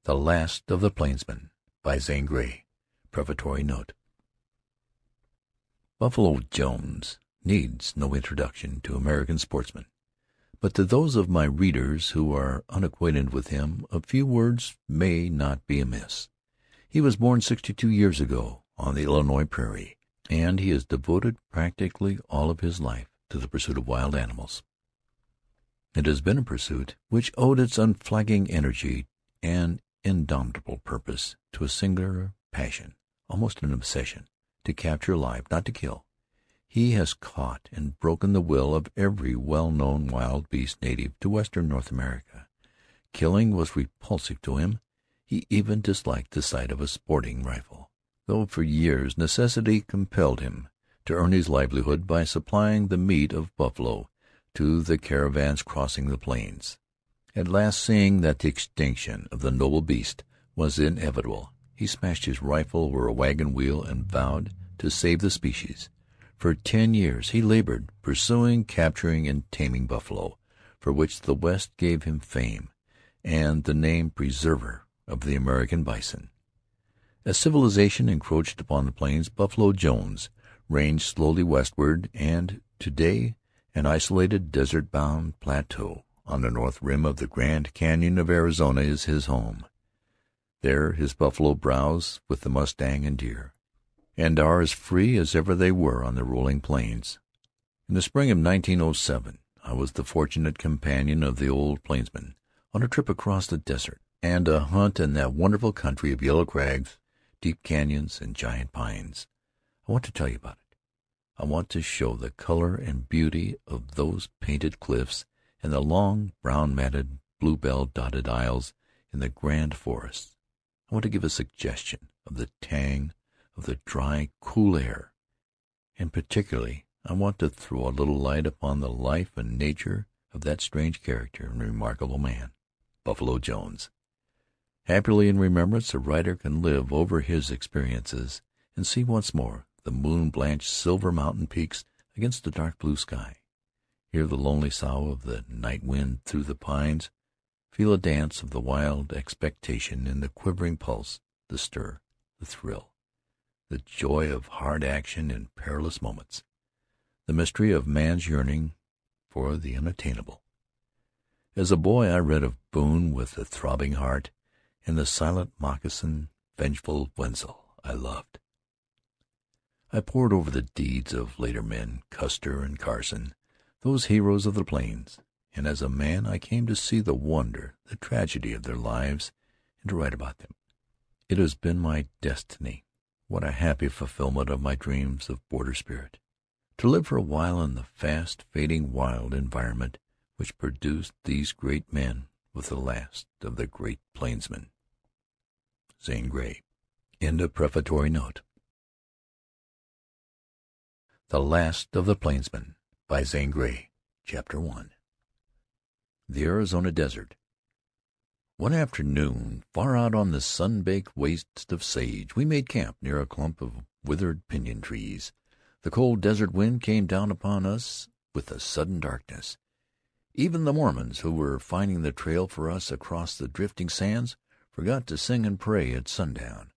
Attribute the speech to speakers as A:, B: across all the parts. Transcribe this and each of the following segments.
A: The Last of the Plainsmen by Zane Grey. Prefatory Note. Buffalo Jones needs no introduction to American sportsmen, but to those of my readers who are unacquainted with him a few words may not be amiss. He was born 62 years ago on the Illinois prairie, and he has devoted practically all of his life to the pursuit of wild animals. It has been a pursuit which owed its unflagging energy and indomitable purpose to a singular passion, almost an obsession, to capture alive, not to kill. He has caught and broken the will of every well-known wild beast native to western North America. Killing was repulsive to him. He even disliked the sight of a sporting rifle, though for years necessity compelled him to earn his livelihood by supplying the meat of buffalo to the caravans crossing the plains. At last, seeing that the extinction of the noble beast was inevitable, he smashed his rifle over a wagon wheel and vowed to save the species. For 10 years he labored, pursuing, capturing, and taming buffalo, for which the West gave him fame and the name preserver of the American bison. As civilization encroached upon the plains, Buffalo Jones ranged slowly westward, and today an isolated desert-bound plateau on the north rim of the Grand Canyon of Arizona is his home. There his buffalo browse with the mustang and deer, and are as free as ever they were on the rolling plains. In the spring of 1907 I was the fortunate companion of the old plainsman on a trip across the desert, and a hunt in that wonderful country of yellow crags, deep canyons, and giant pines. I want to tell you about it. I want to show the color and beauty of those painted cliffs and the long, brown-matted, bluebell-dotted aisles in the grand forests. I want to give a suggestion of the tang of the dry, cool air, and particularly I want to throw a little light upon the life and nature of that strange character and remarkable man, Buffalo Jones. Happily in remembrance, the writer can live over his experiences and see once more the moon-blanched silver mountain peaks against the dark blue sky. Hear the lonely sough of the night wind through the pines, feel a dance of the wild expectation in the quivering pulse, the stir, the thrill, the joy of hard action in perilous moments, the mystery of man's yearning for the unattainable. As a boy I read of Boone with a throbbing heart, and the silent moccasin, vengeful Wenzel I loved. I pored over the deeds of later men, Custer and Carson, those heroes of the plains, and as a man I came to see the wonder, the tragedy of their lives, and to write about them. It has been my destiny. What a happy fulfillment of my dreams of border spirit, to live for a while in the fast fading wild environment which produced these great men with the last of the great plainsmen. Zane Grey. End of prefatory note. The Last of the Plainsmen by Zane Grey. Chapter 1. The Arizona Desert. One afternoon, far out on the sun-baked waste of sage, we made camp near a clump of withered pinyon trees. The cold desert wind came down upon us with a sudden darkness. Even the Mormons, who were finding the trail for us across the drifting sands, forgot to sing and pray at sundown.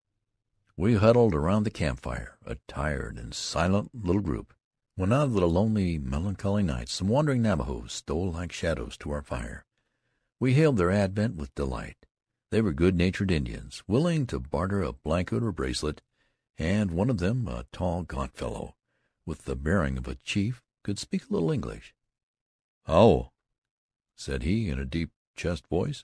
A: We huddled around the campfire, a tired and silent little group, when out of the lonely, melancholy night some wandering Navajos stole like shadows to our fire. We hailed their advent with delight. They were good-natured Indians, willing to barter a blanket or bracelet, and one of them, a tall, gaunt fellow, with the bearing of a chief, could speak a little English. "How," said he in a deep-chested voice.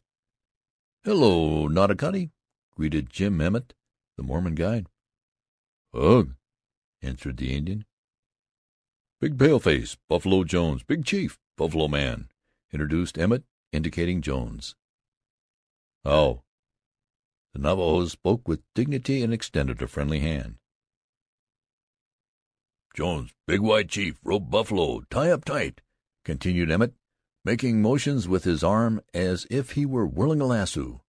A: "Hello, Nottacotte," greeted Jim Emmett, the Mormon guide. "Ugh," answered the Indian. "Big paleface, Buffalo Jones, big chief, buffalo man," introduced Emmett, indicating Jones. "How?" The Navajo spoke with dignity and extended a friendly hand. "Jones, big white chief, rope buffalo, tie up tight," continued Emmett, making motions with his arm as if he were whirling a lasso.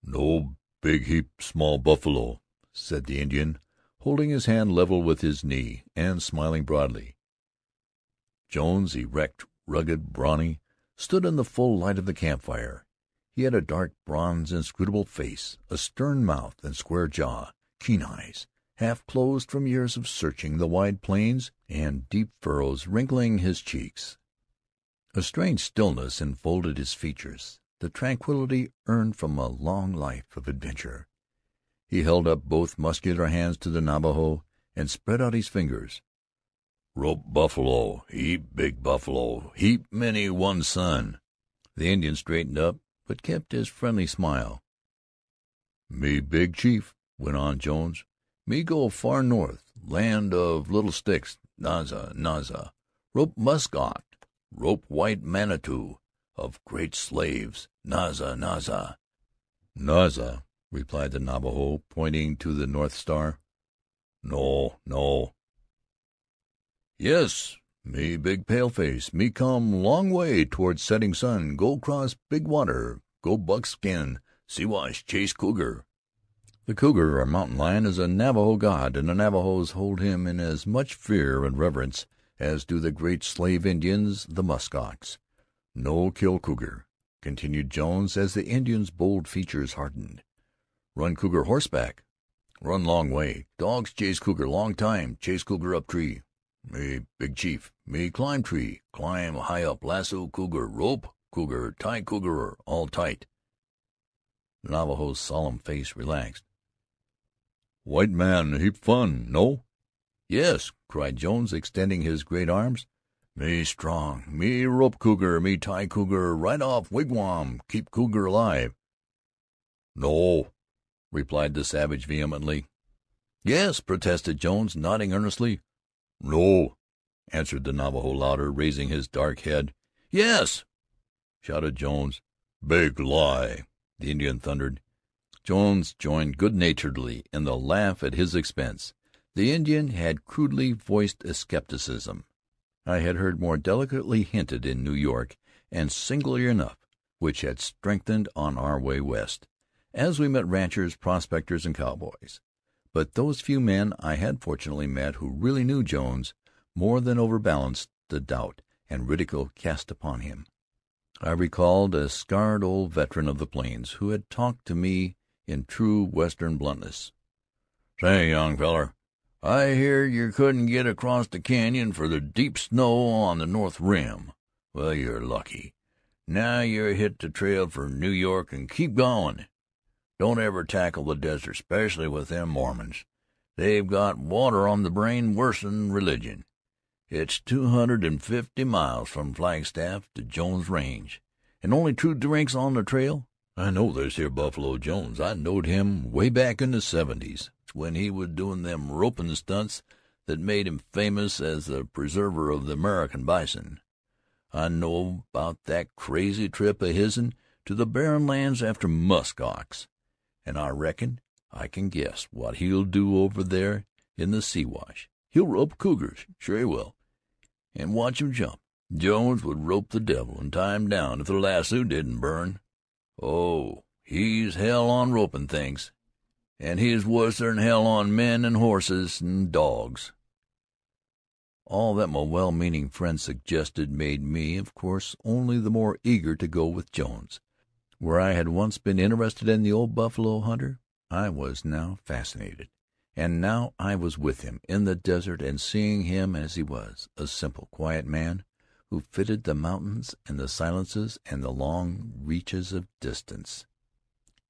A: "No big heap small buffalo," said the Indian, holding his hand level with his knee and smiling broadly. Jones, erect, rugged, brawny, stood in the full light of the campfire. He had a dark, bronze, inscrutable face, a stern mouth and square jaw, keen eyes, half closed from years of searching the wide plains, and deep furrows wrinkling his cheeks. A strange stillness enfolded his features, the tranquillity earned from a long life of adventure. He held up both muscular hands to the Navajo and spread out his fingers. "Rope buffalo, heap big buffalo, heap many one son." The Indian straightened up, but kept his friendly smile. "Me big chief," went on Jones. "Me go far north, land of little sticks, Naza, Naza. Rope musk ox, rope white Manitou, of great slaves, Naza, Naza." "Naza," replied the Navajo, pointing to the North Star. "No, no." "Yes, me big paleface. Me come long way toward setting sun. Go cross big water. Go buckskin. Siwash chase cougar." The cougar, or mountain lion, is a Navajo god, and the Navajos hold him in as much fear and reverence as do the great slave Indians the musk ox. "No kill cougar," continued Jones, as the Indian's bold features hardened. "Run cougar horseback. Run long way. Dogs chase cougar long time. Chase cougar up tree. Me big chief. Me climb tree. Climb high up. Lasso cougar. Rope cougar. Tie cougar. All tight." The Navajo's solemn face relaxed. "White man heap fun, no?" "Yes," cried Jones, extending his great arms. "Me strong. Me rope cougar. Me tie cougar. Right off wigwam. Keep cougar alive." "No," replied the savage vehemently. "Yes," protested Jones, nodding earnestly. "No," answered the Navajo louder, raising his dark head. "Yes," shouted Jones. "Big lie," the Indian thundered. Jones joined good-naturedly in the laugh at his expense. The Indian had crudely voiced a skepticism I had heard more delicately hinted in New York, and singularly enough, which had strengthened on our way west, as we met ranchers, prospectors, and cowboys. But those few men I had fortunately met who really knew Jones more than overbalanced the doubt and ridicule cast upon him. I recalled a scarred old veteran of the plains who had talked to me in true Western bluntness. "Say, young feller, I hear you couldn't get across the canyon for the deep snow on the north rim. Well, you're lucky. Now you're hit the trail for New York, and keep goin'. Don't ever tackle the desert, especially with them Mormons. They've got water on the brain worse'n religion. It's 250 miles from Flagstaff to Jones Range, and only 2 drinks on the trail. I know this here Buffalo Jones. I knowed him way back in the '70s, when he was doin' them ropin' stunts that made him famous as the preserver of the American bison. I know about that crazy trip of his'n to the barren lands after musk ox, and I reckon I can guess what he'll do over there in the Siwash. He'll rope cougars, sure he will, and watch 'em jump. Jones would rope the devil and tie him down if the lasso didn't burn. Oh, he's hell on ropin' things, and he's worser'n hell on men and horses and dogs." All that my well-meaning friend suggested made me, of course, only the more eager to go with Jones. Where I had once been interested in the old buffalo hunter, I was now fascinated. And now I was with him in the desert, and seeing him as he was, a simple, quiet man who fitted the mountains and the silences and the long reaches of distance.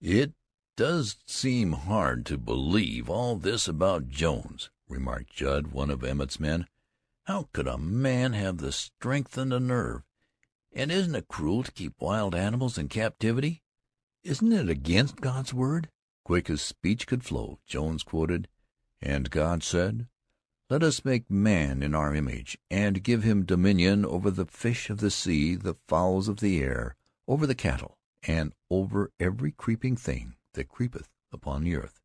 A: "It does seem hard to believe all this about Jones," remarked Judd, one of Emmett's men. "How could a man have the strength and the nerve? And isn't it cruel to keep wild animals in captivity? Isn't it against God's word?" Quick as speech could flow, Jones quoted, "And God said, Let us make man in our image, and give him dominion over the fish of the sea, the fowls of the air, over the cattle, and over every creeping thing that creepeth upon the earth."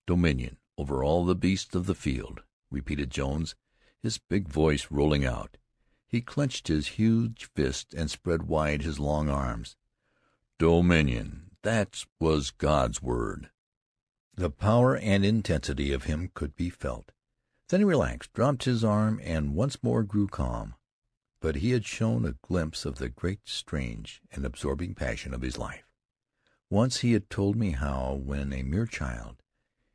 A: "Dominion over all the beasts of the field," repeated Jones, his big voice rolling out. He clenched his huge fist and spread wide his long arms. "Dominion, that was God's word." The power and intensity of him could be felt. Then he relaxed, dropped his arm, and once more grew calm. but he had shown a glimpse of the great, strange, and absorbing passion of his life. Once he had told me how, when a mere child,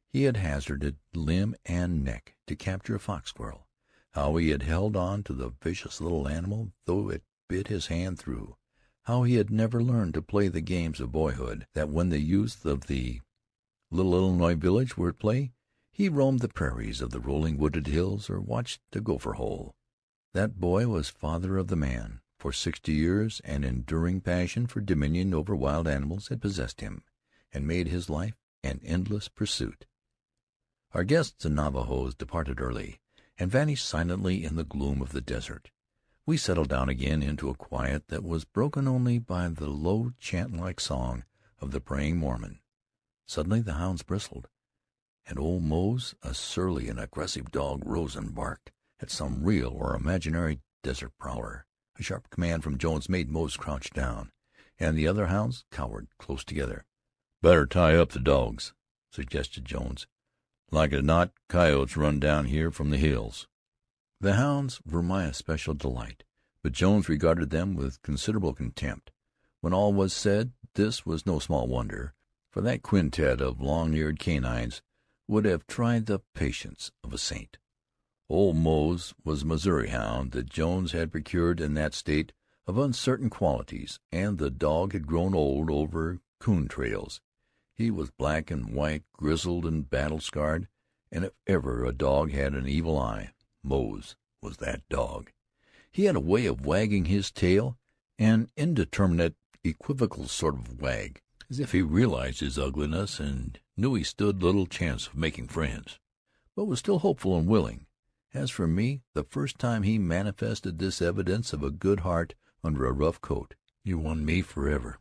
A: he had hazarded limb and neck to capture a fox squirrel, how he had held on to the vicious little animal though it bit his hand through, how he had never learned to play the games of boyhood, that when the youth of the little Illinois village were at play, he roamed the prairies of the rolling wooded hills or watched a gopher hole. That boy was father of the man. For 60 years an enduring passion for dominion over wild animals had possessed him, and made his life an endless pursuit. Our guests, the Navajos, departed early, and vanished silently in the gloom of the desert. We settled down again into a quiet that was broken only by the low chant-like song of the praying Mormon. Suddenly the hounds bristled, and old Mose, a surly and aggressive dog, rose and barked at some real or imaginary desert prowler. A sharp command from Jones made Mose crouch down, and the other hounds cowered close together. "Better tie up the dogs," suggested Jones. "Like as not, coyotes run down here from the hills." The hounds were my especial delight, but Jones regarded them with considerable contempt. When all was said, this was no small wonder, for that quintet of long-eared canines would have tried the patience of a saint. Old Mose was a Missouri hound that Jones had procured in that state of uncertain qualities, and the dog had grown old over coon trails. He was black and white, grizzled and battle-scarred, and if ever a dog had an evil eye, Mose was that dog. He had a way of wagging his tail, an indeterminate, equivocal sort of wag, as if he realized his ugliness and knew he stood little chance of making friends, but was still hopeful and willing. As for me, the first time he manifested this evidence of a good heart under a rough coat, he won me forever.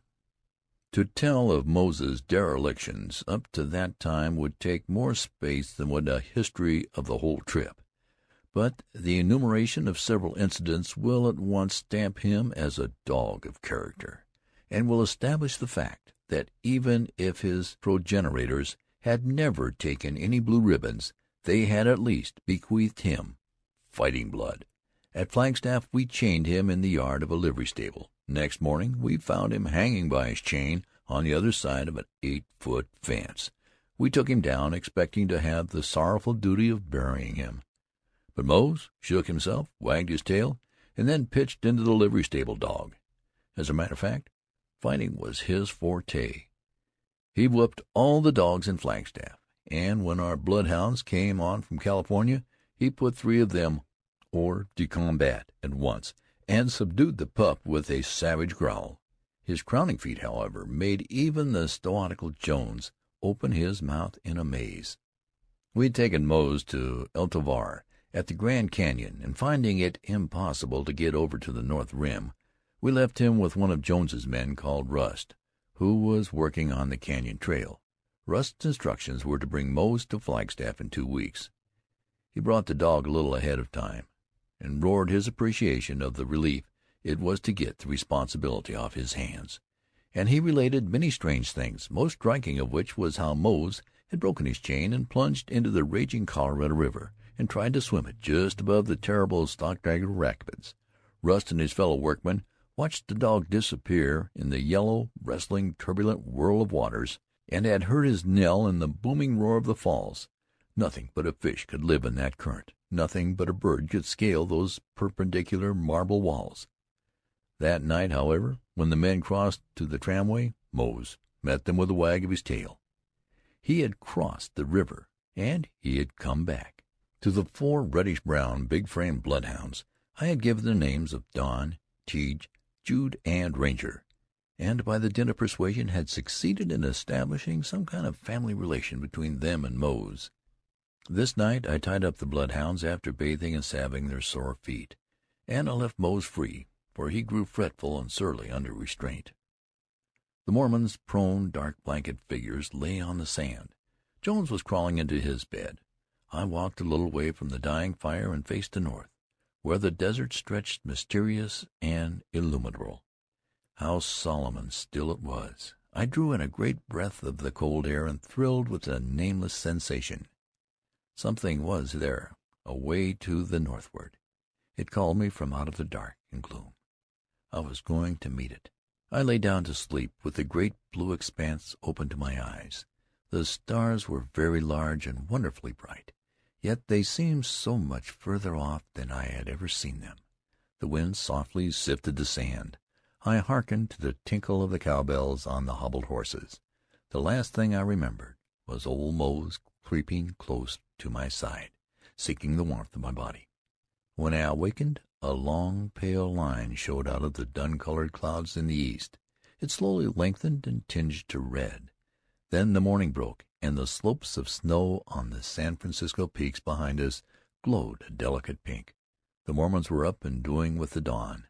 A: To tell of Mose's derelictions up to that time would take more space than would a history of the whole trip, but the enumeration of several incidents will at once stamp him as a dog of character, and will establish the fact that even if his progenitors had never taken any blue ribbons, they had at least bequeathed him fighting blood. At Flagstaff we chained him in the yard of a livery stable. Next morning we found him hanging by his chain on the other side of an 8-foot fence. We took him down, expecting to have the sorrowful duty of burying him. But Mose shook himself, wagged his tail, and then pitched into the livery stable dog. As a matter of fact, fighting was his forte. He whooped all the dogs in Flagstaff, and when our bloodhounds came on from California, he put 3 of them hors de combat at once, and subdued the pup with a savage growl. His crowning feat, however, made even the stoical Jones open his mouth in amaze. We had taken Mose to El Tovar at the Grand Canyon, and finding it impossible to get over to the north rim, we left him with one of Jones's men called Rust, who was working on the canyon trail. Rust's instructions were to bring Mose to Flagstaff in 2 weeks. He brought the dog a little ahead of time, and roared his appreciation of the relief it was to get the responsibility off his hands. And he related many strange things, most striking of which was how Mose had broken his chain and plunged into the raging Colorado River, and tried to swim it just above the terrible Stockdagger Rapids. Rust and his fellow workmen watched the dog disappear in the yellow, wrestling, turbulent whirl of waters, and had heard his knell in the booming roar of the falls. Nothing but a fish could live in that current. Nothing but a bird could scale those perpendicular marble walls. That night, however, when the men crossed to the tramway, Mose met them with a wag of his tail. He had crossed the river, and he had come back. To the 4 reddish-brown, big-framed bloodhounds I had given the names of Don, Tige, Jude, and Ranger, and by the dint of persuasion had succeeded in establishing some kind of family relation between them and Mose. This night I tied up the bloodhounds after bathing and salving their sore feet, and I left Mose free, for he grew fretful and surly under restraint. The Mormon's prone, dark-blanketed figures lay on the sand. Jones was crawling into his bed. I walked a little way from the dying fire and faced the north, where the desert stretched mysterious and illimitable. How solemn and still it was! I drew in a great breath of the cold air and thrilled with a nameless sensation. Something was there, away to the northward. It called me from out of the dark and gloom. I was going to meet it. I lay down to sleep with the great blue expanse open to my eyes. The stars were very large and wonderfully bright, yet they seemed so much further off than I had ever seen them. The wind softly sifted the sand. I hearkened to the tinkle of the cowbells on the hobbled horses. The last thing I remembered was old Mose creeping close to my side, seeking the warmth of my body. When I awakened, a long, pale line showed out of the dun-colored clouds in the east. It slowly lengthened and tinged to red. Then the morning broke, and the slopes of snow on the San Francisco peaks behind us glowed a delicate pink. The Mormons were up and doing with the dawn.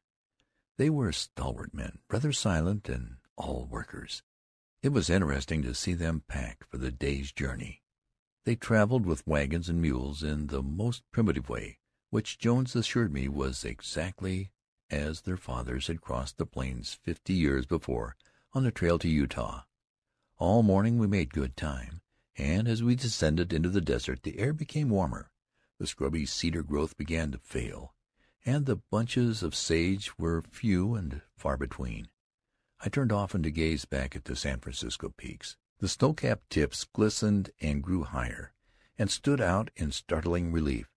A: They were stalwart men, rather silent and all workers. It was interesting to see them pack for the day's journey. They traveled with wagons and mules in the most primitive way, which Jones assured me was exactly as their fathers had crossed the plains 50 years before on the trail to Utah. All morning we made good time, and as we descended into the desert the air became warmer. The scrubby cedar growth began to fail, and the bunches of sage were few and far between. I turned often to gaze back at the San Francisco peaks. The snow-capped tips glistened and grew higher, and stood out in startling relief.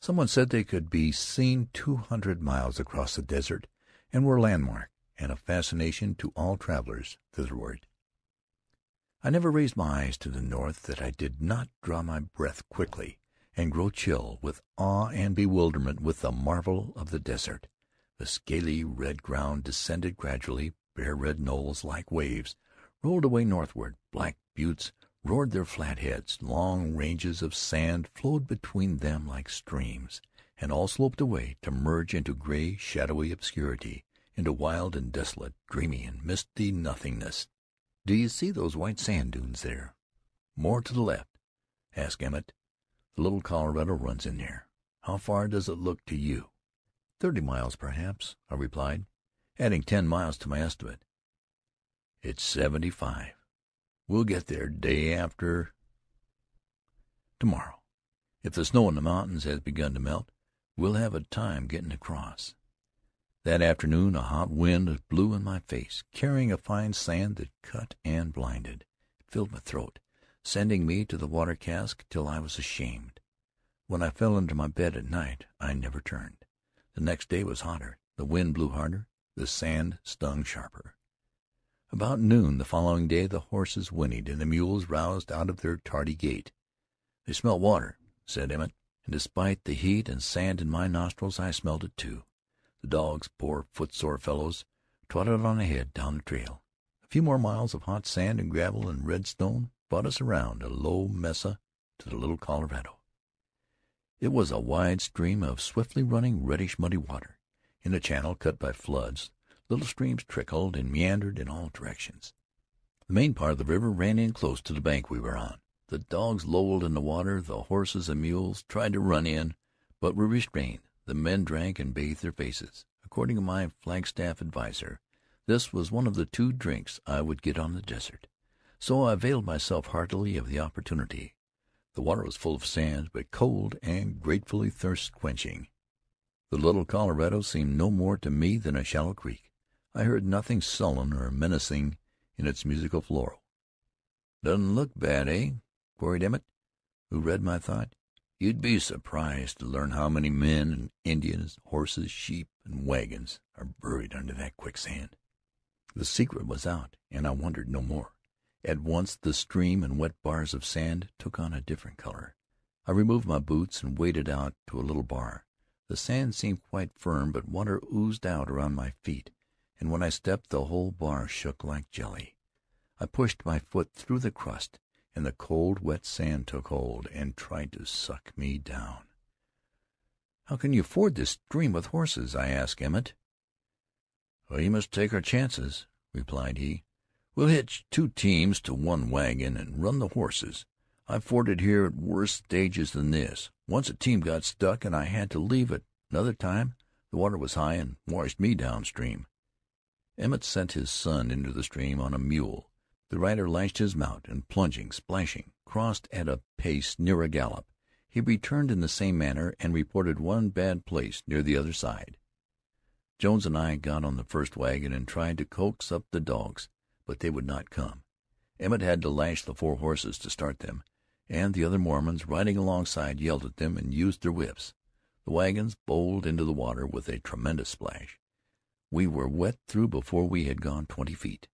A: Someone said they could be seen 200 miles across the desert, and were a landmark and a fascination to all travelers thitherward. I never raised my eyes to the north that I did not draw my breath quickly and grow chill with awe and bewilderment with the marvel of the desert. The scaly red ground descended gradually. Bare red knolls, like waves, rolled away northward. Black buttes roared their flat heads. Long ranges of sand flowed between them like streams, and all sloped away to merge into gray, shadowy obscurity, into wild and desolate, dreamy and misty nothingness. "Do you see those white sand dunes there?" "More to the left," asked Emmett. "The Little Colorado runs in there. How far does it look to you?" 30 miles, perhaps," I replied, adding 10 miles to my estimate. "It's 75. We'll get there day after tomorrow. If the snow in the mountains has begun to melt, we'll have a time getting across." That afternoon a hot wind blew in my face, carrying a fine sand that cut and blinded. It filled my throat, sending me to the water cask till I was ashamed. When I fell into my bed at night, I never turned. The next day was hotter. The wind blew harder. The sand stung sharper. About noon the following day the horses whinnied, and the mules roused out of their tardy gait. "They smell water," said Emmett, and despite the heat and sand in my nostrils, I smelled it too. The dogs, poor footsore fellows, trotted on ahead down the trail. A few more miles of hot sand and gravel and red stone brought us around a low mesa to the Little Colorado. It was a wide stream of swiftly running, reddish, muddy water. In a channel cut by floods, little streams trickled and meandered in all directions. The main part of the river ran in close to the bank we were on. The dogs lolled in the water. The horses and mules tried to run in, but were restrained. The men drank and bathed their faces. According to my Flagstaff adviser, this was one of the 2 drinks I would get on the desert, so I availed myself heartily of the opportunity. The water was full of sand, but cold and gratefully thirst-quenching. The Little Colorado seemed no more to me than a shallow creek. I heard nothing sullen or menacing in its musical flow. "Doesn't look bad, eh?" queried Emmett, who read my thought. "You'd be surprised to learn how many men and Indians, horses, sheep, and wagons are buried under that quicksand." The secret was out, and I wondered no more. At once the stream and wet bars of sand took on a different color. I removed my boots and waded out to a little bar. The sand seemed quite firm, but water oozed out around my feet, and when I stepped the whole bar shook like jelly. I pushed my foot through the crust, and the cold, wet sand took hold and tried to suck me down. "How can you ford this stream with horses?" I asked Emmett. "We must take our chances," replied he. "We'll hitch 2 teams to 1 wagon and run the horses. I've forded here at worse stages than this. Once a team got stuck and I had to leave it. Another time the water was high and washed me downstream." Emmett sent his son into the stream on a mule. The rider lashed his mount and, plunging, splashing, crossed at a pace near a gallop. He returned in the same manner, and reported one bad place near the other side. Jones and I got on the first wagon and tried to coax up the dogs, but they would not come. Emmett had to lash the 4 horses to start them, and the other Mormons, riding alongside, yelled at them and used their whips. The wagons bowled into the water with a tremendous splash. We were wet through before we had gone 20 feet.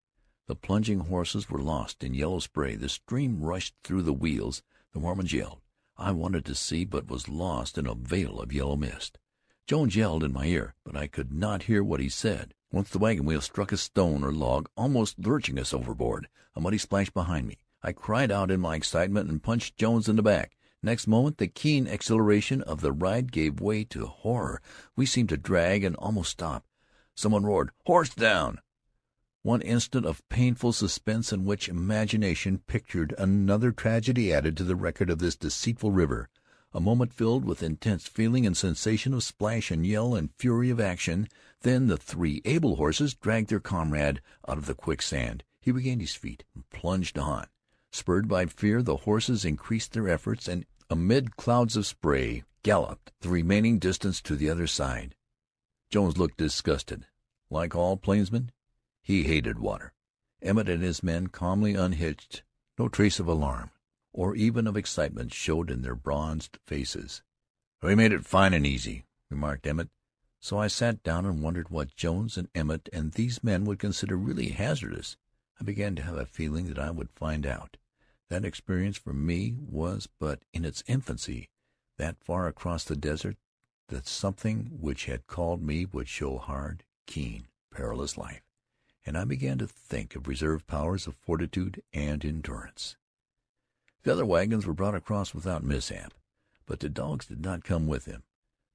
A: The plunging horses were lost in yellow spray. The stream rushed through the wheels. The Mormons yelled. I wanted to see, but was lost in a veil of yellow mist. Jones yelled in my ear, but I could not hear what he said. Once the wagon wheel struck a stone or log, almost lurching us overboard. A muddy splash behind me. I cried out in my excitement and punched Jones in the back. Next moment, the keen exhilaration of the ride gave way to horror. We seemed to drag and almost stop. Someone roared, "Horse down!" One instant of painful suspense in which imagination pictured another tragedy added to the record of this deceitful river. A moment filled with intense feeling and sensation of splash and yell and fury of action. Then the 3 able horses dragged their comrade out of the quicksand. He regained his feet and plunged on. Spurred by fear, the horses increased their efforts and, amid clouds of spray, galloped the remaining distance to the other side. Jones looked disgusted. Like all plainsmen, he hated water. Emmett and his men calmly unhitched. No trace of alarm, or even of excitement, showed in their bronzed faces. "We made it fine and easy," remarked Emmett. So I sat down and wondered what Jones and Emmett and these men would consider really hazardous. I began to have a feeling that I would find out. That experience for me was but in its infancy. That far across the desert, that something which had called me would show hard, keen, perilous life. And I began to think of reserve powers of fortitude and endurance. The other wagons were brought across without mishap, but the dogs did not come with them.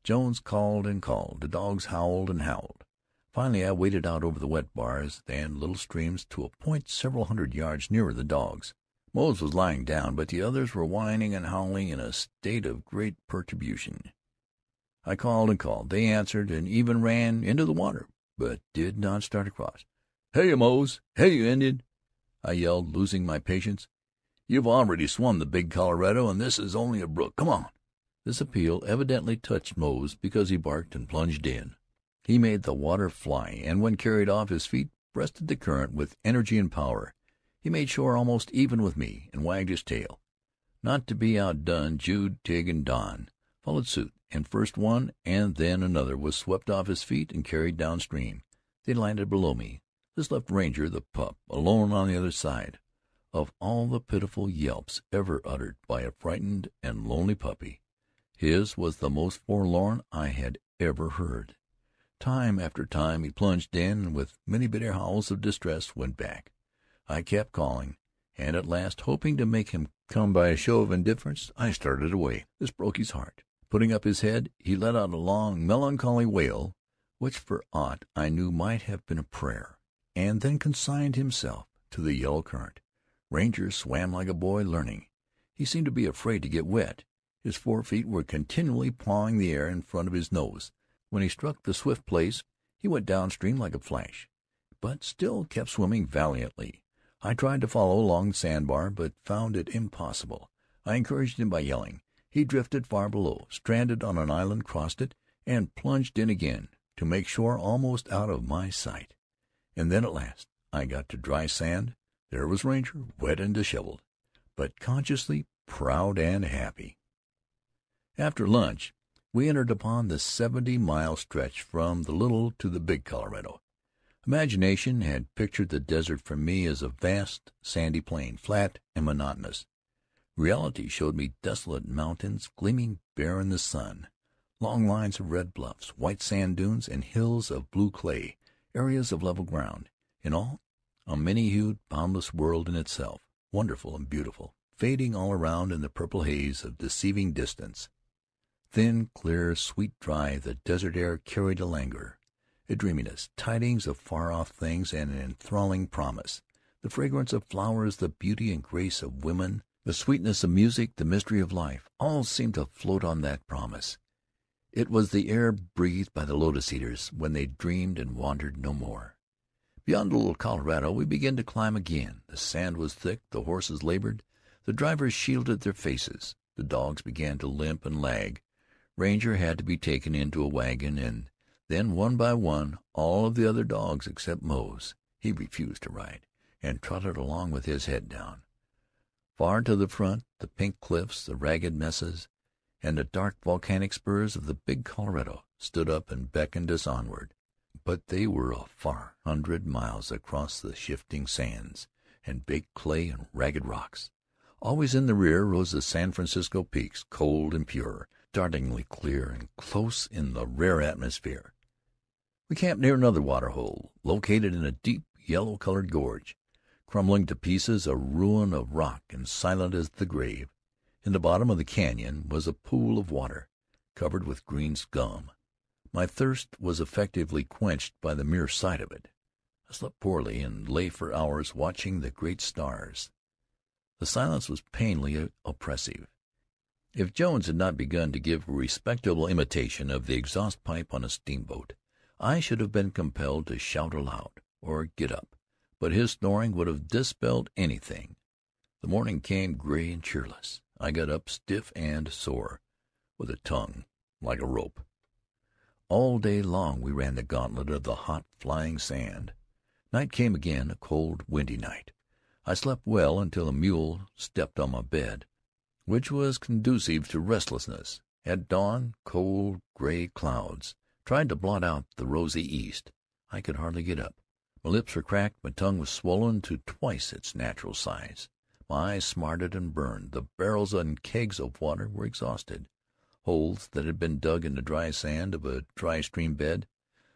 A: Jones called and called. The dogs howled and howled. Finally I waded out over the wet bars and little streams to a point several hundred yards nearer the dogs. Mose was lying down, but the others were whining and howling in a state of great perturbation. I called and called. They answered and even ran into the water, but did not start across. "Hey, you Mose! Hey, you Indian!" I yelled, losing my patience. "You've already swum the Big Colorado, and this is only a brook. Come on!" This appeal evidently touched Mose, because he barked and plunged in. He made the water fly, and when carried off his feet, breasted the current with energy and power. He made shore almost even with me, and wagged his tail. Not to be outdone, Jude, Tige, and Don followed suit, and first one and then another was swept off his feet and carried downstream. They landed below me. This left Ranger, the pup, alone on the other side. Of all the pitiful yelps ever uttered by a frightened and lonely puppy, his was the most forlorn I had ever heard. Time after time he plunged in, and with many bitter howls of distress went back. I kept calling, and at last, hoping to make him come by a show of indifference, I started away. This broke his heart. Putting up his head, he let out a long, melancholy wail, which for aught I knew might have been a prayer, and then consigned himself to the yellow current. Ranger swam like a boy learning. He seemed to be afraid to get wet. His 4 feet were continually pawing the air in front of his nose. When he struck the swift place, he went downstream like a flash, but still kept swimming valiantly. I tried to follow along the sandbar, but found it impossible. I encouraged him by yelling. He drifted far below, stranded on an island, crossed it, and plunged in again, to make shore almost out of my sight. And then at last I got to dry sand. There was Ranger, wet and disheveled, but consciously proud and happy. After lunch we entered upon the 70-mile stretch from the Little to the Big Colorado. Imagination had pictured the desert for me as a vast sandy plain, flat and monotonous. Reality showed me desolate mountains gleaming bare in the sun, long lines of red bluffs, white sand dunes, and hills of blue clay, areas of level ground. In all, a many-hued, boundless world in itself, wonderful and beautiful, fading all around in the purple haze of deceiving distance. Thin, clear, sweet, dry, the desert air carried a languor, a dreaminess, tidings of far-off things, and an enthralling promise. The fragrance of flowers, the beauty and grace of women, the sweetness of music, the mystery of life, all seemed to float on that promise. It was the air breathed by the lotus-eaters when they dreamed and wandered no more. Beyond the Little Colorado we began to climb again. The sand was thick, the horses labored, the drivers shielded their faces. The dogs began to limp and lag. Ranger had to be taken into a wagon, and then one by one all of the other dogs except Mose. He refused to ride, and trotted along with his head down. Far to the front, the pink cliffs, the ragged mesas, and the dark volcanic spurs of the Big Colorado stood up and beckoned us onward. But they were a far 100 miles across the shifting sands and baked clay and ragged rocks. Always in the rear rose the San Francisco peaks, cold and pure, startlingly clear and close in the rare atmosphere. We camped near another water hole, located in a deep, yellow-colored gorge, crumbling to pieces, a ruin of rock and silent as the grave. In the bottom of the canyon was a pool of water, covered with green scum. My thirst was effectively quenched by the mere sight of it. I slept poorly and lay for hours watching the great stars. The silence was painfully oppressive. If Jones had not begun to give a respectable imitation of the exhaust pipe on a steamboat, I should have been compelled to shout aloud, or get up, but his snoring would have dispelled anything. The morning came gray and cheerless. I got up stiff and sore, with a tongue like a rope. All day long we ran the gauntlet of the hot, flying sand. Night came again, a cold, windy night. I slept well until a mule stepped on my bed, which was conducive to restlessness. At dawn, cold, gray clouds tried to blot out the rosy east. I could hardly get up. My lips were cracked, my tongue was swollen to twice its natural size. My eyes smarted and burned. The barrels and kegs of water were exhausted. Holes that had been dug in the dry sand of a dry stream bed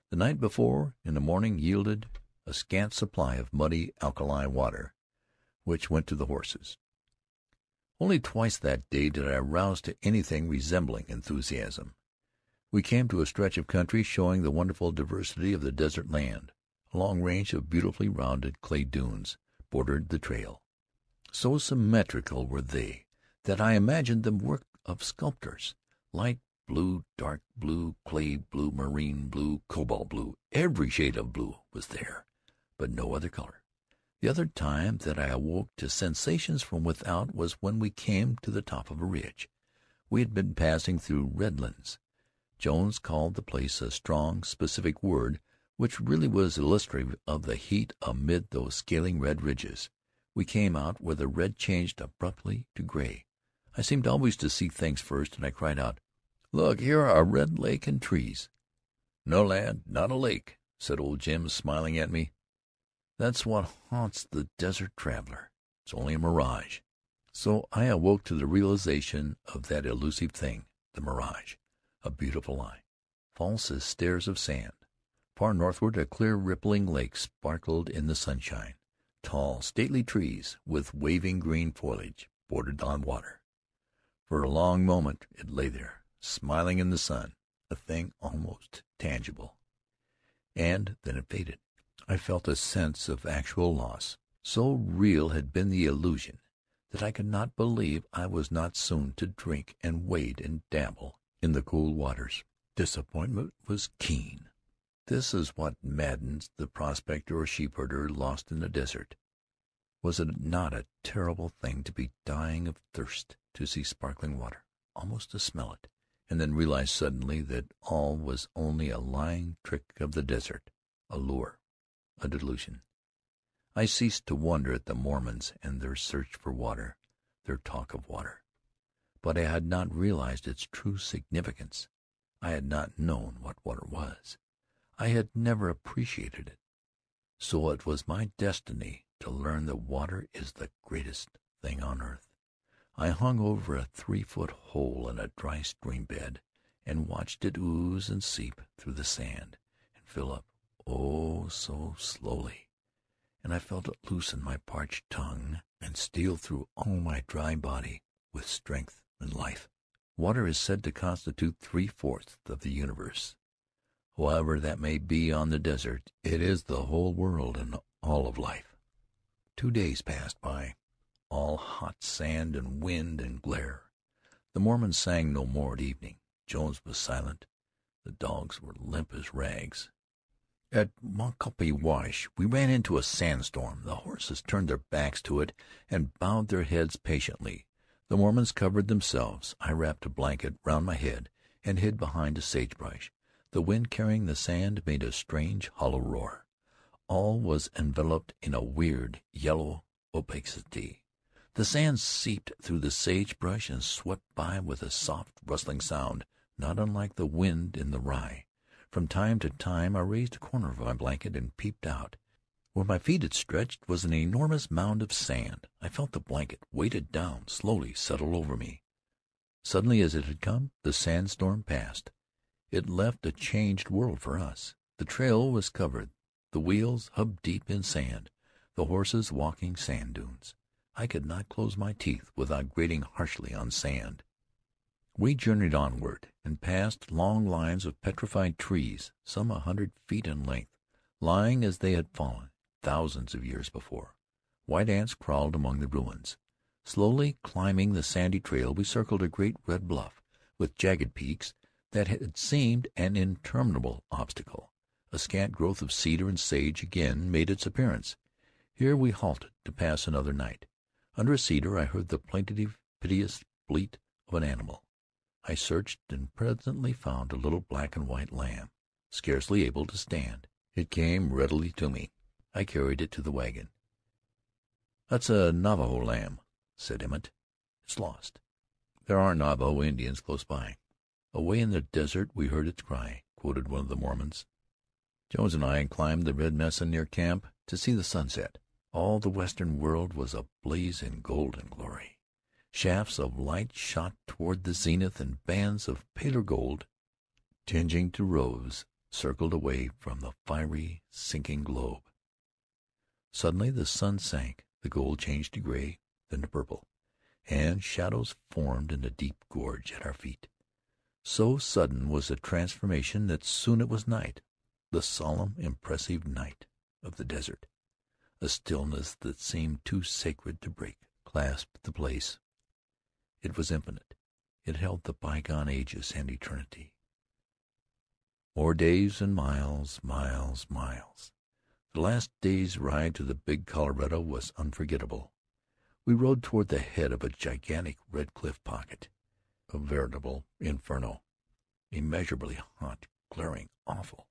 A: the night before in the morning yielded a scant supply of muddy alkali water, which went to the horses. Only twice that day did I rouse to anything resembling enthusiasm. We came to a stretch of country showing the wonderful diversity of the desert land. A long range of beautifully rounded clay dunes bordered the trail. So symmetrical were they that I imagined them work of sculptors. Light blue, dark blue, clay blue, marine blue, cobalt blue, every shade of blue was there, but no other color. The other time that I awoke to sensations from without was when we came to the top of a ridge. We had been passing through Redlands. Jones called the place a strong, specific word, which really was illustrative of the heat amid those scaling red ridges. We came out where the red changed abruptly to gray. I seemed always to see things first, and I cried out, "Look, here are a red lake and trees." "No, lad, not a lake," said old Jim, smiling at me. "That's what haunts the desert traveler. It's only a mirage." So I awoke to the realization of that elusive thing, the mirage, a beautiful lie, false as stairs of sand. Far northward a clear rippling lake sparkled in the sunshine. Tall, stately trees with waving green foliage bordered on water. For a long moment it lay there, smiling in the sun, a thing almost tangible. And then it faded. I felt a sense of actual loss. So real had been the illusion that I could not believe I was not soon to drink and wade and dabble in the cool waters. Disappointment was keen. This is what maddens the prospector or sheepherder lost in the desert. Was it not a terrible thing to be dying of thirst, to see sparkling water, almost to smell it, and then realize suddenly that all was only a lying trick of the desert, a lure, a delusion? I ceased to wonder at the Mormons and their search for water, their talk of water. But I had not realized its true significance. I had not known what water was. I had never appreciated it. So it was my destiny to learn that water is the greatest thing on earth. I hung over a 3-foot hole in a dry stream bed and watched it ooze and seep through the sand and fill up, oh, so slowly. And I felt it loosen my parched tongue and steal through all my dry body with strength and life. Water is said to constitute 3/4 of the universe. However that may be on the desert, it is the whole world and all of life. 2 days passed by, all hot sand and wind and glare. The Mormons sang no more at evening. Jones was silent. The dogs were limp as rags. At Montcalpe Wash we ran into a sandstorm. The horses turned their backs to it and bowed their heads patiently. The Mormons covered themselves. I wrapped a blanket round my head and hid behind a sagebrush. The wind carrying the sand made a strange, hollow roar. All was enveloped in a weird, yellow opacity. The sand seeped through the sagebrush and swept by with a soft, rustling sound, not unlike the wind in the rye. From time to time I raised a corner of my blanket and peeped out. Where my feet had stretched was an enormous mound of sand. I felt the blanket, weighted down, slowly settle over me. Suddenly as it had come, the sandstorm passed. It left a changed world for us. The trail was covered, the wheels hub-deep in sand, the horses walking sand dunes. I could not close my teeth without grating harshly on sand. We journeyed onward, and passed long lines of petrified trees, some 100 feet in length, lying as they had fallen thousands of years before. White ants crawled among the ruins. Slowly climbing the sandy trail, we circled a great red bluff, with jagged peaks that had seemed an interminable obstacle. A scant growth of cedar and sage again made its appearance. Here we halted to pass another night. Under a cedar I heard the plaintive, piteous bleat of an animal. I searched and presently found a little black and white lamb, scarcely able to stand. It came readily to me. I carried it to the wagon. "That's a Navajo lamb," said Emmett. "It's lost. There are Navajo Indians close by." "Away in the desert we heard its cry," quoted one of the Mormons. Jones and I climbed the red mesa near camp to see the sunset. All the western world was ablaze in gold and glory. Shafts of light shot toward the zenith, and bands of paler gold, tinging to rose, circled away from the fiery, sinking globe. Suddenly the sun sank, the gold changed to gray, then to purple, and shadows formed in the deep gorge at our feet. So sudden was the transformation that soon it was night, the solemn, impressive night of the desert. A stillness that seemed too sacred to break clasped the place. It was infinite. It held the bygone ages and eternity. More days and miles, miles, miles. The last day's ride to the Big Colorado was unforgettable. We rode toward the head of a gigantic red cliff pocket, a veritable inferno, immeasurably hot, glaring, awful.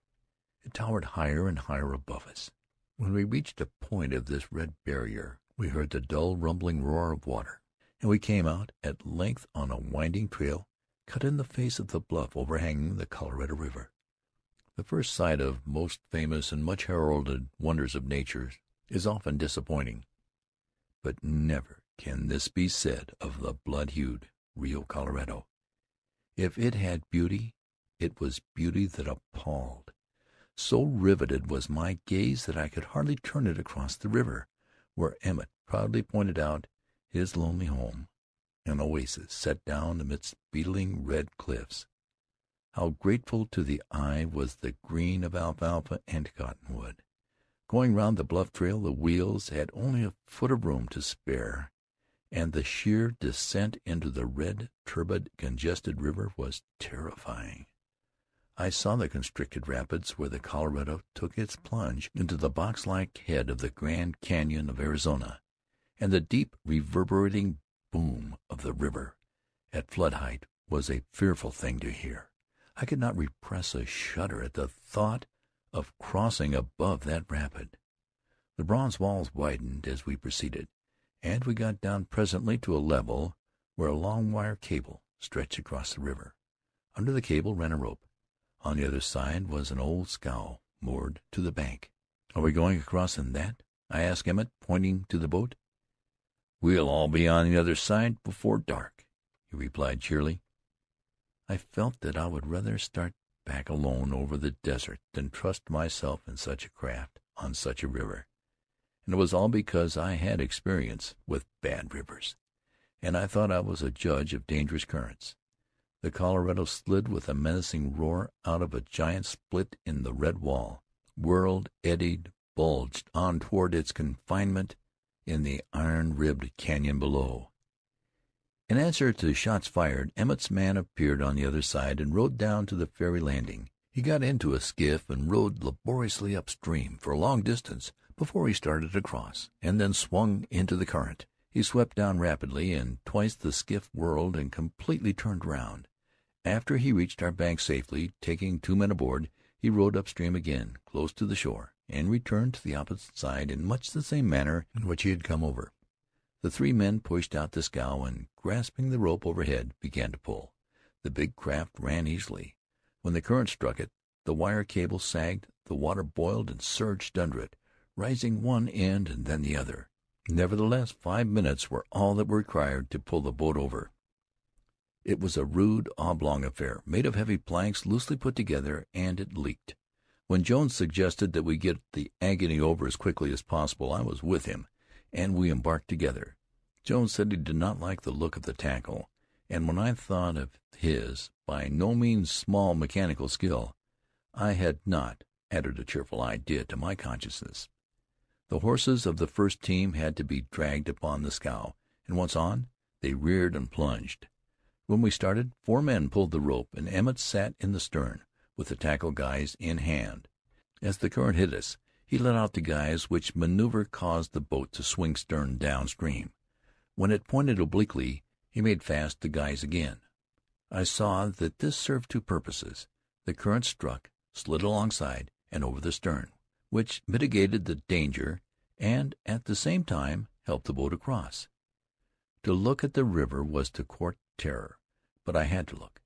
A: It towered higher and higher above us. When we reached a point of this red barrier, we heard the dull, rumbling roar of water, and we came out at length on a winding trail cut in the face of the bluff overhanging the Colorado River. The first sight of most famous and much heralded wonders of nature is often disappointing. But never can this be said of the blood-hued Rio Colorado. If it had beauty, it was beauty that appalled. So riveted was my gaze that I could hardly turn it across the river, where Emmett proudly pointed out his lonely home, an oasis set down amidst beetling red cliffs. How grateful to the eye was the green of alfalfa and cottonwood. Going round the bluff trail, the wheels had only a foot of room to spare, and the sheer descent into the red, turbid, congested river was terrifying. I saw the constricted rapids where the Colorado took its plunge into the box-like head of the Grand Canyon of Arizona, and the deep, reverberating boom of the river at flood height was a fearful thing to hear. I could not repress a shudder at the thought of crossing above that rapid. The bronze walls widened as we proceeded, and we got down presently to a level where a long wire cable stretched across the river. Under the cable ran a rope. On the other side was an old scow moored to the bank. "Are we going across in that?" I asked Emmett, pointing to the boat. "We'll all be on the other side before dark," he replied cheerily. I felt that I would rather start back alone over the desert than trust myself in such a craft on such a river. And it was all because I had experience with bad rivers, and I thought I was a judge of dangerous currents. The Colorado slid with a menacing roar out of a giant split in the red wall, whirled, eddied, bulged on toward its confinement in the iron-ribbed canyon below. In answer to shots fired, Emmett's man appeared on the other side and rowed down to the ferry landing. He got into a skiff and rowed laboriously upstream for a long distance before he started across, and then swung into the current. He swept down rapidly, and twice the skiff whirled and completely turned round. After he reached our bank safely, taking 2 men aboard, he rowed upstream again, close to the shore, and returned to the opposite side in much the same manner in which he had come over. The 3 men pushed out the scow and, grasping the rope overhead, began to pull. The big craft ran easily. When the current struck it, the wire cable sagged, the water boiled and surged under it, rising one end and then the other. Nevertheless, 5 minutes were all that were required to pull the boat over. It was a rude, oblong affair, made of heavy planks loosely put together, and it leaked. When Jones suggested that we get the Agony over as quickly as possible, I was with him, and we embarked together. Jones said he did not like the look of the tackle, and when I thought of his by no means small mechanical skill, I had not added a cheerful idea to my consciousness. The horses of the first team had to be dragged upon the scow, and once on, they reared and plunged. When we started, 4 men pulled the rope, and Emmett sat in the stern, with the tackle guys in hand. As the current hit us, he let out the guys, which maneuver caused the boat to swing stern downstream. When it pointed obliquely, he made fast the guys again. I saw that this served 2 purposes. The current struck, slid alongside, and over the stern, which mitigated the danger and at the same time helped the boat across. To look at the river was to court terror, but I had to look.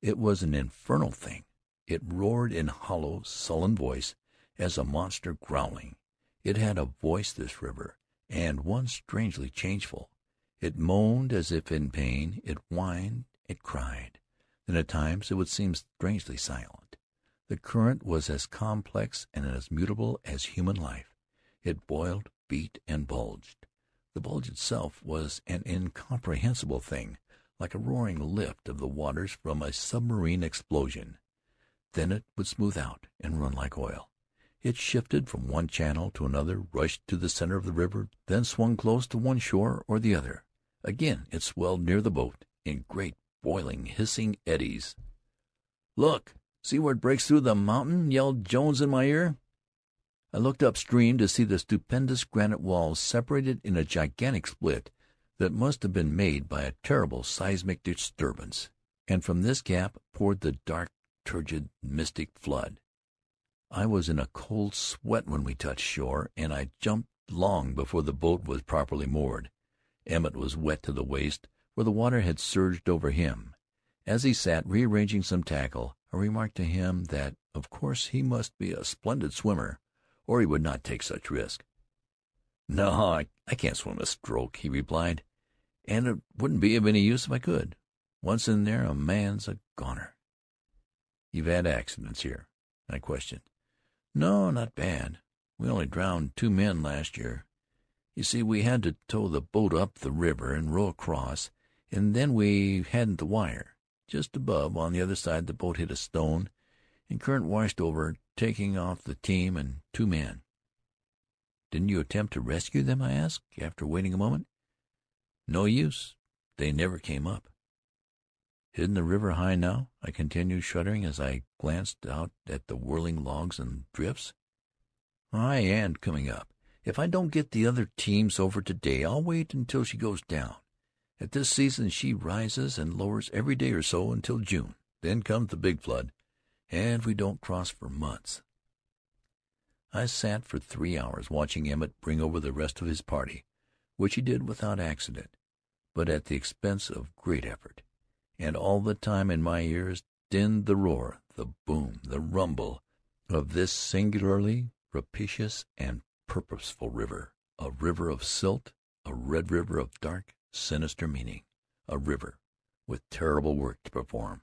A: It was an infernal thing. It roared in hollow, sullen voice as a monster growling. It had a voice, this river, and one strangely changeful. It moaned as if in pain, it whined, it cried. Then at times it would seem strangely silent. The current was as complex and as mutable as human life. It boiled, beat, and bulged. The bulge itself was an incomprehensible thing, like a roaring lift of the waters from a submarine explosion. Then it would smooth out and run like oil. It shifted from one channel to another, rushed to the center of the river, then swung close to one shore or the other. Again it swelled near the boat in great boiling, hissing eddies. "Look! See where it breaks through the mountain!" yelled Jones in my ear. I looked upstream to see the stupendous granite walls separated in a gigantic split that must have been made by a terrible seismic disturbance, and from this gap poured the dark, turgid, mystic flood. I was in a cold sweat when we touched shore, and I jumped long before the boat was properly moored. Emmett was wet to the waist, for the water had surged over him. As he sat rearranging some tackle, I remarked to him that of course he must be a splendid swimmer, or he would not take such risk. "No, I can't swim a stroke," he replied, "and it wouldn't be of any use if I could. Once in there, a man's a goner." "You've had accidents here?" I questioned. "No, not bad. We only drowned 2 men last year. You see, we had to tow the boat up the river and row across, and then we hadn't the wire. Just above, on the other side, the boat hit a stone, and current washed over, taking off the team and 2 men." "Didn't you attempt to rescue them?" I asked, after waiting a moment. "No use. They never came up." "Isn't the river high now?" I continued, shuddering as I glanced out at the whirling logs and drifts. "High and coming up. If I don't get the other teams over today, I'll wait until she goes down. At this season she rises and lowers every day or so until June. Then comes the big flood, and we don't cross for months." I sat for 3 hours watching Emmett bring over the rest of his party, which he did without accident, but at the expense of great effort. And all the time in my ears dinned the roar, the boom, the rumble of this singularly rapacious and purposeful river, a river of silt, a red river of dark, sinister meaning, a river with terrible work to perform,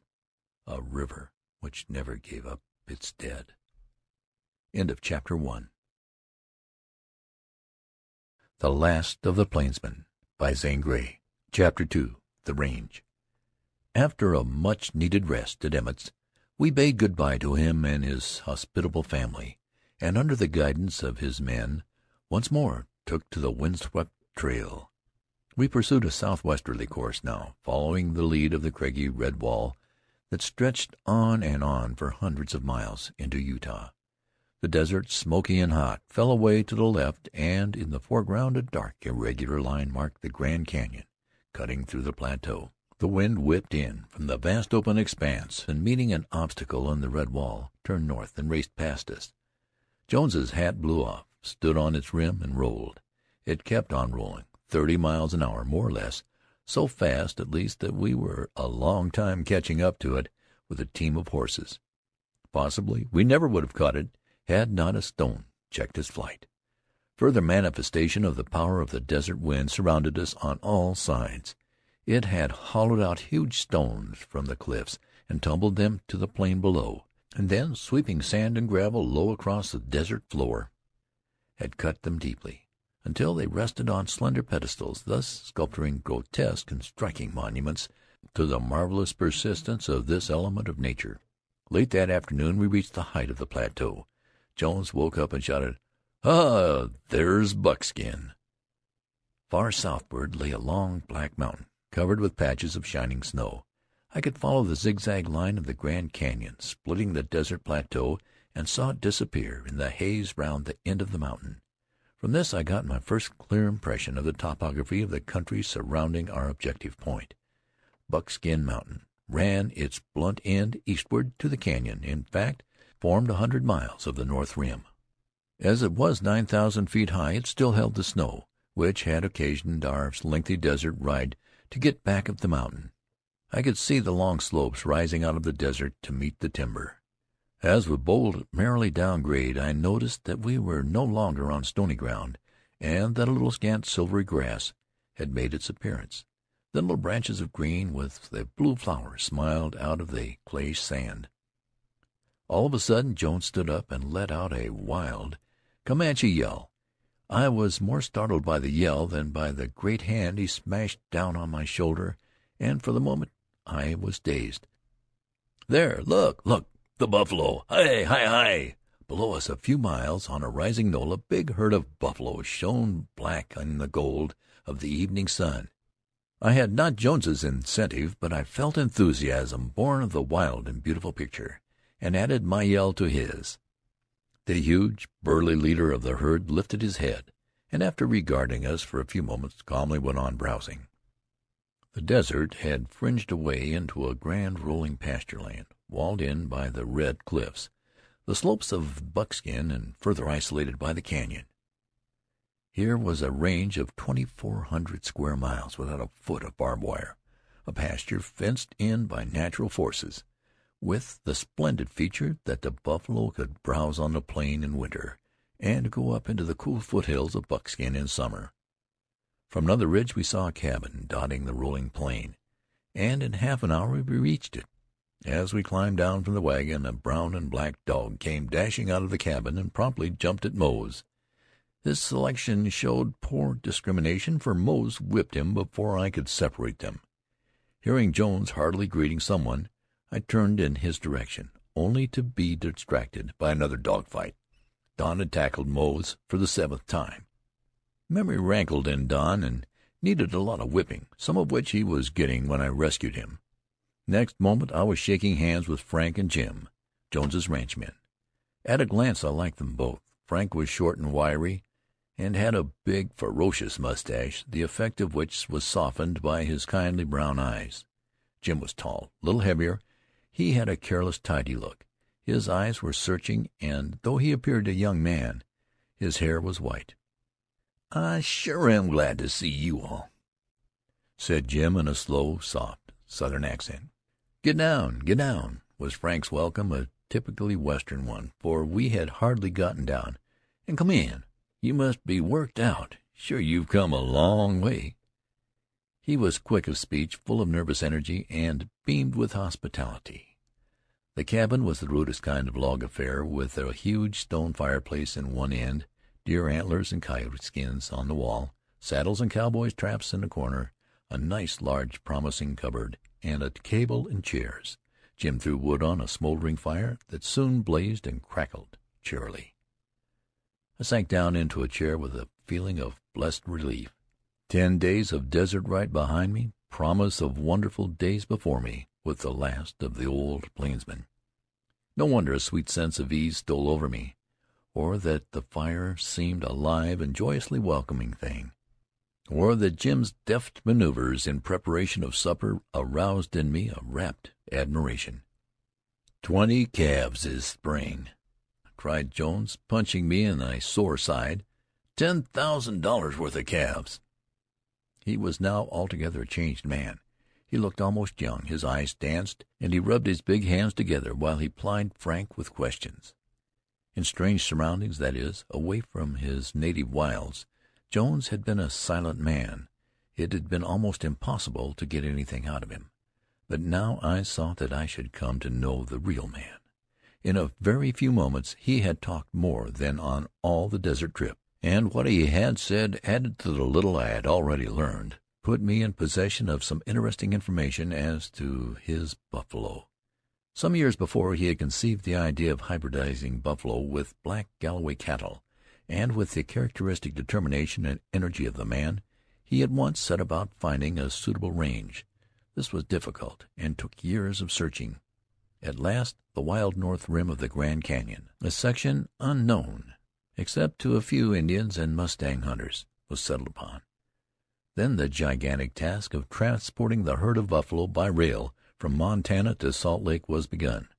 A: a river which never gave up its dead. End of chapter 1. The Last of the Plainsmen by Zane Grey. Chapter 2. The Range. After a much-needed rest at Emmett's, we bade good-bye to him and his hospitable family, and under the guidance of his men, once more took to the wind-swept trail. We pursued a southwesterly course now, following the lead of the craggy red wall that stretched on and on for hundreds of miles into Utah. The desert, smoky and hot, fell away to the left, and in the foreground a dark, irregular line marked the Grand Canyon, cutting through the plateau. The wind whipped in from the vast open expanse, and meeting an obstacle in the red wall, turned north and raced past us. Jones's hat blew off, stood on its rim, and rolled. It kept on rolling, 30 miles an hour, more or less, so fast at least that we were a long time catching up to it with a team of horses. Possibly we never would have caught it had not a stone checked its flight. Further manifestation of the power of the desert wind surrounded us on all sides. It had hollowed out huge stones from the cliffs and tumbled them to the plain below, and then, sweeping sand and gravel low across the desert floor, had cut them deeply, until they rested on slender pedestals, thus sculpturing grotesque and striking monuments to the marvelous persistence of this element of nature. Late that afternoon we reached the height of the plateau. Jones woke up and shouted, "Ah, there's Buckskin!" Far southward lay a long, black mountain, covered with patches of shining snow. I could follow the zigzag line of the Grand Canyon, splitting the desert plateau, and saw it disappear in the haze round the end of the mountain. From this I got my first clear impression of the topography of the country surrounding our objective point. Buckskin Mountain ran its blunt end eastward to the canyon, in fact, formed 100 miles of the north rim. As it was 9,000 feet high, it still held the snow, which had occasioned our lengthy desert ride to get back of the mountain. I could see the long slopes rising out of the desert to meet the timber. As we bowled merrily down grade, I noticed that we were no longer on stony ground, and that a little scant silvery grass had made its appearance. Then little branches of green with the blue flowers smiled out of the clay sand. All of a sudden Jones stood up and let out a wild Comanche yell. I was more startled by the yell than by the great hand he smashed down on my shoulder, and for the moment I was dazed. "There! Look! Look! The buffalo! Hi! Hi! Hi!" Below us, a few miles on a rising knoll, a big herd of buffalo shone black in the gold of the evening sun. I had not Jones's incentive, but I felt enthusiasm born of the wild and beautiful picture, and added my yell to his. The huge, burly leader of the herd lifted his head, and after regarding us for a few moments, calmly went on browsing. The desert had fringed away into a grand rolling pasture land, walled in by the red cliffs, the slopes of Buckskin, and further isolated by the canyon. Here was a range of 2,400 square miles without a foot of barbed wire, a pasture fenced in by natural forces, with the splendid feature that the buffalo could browse on the plain in winter, and go up into the cool foothills of Buckskin in summer. From another ridge we saw a cabin dotting the rolling plain, and in half an hour we reached it. As we climbed down from the wagon, a brown and black dog came dashing out of the cabin and promptly jumped at Mose. This selection showed poor discrimination, for Mose whipped him before I could separate them. Hearing Jones heartily greeting someone, I turned in his direction, only to be distracted by another dog-fight. Don had tackled Mose for the 7th time. Memory rankled in Don and needed a lot of whipping, some of which he was getting when I rescued him. Next moment I was shaking hands with Frank and Jim, Jones's ranchmen. At a glance I liked them both. Frank was short and wiry, and had a big, ferocious mustache, the effect of which was softened by his kindly brown eyes. Jim was tall, a little heavier. He had a careless, tidy look. His eyes were searching, and though he appeared a young man, his hair was white. "I sure am glad to see you all," said Jim in a slow, soft Southern accent. Get down," was Frank's welcome, a typically Western one, for we had hardly gotten down. "And come in. You must be worked out. Sure you've come a long way." He was quick of speech, full of nervous energy, and beamed with hospitality. The cabin was the rudest kind of log affair, with a huge stone fireplace in one end, deer antlers and coyote skins on the wall, saddles and cowboys' traps in the corner, a nice, large, promising cupboard, and a table and chairs. Jim threw wood on a smoldering fire that soon blazed and crackled cheerily. I sank down into a chair with a feeling of blessed relief. 10 days of desert ride behind me, promise of wonderful days before me with the last of the old plainsmen. No wonder a sweet sense of ease stole over me. or that the fire seemed a live and joyously welcoming thing, or that Jim's deft maneuvers in preparation of supper aroused in me a rapt admiration. 20 calves this spring!" cried Jones, punching me in a sore side. $10,000 worth of calves!" He was now altogether a changed man. He looked almost young, his eyes danced, and he rubbed his big hands together while he plied Frank with questions. In strange surroundings, that is, away from his native wilds, Jones had been a silent man. It had been almost impossible to get anything out of him. But now I saw that I should come to know the real man. In a very few moments he had talked more than on all the desert trip, and what he had said, added to the little I had already learned, put me in possession of some interesting information as to his buffalo. Some years before he had conceived the idea of hybridizing buffalo with black Galloway cattle, and with the characteristic determination and energy of the man, he at once set about finding a suitable range. This was difficult, and took years of searching. At last the wild north rim of the Grand Canyon, a section unknown except to a few Indians and mustang hunters, was settled upon. Then the gigantic task of transporting the herd of buffalo by rail from Montana to Salt Lake was begun.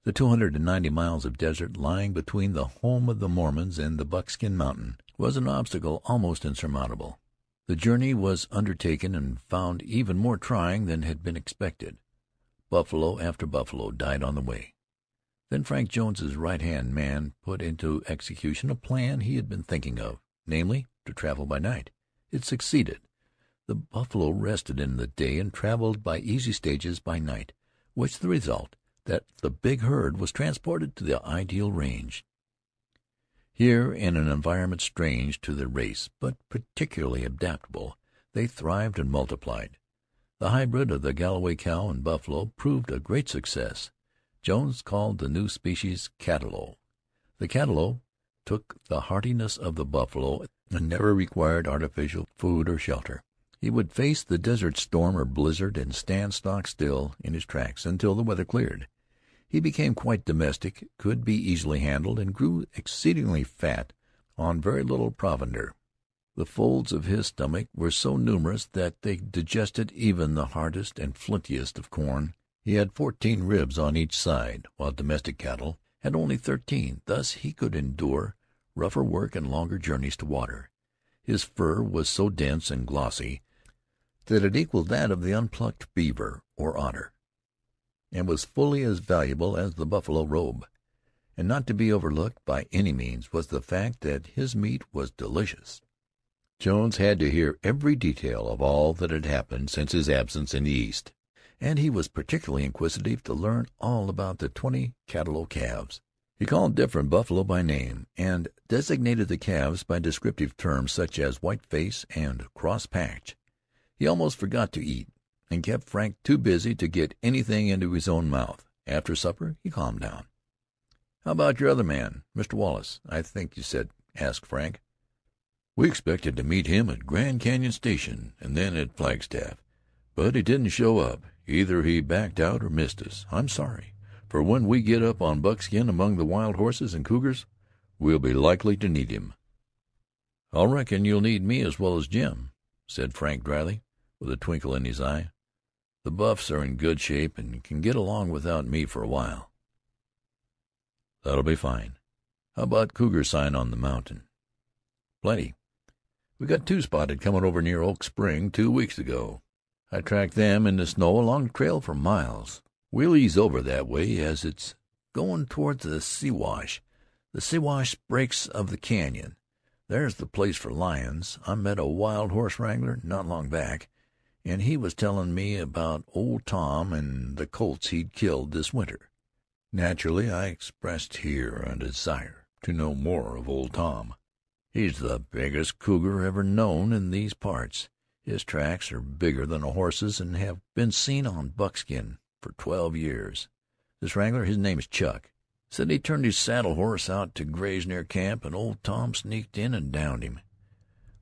A: The 290 miles of desert lying between the home of the Mormons and the Buckskin Mountain was an obstacle almost insurmountable. The journey was undertaken and found even more trying than had been expected. Buffalo after buffalo died on the way. Then Frank Jones's right-hand man put into execution a plan he had been thinking of, namely, to travel by night. It succeeded. The buffalo rested in the day and traveled by easy stages by night, with the result that the big herd was transported to the ideal range. Here, in an environment strange to their race, but particularly adaptable, they thrived and multiplied. The hybrid of the Galloway cow and buffalo proved a great success. Jones called the new species Cattalo. The Cattalo took the hardiness of the buffalo and never required artificial food or shelter. He would face the desert storm or blizzard and stand stock still in his tracks until the weather cleared. He became quite domestic, could be easily handled, and grew exceedingly fat on very little provender. The folds of his stomach were so numerous that they digested even the hardest and flintiest of corn. He had 14 ribs on each side, while domestic cattle had only 13. Thus he could endure rougher work and longer journeys to water. His fur was so dense and glossy that it equaled that of the unplucked beaver or otter, and was fully as valuable as the buffalo robe. And not to be overlooked by any means was the fact that his meat was delicious. Jones had to hear every detail of all that had happened since his absence in the East, and he was particularly inquisitive to learn all about the 20 Cattalo calves. He called different buffalo by name, and designated the calves by descriptive terms such as white face and cross patch. He almost forgot to eat, and kept Frank too busy to get anything into his own mouth. After supper he calmed down. "How about your other man, Mr. Wallace, I think you said?" asked Frank. "We expected to meet him at Grand Canyon Station and then at Flagstaff, but he didn't show up. Either he backed out or missed us. I'm sorry, for when we get up on Buckskin among the wild horses and cougars, we'll be likely to need him." "I reckon you'll need me as well as Jim," said Frank dryly, with a twinkle in his eye. "The buffs are in good shape and can get along without me for a while." "That'll be fine. How about cougar sign on the mountain?" "Plenty. We got 2 spotted coming over near Oak Spring 2 weeks ago. I tracked them in the snow along the trail for miles. We'll ease over that way, as it's going toward the Siwash breaks of the canyon. There's the place for lions. I met a wild horse wrangler not long back, and he was telling me about Old Tom and the colts he'd killed this winter. Naturally, I expressed here a desire to know more of Old Tom. He's the biggest cougar ever known in these parts. His tracks are bigger than a horse's and have been seen on Buckskin for 12 years. This wrangler, his name is Chuck, said he turned his saddle horse out to graze near camp, and Old Tom sneaked in and downed him.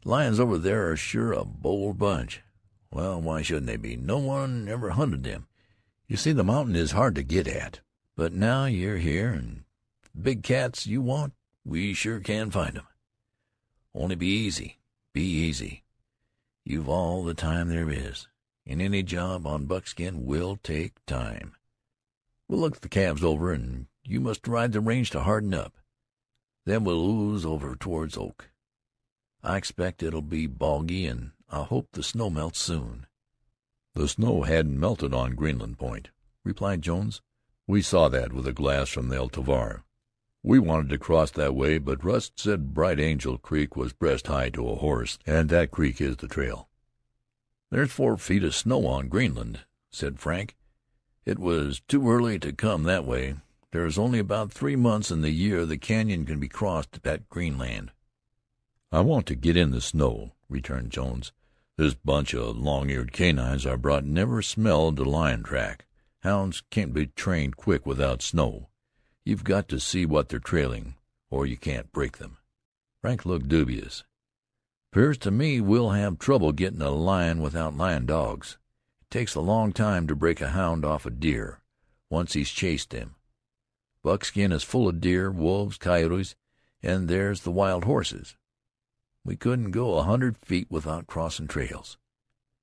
A: Lions over there are sure a bold bunch. Well, why shouldn't they be? No one ever hunted them. You see, the mountain is hard to get at. But now you're here, and the big cats you want, We sure can find 'em. Only be easy. Be easy. You've all the time there is, and any job on Buckskin will take time. We'll look the calves over, and you must ride the range to harden up. Then we'll ooze over towards Oak. I expect it'll be boggy, and I hope the snow melts soon." "The snow hadn't melted on Greenland Point," replied Jones. "We saw that with a glass from the El Tovar. We wanted to cross that way, but Rust said Bright Angel Creek was breast high to a horse, and that creek is the trail." "There's 4 feet of snow on Greenland," said Frank. "It was too early to come that way. There's only about 3 months in the year the canyon can be crossed at Greenland." "I want to get in the snow," returned Jones. "This bunch of long-eared canines I brought never smelled a lion track. Hounds can't be trained quick without snow. You've got to see what they're trailing, or you can't break them." Frank looked dubious. "'Pears to me we'll have trouble getting a lion without lion dogs. It takes a long time to break a hound off a deer, once he's chased him. Buckskin is full of deer, wolves, coyotes, and there's the wild horses. We couldn't go 100 feet without crossing trails."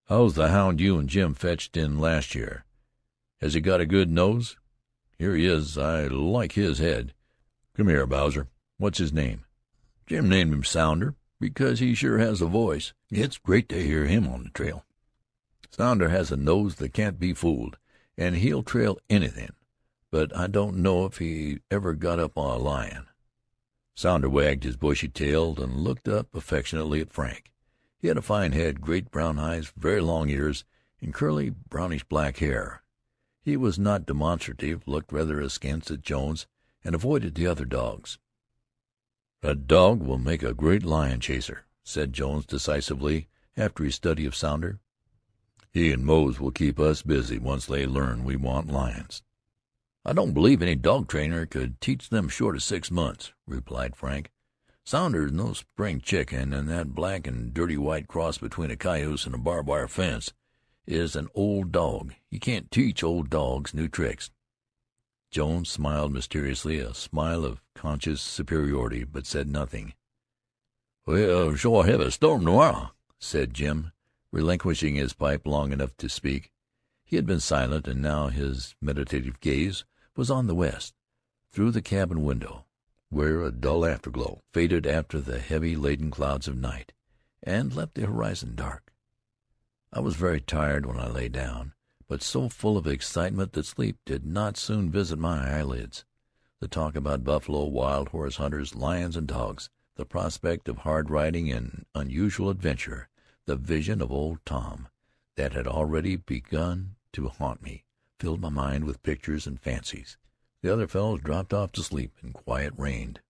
A: "How's the hound you and Jim fetched in last year? Has he got a good nose? Here he is. I like his head. Come here, Bowser. What's his name?" "Jim named him Sounder, because he sure has a voice. It's great to hear him on the trail. Sounder has a nose that can't be fooled, and he'll trail anything, but I don't know if he ever got up on a lion." Sounder wagged his bushy tail and looked up affectionately at Frank. He had a fine head, great brown eyes, very long ears, and curly brownish black hair. He was not demonstrative, looked rather askance at Jones, and avoided the other dogs. "That dog will make a great lion chaser," said Jones decisively, after his study of Sounder. "He and Mose will keep us busy once they learn we want lions." "I don't believe any dog trainer could teach them short of 6 months," replied Frank. "Sounder's no spring chicken, and that black and dirty white cross between a cayuse and a barbed wire fence is an old dog. You can't teach old dogs new tricks." Jones smiled mysteriously, a smile of conscious superiority, but said nothing. "We'll sure have a storm tomorrow," said Jim, relinquishing his pipe long enough to speak. He had been silent, and now his meditative gaze was on the west, through the cabin window, where a dull afterglow faded after the heavy laden clouds of night, and left the horizon dark. I was very tired when I lay down, but so full of excitement that sleep did not soon visit my eyelids. The talk about buffalo, wild horse hunters, lions, and dogs, the prospect of hard riding and unusual adventure, the vision of Old Tom that had already begun to haunt me, filled my mind with pictures and fancies. The other fellows dropped off to sleep, and quiet reigned.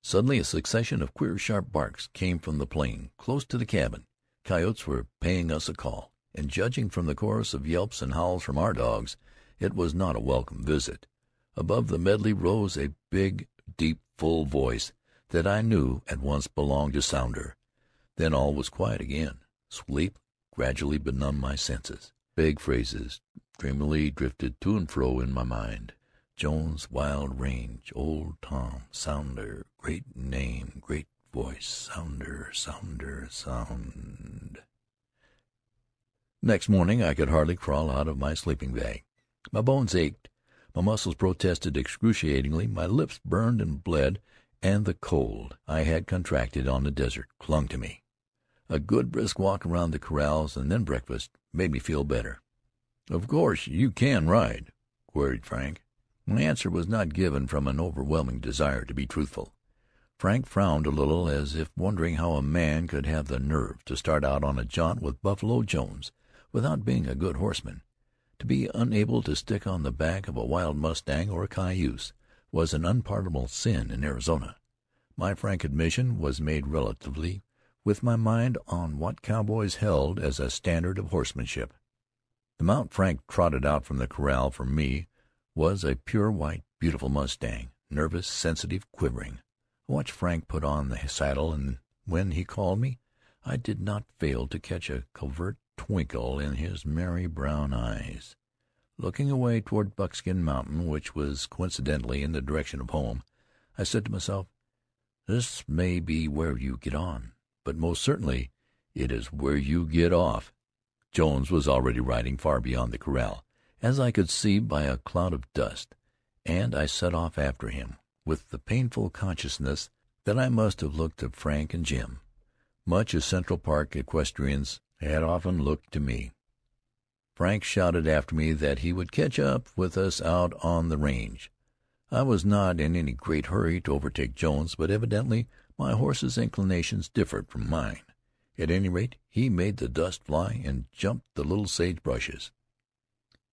A: Suddenly a succession of queer, sharp barks came from the plain, close to the cabin. Coyotes were paying us a call, and judging from the chorus of yelps and howls from our dogs, it was not a welcome visit. Above the medley rose a big, deep, full voice that I knew at once belonged to Sounder. Then all was quiet again. Sleep gradually benumbed my senses. Vague phrases dreamily drifted to and fro in my mind. Jones, wild range, Old Tom, Sounder, great name, great voice, Sounder, Sounder, Sound. Next morning I could hardly crawl out of my sleeping bag. My bones ached, my muscles protested excruciatingly, my lips burned and bled, and the cold I had contracted on the desert clung to me. A good brisk walk around the corrals and then breakfast made me feel better. "Of course you can ride?" queried Frank. My answer was not given from an overwhelming desire to be truthful. Frank frowned a little, as if wondering how a man could have the nerve to start out on a jaunt with Buffalo Jones without being a good horseman. To be unable to stick on the back of a wild mustang or a cayuse was an unpardonable sin in Arizona. My frank admission was made relatively with my mind on what cowboys held as a standard of horsemanship. The mount Frank trotted out from the corral for me was a pure white, beautiful mustang, nervous, sensitive, quivering. I watched Frank put on the saddle, and when he called me, I did not fail to catch a covert twinkle in his merry brown eyes. Looking away toward Buckskin Mountain, which was coincidentally in the direction of home, I said to myself, "This may be where you get on, but most certainly it is where you get off." Jones was already riding far beyond the corral, as I could see by a cloud of dust, and I set off after him, with the painful consciousness that I must have looked to Frank and Jim, much as Central Park equestrians had often looked to me. Frank shouted after me that he would catch up with us out on the range. I was not in any great hurry to overtake Jones, but evidently my horse's inclinations differed from mine. At any rate, he made the dust fly and jumped the little sage bushes.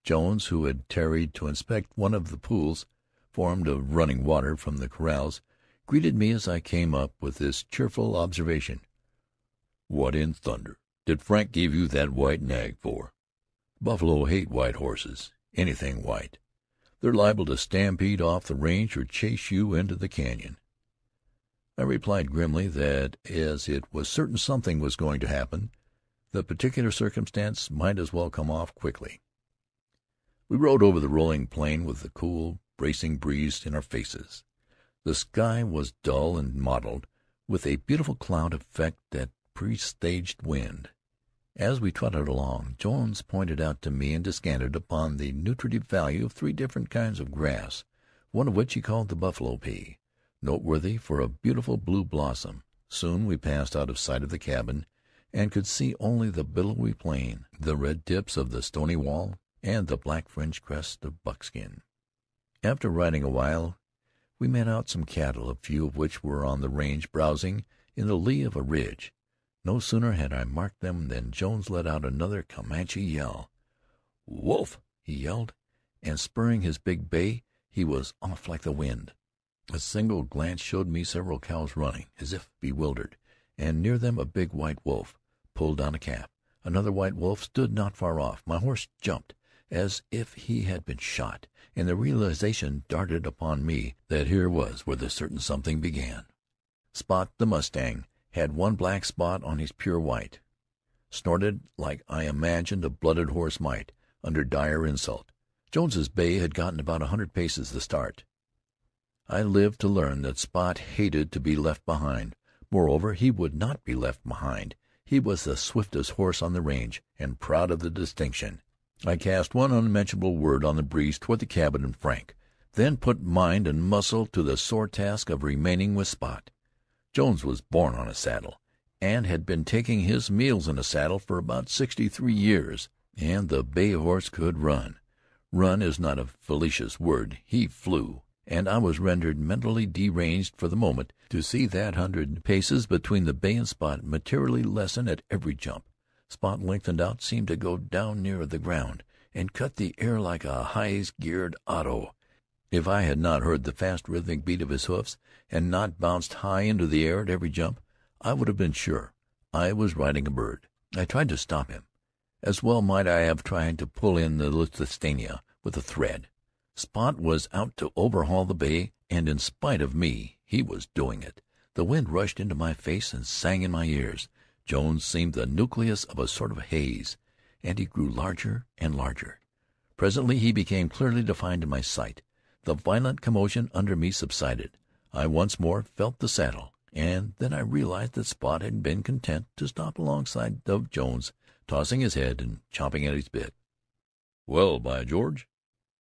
A: Jones, who had tarried to inspect one of the pools formed of running water from the corrals, greeted me as I came up with this cheerful observation: "What in thunder did Frank give you that white nag for? Buffalo hate white horses, anything white. They're liable to stampede off the range or chase you into the canyon." I replied grimly that as it was certain something was going to happen, the particular circumstance might as well come off quickly. We rode over the rolling plain with the cool, bracing breeze in our faces. The sky was dull and mottled, with a beautiful cloud effect that presaged wind. As we trotted along, Jones pointed out to me and descanted upon the nutritive value of 3 different kinds of grass, one of which he called the buffalo pea, noteworthy for a beautiful blue blossom. Soon we passed out of sight of the cabin, and could see only the billowy plain, the red tips of the stony wall, and the black fringed crest of Buckskin. After riding a while, we made out some cattle, a few of which were on the range browsing in the lee of a ridge. No sooner had I marked them than Jones let out another Comanche yell. "Wolf!" he yelled, and spurring his big bay, he was off like the wind. A single glance showed me several cows running, as if bewildered, and near them a big white wolf pulled down a calf. Another white wolf stood not far off. My horse jumped as if he had been shot, and the realization darted upon me that here was where the certain something began. Spot, the mustang, had one black spot on his pure white, snorted like I imagined a blooded horse might, under dire insult. Jones's bay had gotten about 100 paces the start. I lived to learn that Spot hated to be left behind. Moreover, he would not be left behind. He was the swiftest horse on the range, and proud of the distinction. I cast one unmentionable word on the breeze toward the cabin and Frank, then put mind and muscle to the sore task of remaining with Spot. Jones was born on a saddle, and had been taking his meals in a saddle for about 63 years, and the bay horse could run. Run is not a fallacious word. He flew, and I was rendered mentally deranged for the moment to see that 100 paces between the bay and Spot materially lessen at every jump. Spot lengthened out, seemed to go down near the ground, and cut the air like a high-geared auto. If I had not heard the fast rhythmic beat of his hoofs, and not bounced high into the air at every jump, I would have been sure I was riding a bird. I tried to stop him. As well might I have tried to pull in the Lusitania with a thread. Spot was out to overhaul the bay, and in spite of me, he was doing it. The wind rushed into my face and sang in my ears. Jones seemed the nucleus of a sort of haze, and he grew larger and larger. Presently he became clearly defined in my sight. The violent commotion under me subsided. I once more felt the saddle, and then I realized that Spot had been content to stop alongside of Jones, tossing his head and chomping at his bit. "Well, by George,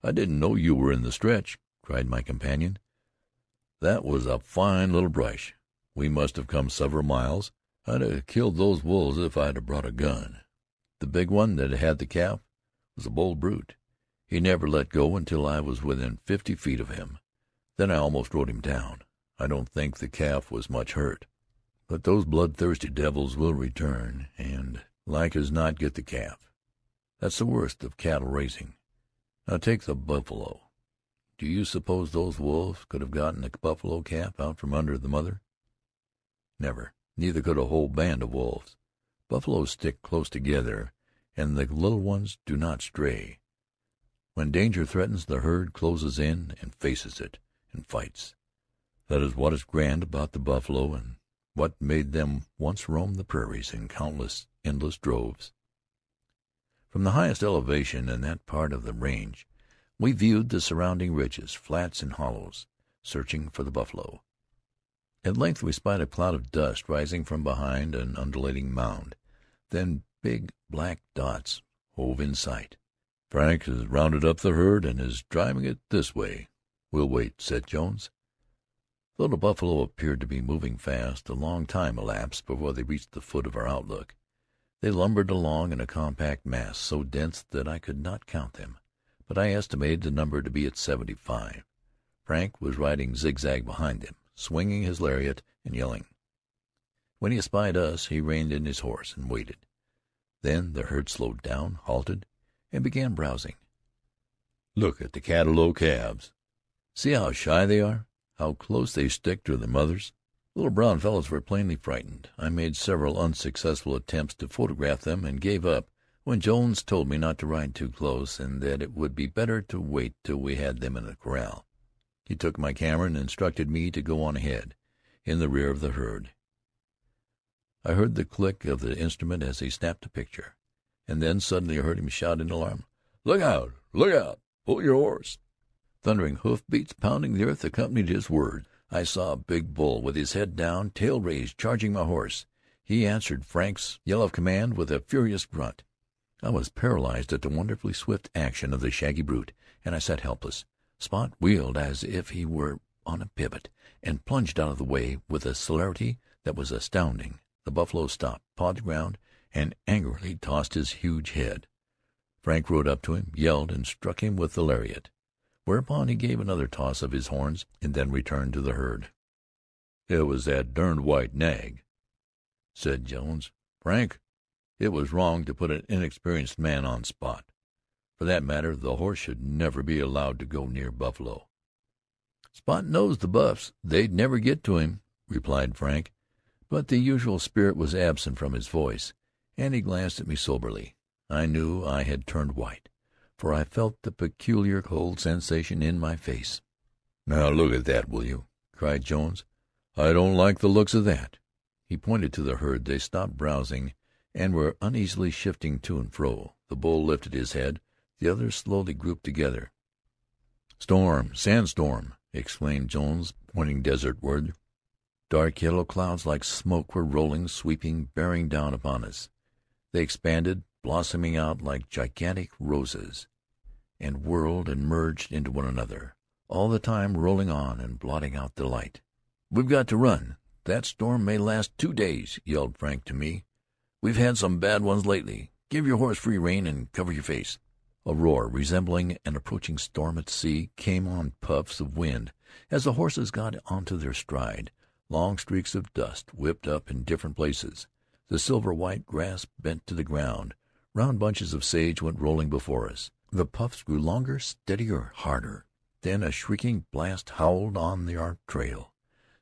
A: I didn't know you were in the stretch," cried my companion. "That was a fine little brush. We must have come several miles. I'd have killed those wolves if I'd have brought a gun. The big one that had the calf was a bold brute. He never let go until I was within 50 feet of him. Then I almost rode him down. I don't think the calf was much hurt. But those bloodthirsty devils will return, and like as not get the calf. That's the worst of cattle raising. Now take the buffalo. Do you suppose those wolves could have gotten a buffalo calf out from under the mother? Never. Neither could a whole band of wolves. Buffaloes stick close together, and the little ones do not stray. When danger threatens, the herd closes in and faces it, and fights. That is what is grand about the buffalo, and what made them once roam the prairies in countless, endless droves. From the highest elevation in that part of the range, we viewed the surrounding ridges, flats, and hollows. searching for the buffalo. At length we spied a cloud of dust rising from behind an undulating mound. Then big black dots hove in sight. "Frank has rounded up the herd and is driving it this way. We'll wait," said Jones. Though the buffalo appeared to be moving fast, a long time elapsed before they reached the foot of our outlook. They lumbered along in a compact mass, so dense that I could not count them, but I estimated the number to be at 75. Frank was riding zigzag behind them, swinging his lariat and yelling. When he espied us, he reined in his horse and waited. Then the herd slowed down, halted, and began browsing. "Look at the Catalogue calves. See how shy they are, how close they stick to their mothers." The little brown fellows were plainly frightened. I made several unsuccessful attempts to photograph them, and gave up when Jones told me not to ride too close, and that it would be better to wait till we had them in the corral. He took my camera and instructed me to go on ahead, in the rear of the herd. I heard the click of the instrument as he snapped a picture, and then suddenly I heard him shout in alarm, "Look out! Look out! Pull your horse!" Thundering hoof-beats pounding the earth accompanied his words. I saw a big bull with his head down, tail raised, charging my horse. He answered Frank's yell of command with a furious grunt. I was paralyzed at the wonderfully swift action of the shaggy brute, and I sat helpless. Spot wheeled as if he were on a pivot, and plunged out of the way with a celerity that was astounding. The buffalo stopped, pawed the ground, and angrily tossed his huge head. Frank rode up to him, yelled, and struck him with the lariat, whereupon he gave another toss of his horns, and then returned to the herd. "It was that derned white nag," said Jones. "Frank, it was wrong to put an inexperienced man on Spot. For that matter, the horse should never be allowed to go near buffalo." "Spot knows the buffs. They'd never get to him," replied Frank, but the usual spirit was absent from his voice, and he glanced at me soberly. I knew I had turned white, for I felt the peculiar cold sensation in my face. "Now look at that, will you?" cried Jones. "I don't like the looks of that." He pointed to the herd. They stopped browsing and were uneasily shifting to and fro. The bull lifted his head. The others slowly grouped together. "Storm! Sandstorm!" exclaimed Jones, pointing desertward. Dark yellow clouds like smoke were rolling, sweeping, bearing down upon us. They expanded, blossoming out like gigantic roses, and whirled and merged into one another, all the time rolling on and blotting out the light. "We've got to run. That storm may last 2 days," yelled Frank to me. "We've had some bad ones lately. Give your horse free rein and cover your face." A roar resembling an approaching storm at sea came on puffs of wind as the horses got onto their stride. Long streaks of dust whipped up in different places. The silver-white grass bent to the ground. Round bunches of sage went rolling before us. The puffs grew longer, steadier, harder. Then a shrieking blast howled on our trail,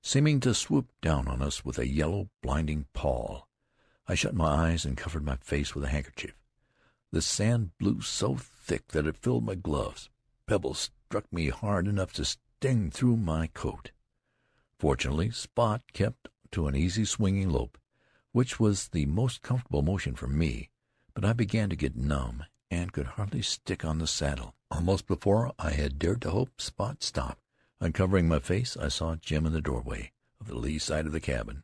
A: seeming to swoop down on us with a yellow, blinding pall. I shut my eyes and covered my face with a handkerchief. The sand blew so thick that it filled my gloves. Pebbles struck me hard enough to sting through my coat. Fortunately, Spot kept to an easy swinging lope, which was the most comfortable motion for me, but I began to get numb and could hardly stick on the saddle. Almost before I had dared to hope, Spot stopped. Uncovering my face, I saw Jim in the doorway of the lee side of the cabin.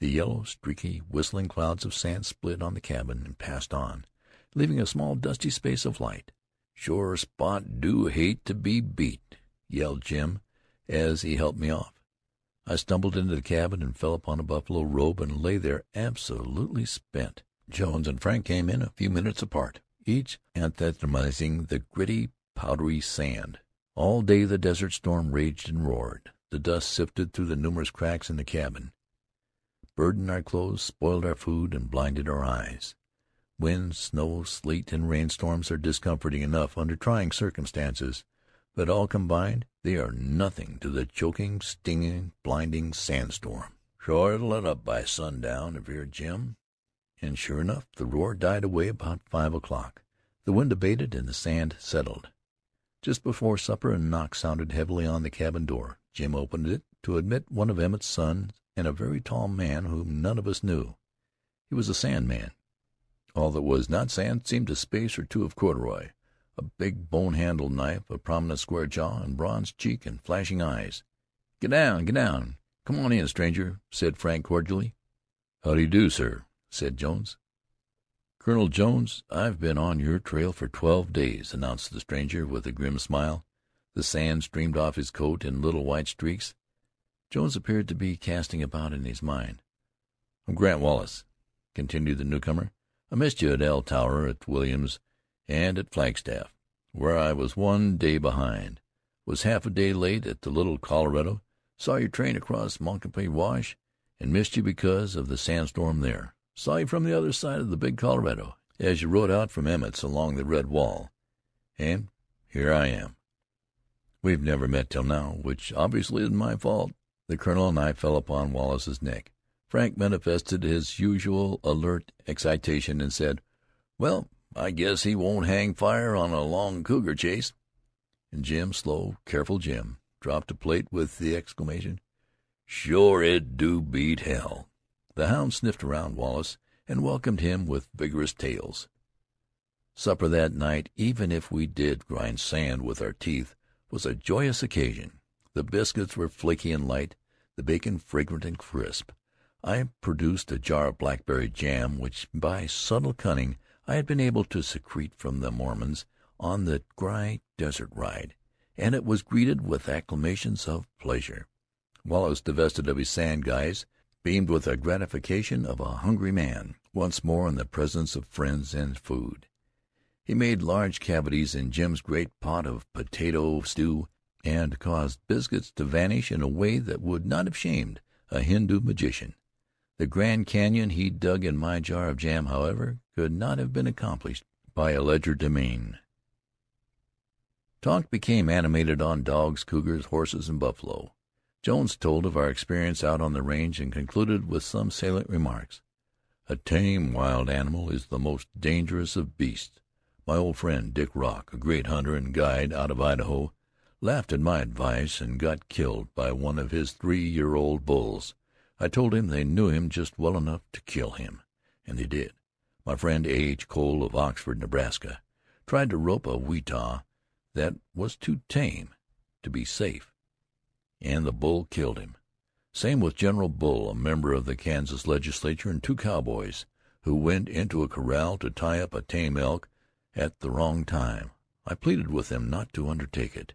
A: The yellow, streaky, whistling clouds of sand split on the cabin and passed on, leaving a small dusty space of light. "Sure Spot do hate to be beat," yelled Jim as he helped me off. I stumbled into the cabin and fell upon a buffalo robe and lay there absolutely spent. Jones and Frank came in a few minutes apart, each anathematizing the gritty, powdery sand. All day the desert storm raged and roared. The dust sifted through the numerous cracks in the cabin, burdened our clothes, spoiled our food, and blinded our eyes. Wind, snow, sleet, and rainstorms are discomforting enough under trying circumstances, but all combined, they are nothing to the choking, stinging, blinding sandstorm. "Sure it'll let up by sundown," averred Jim. And sure enough, the roar died away about 5 o'clock. The wind abated and the sand settled. Just before supper, a knock sounded heavily on the cabin door. Jim opened it to admit one of Emmett's sons and a very tall man whom none of us knew. He was a sandman. All that was not sand seemed a space or two of corduroy. A big bone-handled knife, a prominent square jaw, and bronze cheek and flashing eyes. Get down, get down. Come on in, stranger," said Frank cordially. "How do you do, sir," said Jones. "Colonel Jones, I've been on your trail for 12 days," announced the stranger with a grim smile. The sand streamed off his coat in little white streaks. Jones appeared to be casting about in his mind. "I'm Grant Wallace," continued the newcomer. "I missed you at El Tower, at Williams, and at Flagstaff, where I was 1 day behind. Was half a day late at the Little Colorado. Saw your train across Moncaupie Wash, and missed you because of the sandstorm there. Saw you from the other side of the Big Colorado, as you rode out from Emmett's along the red wall. And here I am. We've never met till now, which obviously isn't my fault." The colonel and I fell upon Wallace's neck. Frank manifested his usual alert excitation and said, "Well, I guess he won't hang fire on a long cougar chase." And Jim, slow, careful Jim, dropped a plate with the exclamation, "Sure it do beat hell." The hound sniffed around Wallace and welcomed him with vigorous tails. Supper that night, even if we did grind sand with our teeth, was a joyous occasion. The biscuits were flaky and light, the bacon fragrant and crisp. I produced a jar of blackberry jam, which by subtle cunning I had been able to secrete from the Mormons on the dry desert ride, and it was greeted with acclamations of pleasure. Wallace, divested of his sand guise, beamed with the gratification of a hungry man, once more in the presence of friends and food. He made large cavities in Jim's great pot of potato stew, and caused biscuits to vanish in a way that would not have shamed a Hindu magician. The Grand Canyon he dug in my jar of jam, however, could not have been accomplished by a legerdemain. Talk became animated on dogs, cougars, horses, and buffalo. Jones told of our experience out on the range, and concluded with some salient remarks. "A tame wild animal is the most dangerous of beasts. My old friend Dick Rock, a great hunter and guide out of Idaho, laughed at my advice and got killed by one of his 3-year-old bulls. I told him they knew him just well enough to kill him, and they did. My friend A. H. Cole of Oxford, Nebraska, tried to rope a Weetah that was too tame to be safe, and the bull killed him. Same with General Bull, a member of the Kansas legislature, and 2 cowboys who went into a corral to tie up a tame elk at the wrong time. I pleaded with them not to undertake it.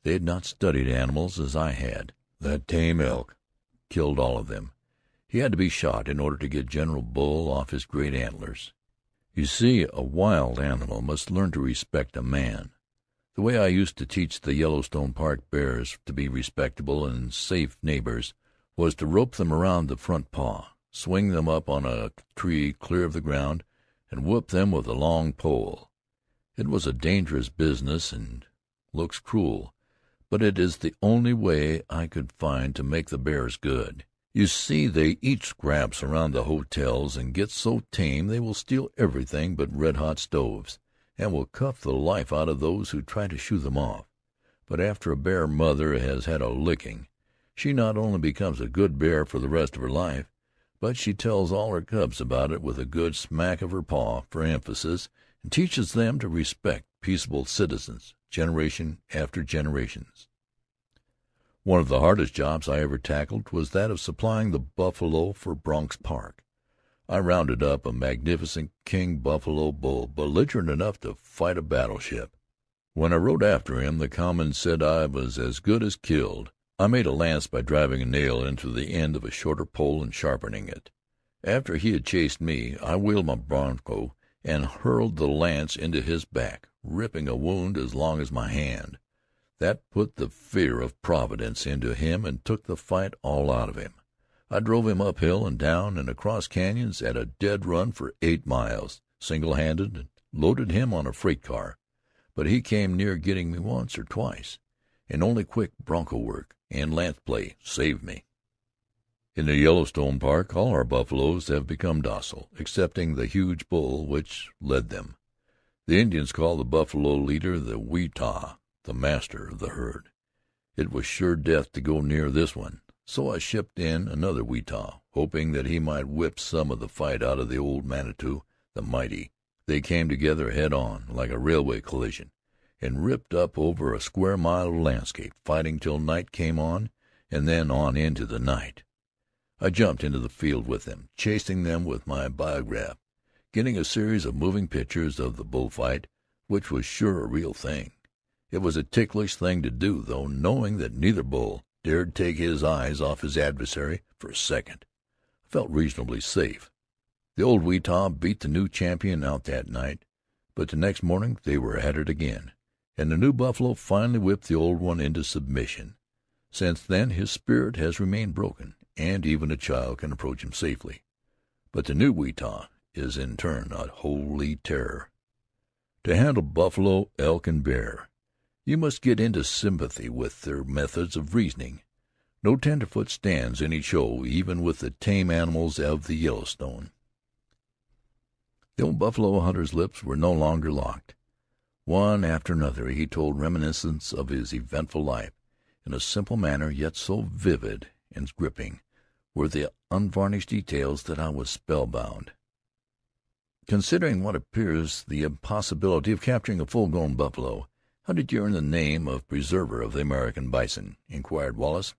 A: They had not studied animals as I had. That tame elk killed all of them. He had to be shot in order to get General Bull off his great antlers. You see, a wild animal must learn to respect a man. The way I used to teach the Yellowstone Park bears to be respectable and safe neighbors was to rope them around the front paw, swing them up on a tree clear of the ground, and whip them with a long pole. It was a dangerous business and looks cruel, but it is the only way I could find to make the bears good. You see, they eat scraps around the hotels and get so tame they will steal everything but red-hot stoves, and will cuff the life out of those who try to shoo them off. But after a bear mother has had a licking, she not only becomes a good bear for the rest of her life, but she tells all her cubs about it with a good smack of her paw for emphasis, and teaches them to respect peaceable citizens, generation after generations. One of the hardest jobs I ever tackled was that of supplying the buffalo for Bronx Park. I rounded up a magnificent king buffalo bull, belligerent enough to fight a battleship. When I rode after him, the cowmen said I was as good as killed. I made a lance by driving a nail into the end of a shorter pole and sharpening it. After he had chased me, I wheeled my bronco and hurled the lance into his back, ripping a wound as long as my hand. That put the fear of Providence into him and took the fight all out of him. I drove him uphill and down and across canyons at a dead run for 8 miles, single-handed, and loaded him on a freight car. But he came near getting me once or twice, and only quick bronco work and lance play saved me. In the Yellowstone Park, all our buffaloes have become docile, excepting the huge bull which led them. The Indians call the buffalo leader the Weetah, the master of the herd. It was sure death to go near this one, so I shipped in another Weetah, hoping that he might whip some of the fight out of the old Manitou, the mighty. They came together head on, like a railway collision, and ripped up over a square mile of landscape, fighting till night came on and then on into the night. I jumped into the field with them, chasing them with my biograph, getting a series of moving pictures of the bullfight, which was sure a real thing. It was a ticklish thing to do, though, knowing that neither bull dared take his eyes off his adversary for a second. I felt reasonably safe. The old Weetah beat the new champion out that night, but the next morning they were at it again, and the new buffalo finally whipped the old one into submission. Since then his spirit has remained broken, and even a child can approach him safely. But the new Weetah is in turn a holy terror. To handle buffalo, elk, and bear, you must get into sympathy with their methods of reasoning. No tenderfoot stands any show, even with the tame animals of the Yellowstone. The old buffalo hunter's lips were no longer locked. One after another he told reminiscences of his eventful life, in a simple manner, yet so vivid and gripping were the unvarnished details that I was spellbound. "Considering what appears the impossibility of capturing a full-grown buffalo, how did you earn the name of preserver of the American bison?" inquired Wallace.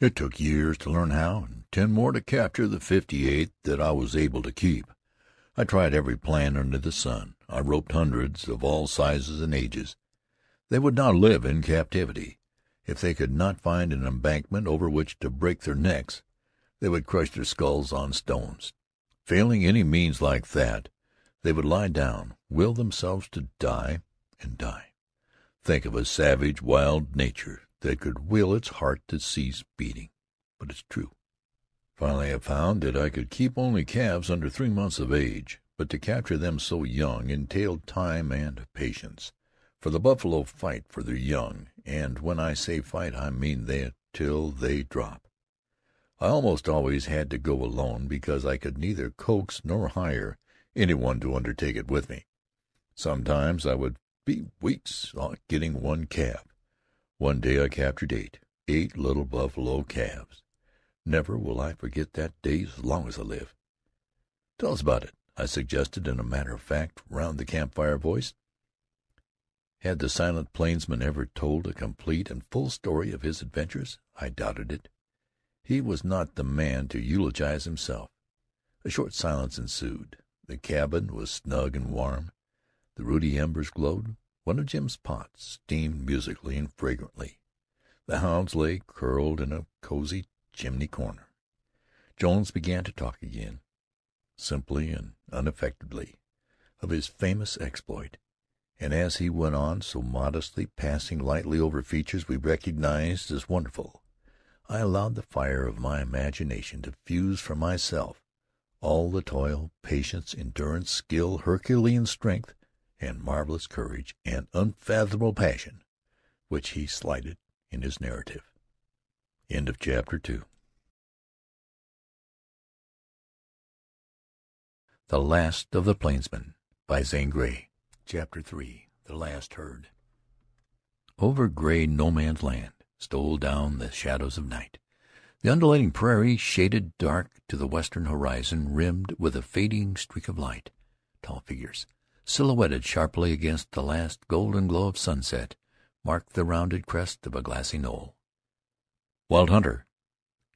A: "It took years to learn how, and 10 more to capture the 58 that I was able to keep. I tried every plan under the sun. I roped hundreds of all sizes and ages. They would not live in captivity. If they could not find an embankment over which to break their necks, they would crush their skulls on stones. Failing any means like that, they would lie down, will themselves to die, and die. Think of a savage, wild nature that could will its heart to cease beating. But it's true. Finally I found that I could keep only calves under 3 months of age, but to capture them so young entailed time and patience. For the buffalo fight for their young, and when I say fight, I mean they till they drop. I almost always had to go alone, because I could neither coax nor hire anyone to undertake it with me. Sometimes I would be weeks getting one calf. One day I captured 8 little buffalo calves. Never will I forget that day as long as I live. "Tell us about it," I suggested in a matter-of-fact, round-the-campfire voice. Had the silent plainsman ever told a complete and full story of his adventures? I doubted it. He was not the man to eulogize himself. A short silence ensued. The cabin was snug and warm. The ruddy embers glowed. One of Jim's pots steamed musically and fragrantly. The hounds lay curled in a cozy chimney corner. Jones began to talk again, simply and unaffectedly, of his famous exploit, and as he went on so modestly, passing lightly over features we recognized as wonderful, I allowed the fire of my imagination to fuse for myself all the toil, patience, endurance, skill, Herculean strength, and marvelous courage, and unfathomable passion which he slighted in his narrative. End of chapter 2. The Last of the Plainsmen by Zane Grey. Chapter 3. The Last Herd. Over gray no-man's land stole down the shadows of night. The undulating prairie shaded dark to the western horizon, rimmed with a fading streak of light. Tall figures, silhouetted sharply against the last golden glow of sunset, marked the rounded crest of a glassy knoll. "Wild hunter!"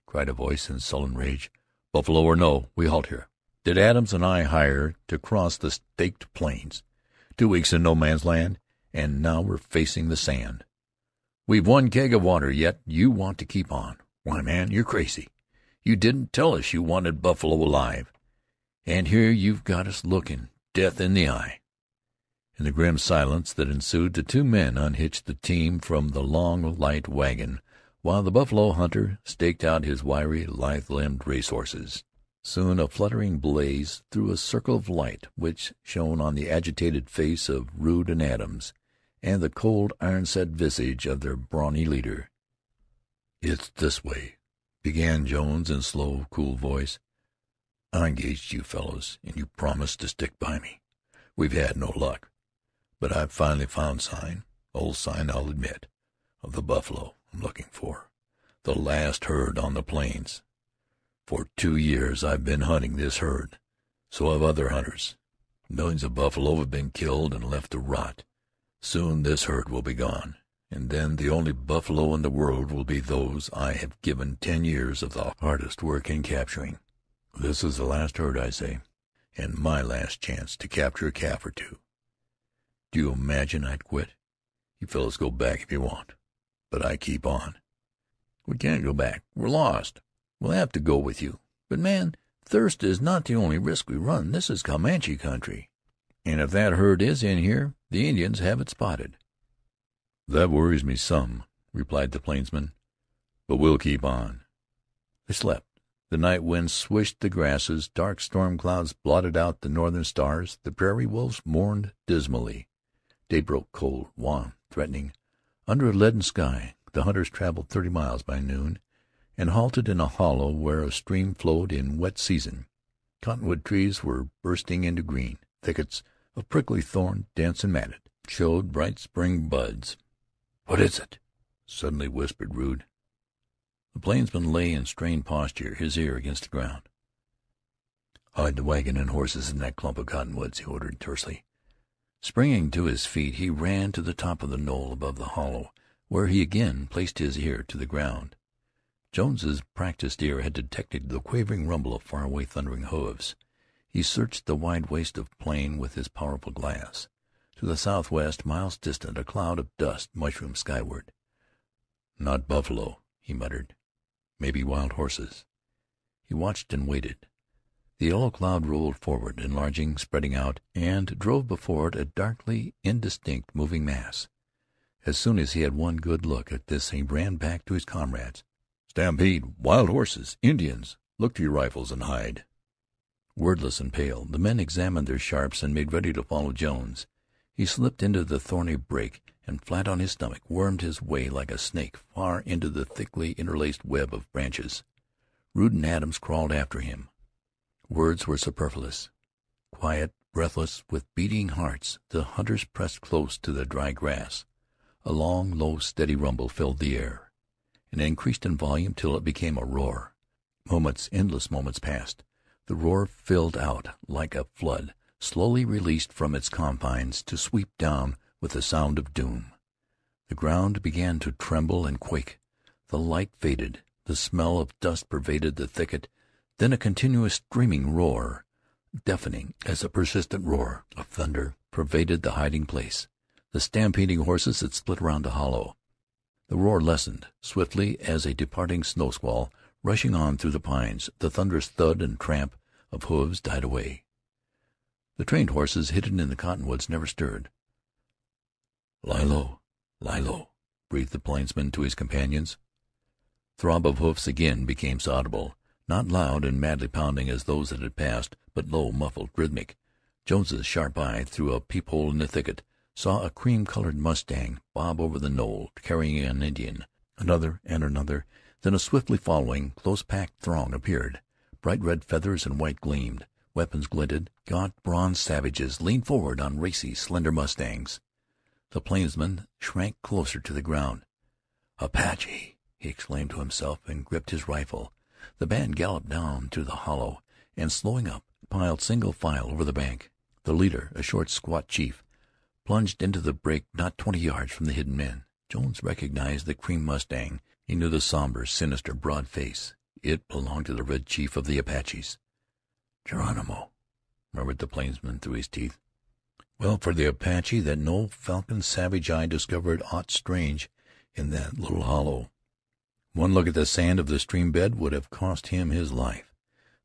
A: cried a voice in sullen rage. "Buffalo or no, we halt here. Did Adams and I hire to cross the Staked Plains? 2 weeks in no-man's land, and now we're facing the sand. We've 1 keg of water, yet you want to keep on. Why, man, you're crazy. You didn't tell us you wanted buffalo alive, and here you've got us looking death in the eye." In the grim silence that ensued, the 2 men unhitched the team from the long, light wagon, while the buffalo hunter staked out his wiry, lithe-limbed race-horses. Soon a fluttering blaze threw a circle of light which shone on the agitated face of Roode and Adams, and the cold, iron-set visage of their brawny leader. "It's this way," began Jones in slow, cool voice. "I engaged you fellows, and you promised to stick by me. We've had no luck, but I've finally found sign, old sign I'll admit, of the buffalo I'm looking for, the last herd on the plains. For 2 years I've been hunting this herd. So have other hunters. Millions of buffalo have been killed and left to rot. Soon this herd will be gone, and then the only buffalo in the world will be those I have given 10 years of the hardest work in capturing. This is the last herd, I say, and my last chance to capture a calf or two. Do you imagine I'd quit? You fellows go back if you want, but I keep on. We can't go back. We're lost. We'll have to go with you. But, man, thirst is not the only risk we run. This is Comanche country, and if that herd is in here, the Indians have it spotted." "That worries me some," replied the plainsman, "but we'll keep on." They slept. The night wind swished the grasses. Dark storm clouds blotted out the northern stars. The prairie wolves mourned dismally. Day broke cold, wan, threatening. Under a leaden sky the hunters traveled 30 miles by noon, and halted in a hollow where a stream flowed in wet season. Cottonwood trees were bursting into green. Thickets of prickly thorn, dense and matted, showed bright spring buds. "What is it?" suddenly whispered Rude. The plainsman lay in strained posture, his ear against the ground. "Hide the wagon and horses in that clump of cottonwoods," he ordered tersely. Springing to his feet, he ran to the top of the knoll above the hollow, where he again placed his ear to the ground. Jones's practiced ear had detected the quavering rumble of far-away thundering hoofs. He searched the wide waste of plain with his powerful glass. To the southwest, miles distant, a cloud of dust mushroomed skyward. "Not buffalo," he muttered. "Maybe wild horses." He watched and waited. The yellow cloud rolled forward, enlarging, spreading out, and drove before it a darkly indistinct moving mass. As soon as he had one good look at this he ran back to his comrades. "Stampede! Wild horses! Indians! Look to your rifles and hide!" Wordless and pale, the men examined their sharps and made ready to follow Jones. He slipped into the thorny brake, and flat on his stomach wormed his way like a snake far into the thickly interlaced web of branches. Rude and Adams crawled after him. Words were superfluous. Quiet, breathless, with beating hearts, the hunters pressed close to the dry grass. A long, low, steady rumble filled the air, and increased in volume till it became a roar. Moments, endless moments passed. The roar filled out like a flood, slowly released from its confines to sweep down with the sound of doom. The ground began to tremble and quake. The light faded. The smell of dust pervaded the thicket. Then a continuous screaming roar, deafening as a persistent roar of thunder, pervaded the hiding place. The stampeding horses had split around a hollow. The roar lessened swiftly as a departing snow squall, rushing on through the pines. The thunderous thud and tramp of hoofs died away. The trained horses hidden in the cottonwoods never stirred. "Lie low, lie low," breathed the plainsman to his companions. Throb of hoofs again became audible. Not loud and madly pounding as those that had passed, but low, muffled, rhythmic. Jones's sharp eye, through a peephole in the thicket, saw a cream-colored mustang bob over the knoll, carrying an Indian. Another and another. Then a swiftly following, close-packed throng appeared. Bright red feathers and white gleamed. Weapons glinted. Gaunt, bronzed savages leaned forward on racy, slender mustangs. The plainsman shrank closer to the ground. "Apache!" he exclaimed to himself, and gripped his rifle. The band galloped down to the hollow, and, slowing up, piled single file over the bank. The leader, a short, squat chief, plunged into the brake not 20 yards from the hidden men. Jones recognized the cream mustang. He knew the somber, sinister, broad face. It belonged to the red chief of the Apaches. "Geronimo," murmured the plainsman through his teeth. Well for the Apache that no falcon savage eye discovered aught strange in that little hollow. One look at the sand of the stream bed would have cost him his life.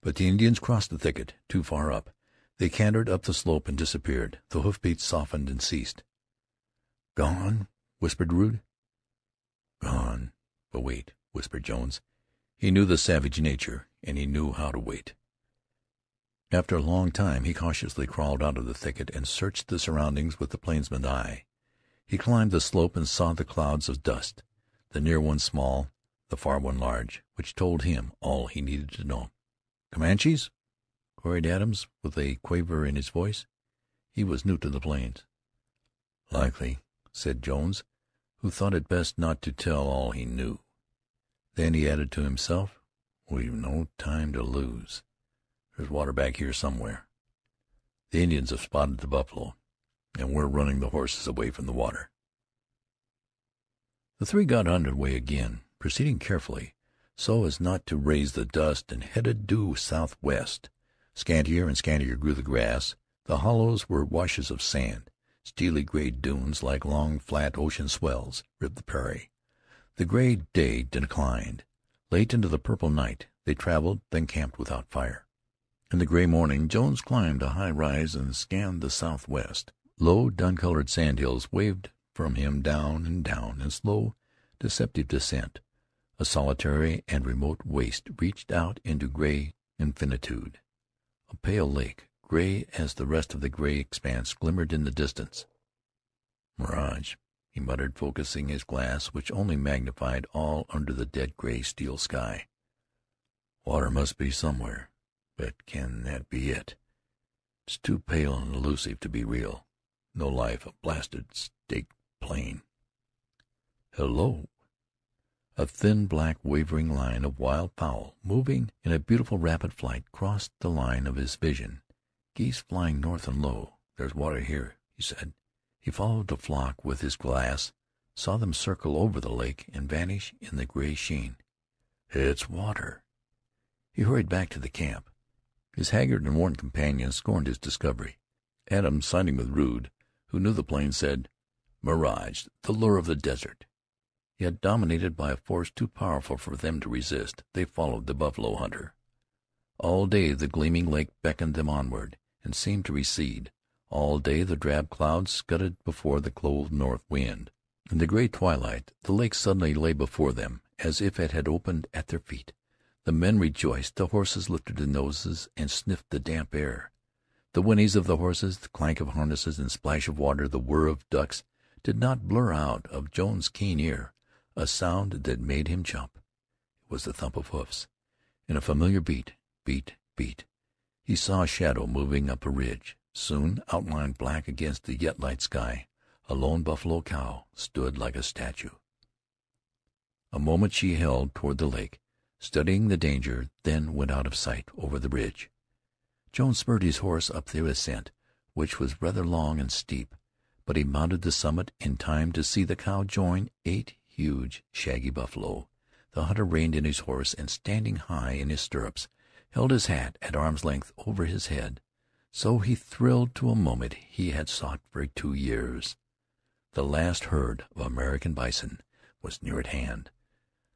A: But the Indians crossed the thicket, too far up. They cantered up the slope and disappeared. The hoofbeats softened and ceased. "Gone?" whispered Rude. "Gone. But wait," whispered Jones. He knew the savage nature, and he knew how to wait. After a long time he cautiously crawled out of the thicket and searched the surroundings with the plainsman's eye. He climbed the slope and saw the clouds of dust, the near one small, the far one large, which told him all he needed to know. "Comanches?" queried Adams, with a quaver in his voice. He was new to the plains. "Likely," said Jones, who thought it best not to tell all he knew. Then he added to himself, "We've no time to lose. There's water back here somewhere. The Indians have spotted the buffalo, and we're running the horses away from the water." The three got under way again, proceeding carefully, so as not to raise the dust, and headed due southwest. Scantier and scantier grew the grass. The hollows were washes of sand. Steely gray dunes, like long, flat ocean swells, ribbed the prairie. The gray day declined. Late into the purple night they traveled, then camped without fire. In the gray morning Jones climbed a high rise and scanned the southwest. Low, dun-colored sandhills waved from him down and down in slow, deceptive descent. A solitary and remote waste reached out into gray infinitude. A pale lake, gray as the rest of the gray expanse, glimmered in the distance. "Mirage," he muttered, focusing his glass, which only magnified all under the dead gray steel sky. "Water must be somewhere, but can that be it? It's too pale and elusive to be real. No life, a blasted staked plain. Hello!" A thin, black, wavering line of wild fowl, moving in a beautiful rapid flight, crossed the line of his vision. "Geese flying north and low. There's water here," he said. He followed the flock with his glass, saw them circle over the lake and vanish in the gray sheen. "It's water." He hurried back to the camp. His haggard and worn companions scorned his discovery. Adams, siding with Rude, who knew the plain, said, "Mirage, the lure of the desert." Yet, dominated by a force too powerful for them to resist, they followed the buffalo hunter. All day the gleaming lake beckoned them onward, and seemed to recede. All day the drab clouds scudded before the cold north wind. In the gray twilight the lake suddenly lay before them, as if it had opened at their feet. The men rejoiced, the horses lifted their noses and sniffed the damp air. The whinnies of the horses, the clank of harnesses and splash of water, the whir of ducks, did not blur out of Jones's keen ear a sound that made him jump. It was the thump of hoofs. In a familiar beat, beat, beat, he saw a shadow moving up a ridge. Soon, outlined black against the yet light sky, a lone buffalo cow stood like a statue. A moment she held toward the lake, studying the danger, then went out of sight over the ridge. Jones spurred his horse up the ascent, which was rather long and steep, but he mounted the summit in time to see the cow join 8 huge, shaggy buffalo. The hunter reined in his horse, and standing high in his stirrups, held his hat at arm's length over his head. So he thrilled to a moment he had sought for 2 years. The last herd of American bison was near at hand.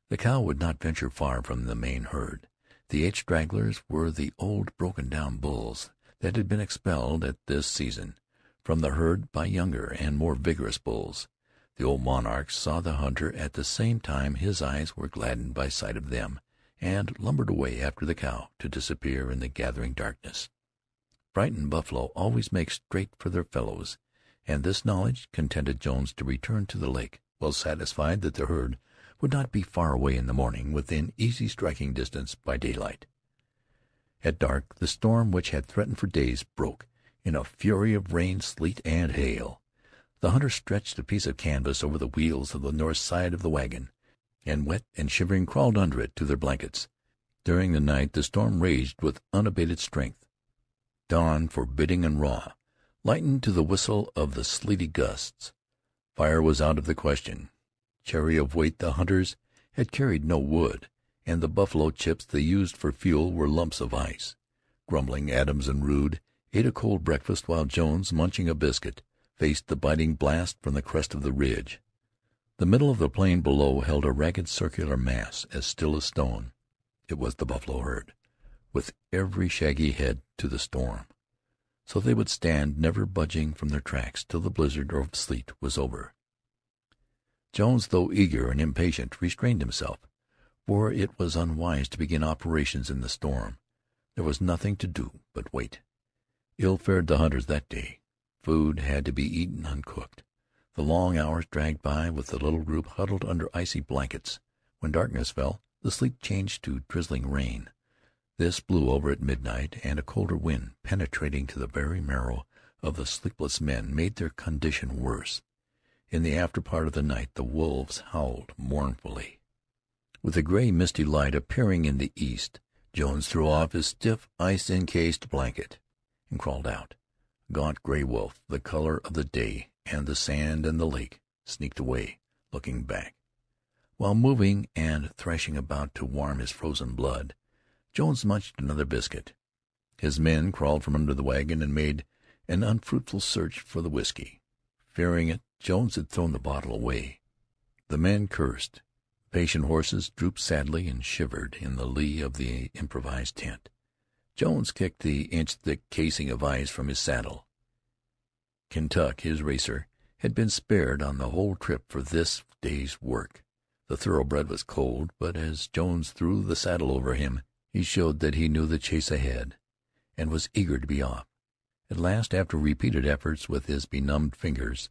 A: The cow would not venture far from the main herd. The 8 stragglers were the old broken-down bulls that had been expelled at this season from the herd by younger and more vigorous bulls. The old monarch saw the hunter at the same time his eyes were gladdened by sight of them, and lumbered away after the cow to disappear in the gathering darkness. Frightened buffalo always make straight for their fellows, and this knowledge contented Jones to return to the lake, well satisfied that the herd would not be far away in the morning, within easy striking distance by daylight. At dark the storm, which had threatened for days, broke in a fury of rain, sleet, and hail. The hunter stretched a piece of canvas over the wheels of the north side of the wagon, and wet and shivering crawled under it to their blankets. During the night the storm raged with unabated strength. Dawn, forbidding and raw, lightened to the whistle of the sleety gusts. Fire was out of the question. Chary of weight, the hunters had carried no wood, and the buffalo chips they used for fuel were lumps of ice. Grumbling, Adams and Rude ate a cold breakfast, while Jones, munching a biscuit, faced the biting blast from the crest of the ridge. The middle of the plain below held a ragged circular mass, as still as stone. It was the buffalo herd, with every shaggy head to the storm. So they would stand, never budging from their tracks, till the blizzard or sleet was over. Jones, though eager and impatient, restrained himself, for it was unwise to begin operations in the storm. There was nothing to do but wait. Ill fared the hunters that day. Food had to be eaten uncooked. The long hours dragged by with the little group huddled under icy blankets. When darkness fell, the sleet changed to drizzling rain. This blew over at midnight, and a colder wind, penetrating to the very marrow of the sleepless men, made their condition worse. In the after part of the night the wolves howled mournfully. With the gray, misty light appearing in the east, Jones threw off his stiff, ice-encased blanket and crawled out. A gaunt gray wolf, the color of the day and the sand and the lake, sneaked away, looking back. While moving and thrashing about to warm his frozen blood, Jones munched another biscuit. His men crawled from under the wagon and made an unfruitful search for the whiskey. Fearing it, Jones had thrown the bottle away. The men cursed. The patient horses drooped sadly and shivered in the lee of the improvised tent. Jones kicked the inch-thick casing of ice from his saddle. Kentuck, his racer, had been spared on the whole trip for this day's work. The thoroughbred was cold, but as Jones threw the saddle over him, he showed that he knew the chase ahead, and was eager to be off. At last, after repeated efforts with his benumbed fingers,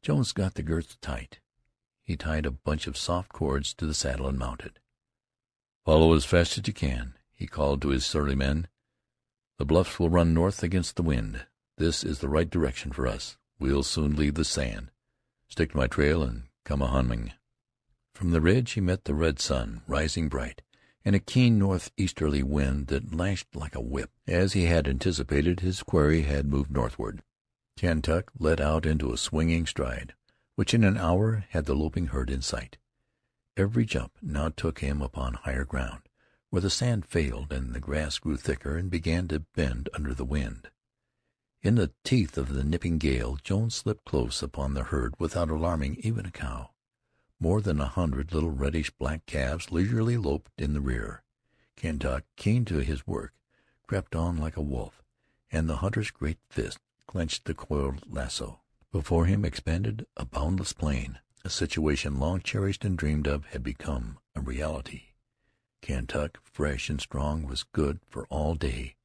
A: Jones got the girths tight. He tied a bunch of soft cords to the saddle and mounted. "Follow as fast as you can," he called to his surly men. "The bluffs will run north against the wind. This is the right direction for us. We'll soon leave the sand. Stick to my trail and come a-humming." From the ridge he met the red sun, rising bright, and a keen northeasterly wind that lashed like a whip. As he had anticipated, his quarry had moved northward. Kentuck let out into a swinging stride, which in an hour had the loping herd in sight. Every jump now took him upon higher ground, where the sand failed and the grass grew thicker and began to bend under the wind. In the teeth of the nipping gale, Jones slipped close upon the herd without alarming even a cow. More than 100 little reddish-black calves leisurely loped in the rear. Kentuck, keen to his work, crept on like a wolf, and the hunter's great fist clenched the coiled lasso. Before him expanded a boundless plain. A situation long cherished and dreamed of had become a reality. Kentuck, fresh and strong, was good for all day.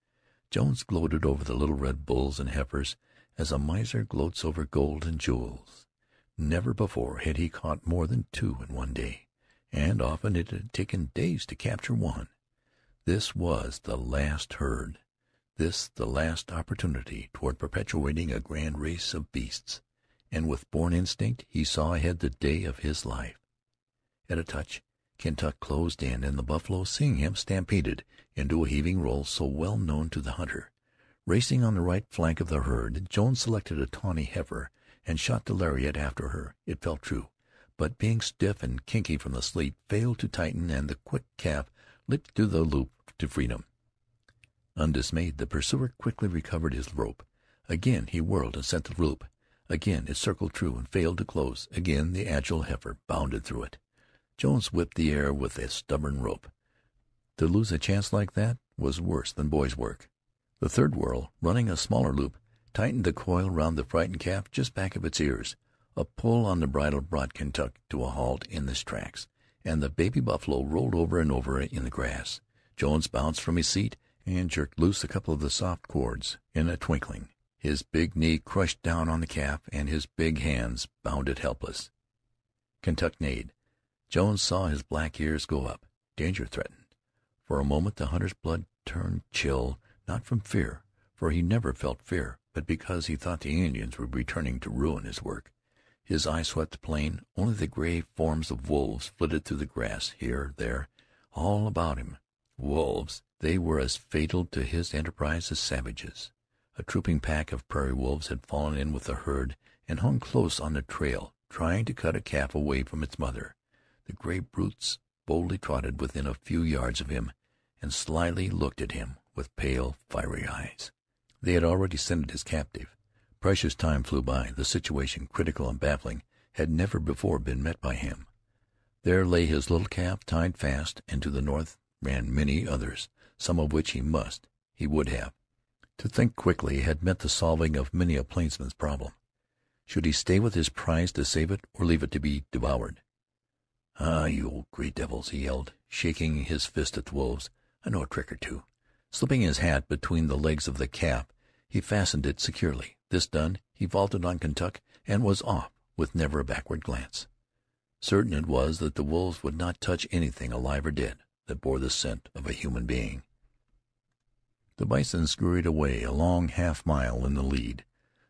A: Jones gloated over the little red bulls and heifers as a miser gloats over gold and jewels. Never before had he caught more than 2 in one day, and often it had taken days to capture one. This was the last herd, this the last opportunity toward perpetuating a grand race of beasts, and with born instinct he saw ahead the day of his life. At a touch, Kentuck closed in, and the buffalo, seeing him, stampeded into a heaving roll so well known to the hunter. Racing on the right flank of the herd, Jones selected a tawny heifer and shot the lariat after her. It fell true, but being stiff and kinky from the sleet, failed to tighten, and the quick calf leaped through the loop to freedom. Undismayed, the pursuer quickly recovered his rope. Again he whirled and sent the loop. Again it circled true and failed to close. Again the agile heifer bounded through it. Jones whipped the air with a stubborn rope. To lose a chance like that was worse than boy's work. The third whirl, running a smaller loop, tightened the coil round the frightened calf just back of its ears. A pull on the bridle brought Kentuck to a halt in his tracks, and the baby buffalo rolled over and over in the grass. Jones bounced from his seat and jerked loose a couple of the soft cords. In a twinkling, his big knee crushed down on the calf, and his big hands bounded helpless. Kentuck neighed. Jones saw his black ears go up. Danger threatened. For a moment the hunter's blood turned chill, not from fear, for he never felt fear, but because he thought the Indians were returning to ruin his work. His eye swept the plain. Only the gray forms of wolves flitted through the grass, here, there, all about him. Wolves! They were as fatal to his enterprise as savages. A trooping pack of prairie wolves had fallen in with the herd and hung close on the trail, trying to cut a calf away from its mother. The gray brutes boldly trotted within a few yards of him, and slyly looked at him with pale, fiery eyes. They had already scented his captive. Precious time flew by. The situation, critical and baffling, had never before been met by him. There lay his little calf tied fast, and to the north ran many others, some of which he would have. To think quickly had meant the solving of many a plainsman's problem. Should he stay with his prize to save it, or leave it to be devoured? "Ah, you old gray devils!" he yelled, shaking his fist at the wolves. "I know a trick or two." Slipping his hat between the legs of the calf, he fastened it securely. This done, he vaulted on Kentuck and was off with never a backward glance. Certain it was that the wolves would not touch anything, alive or dead, that bore the scent of a human being. The bison scurried away a long half-mile in the lead,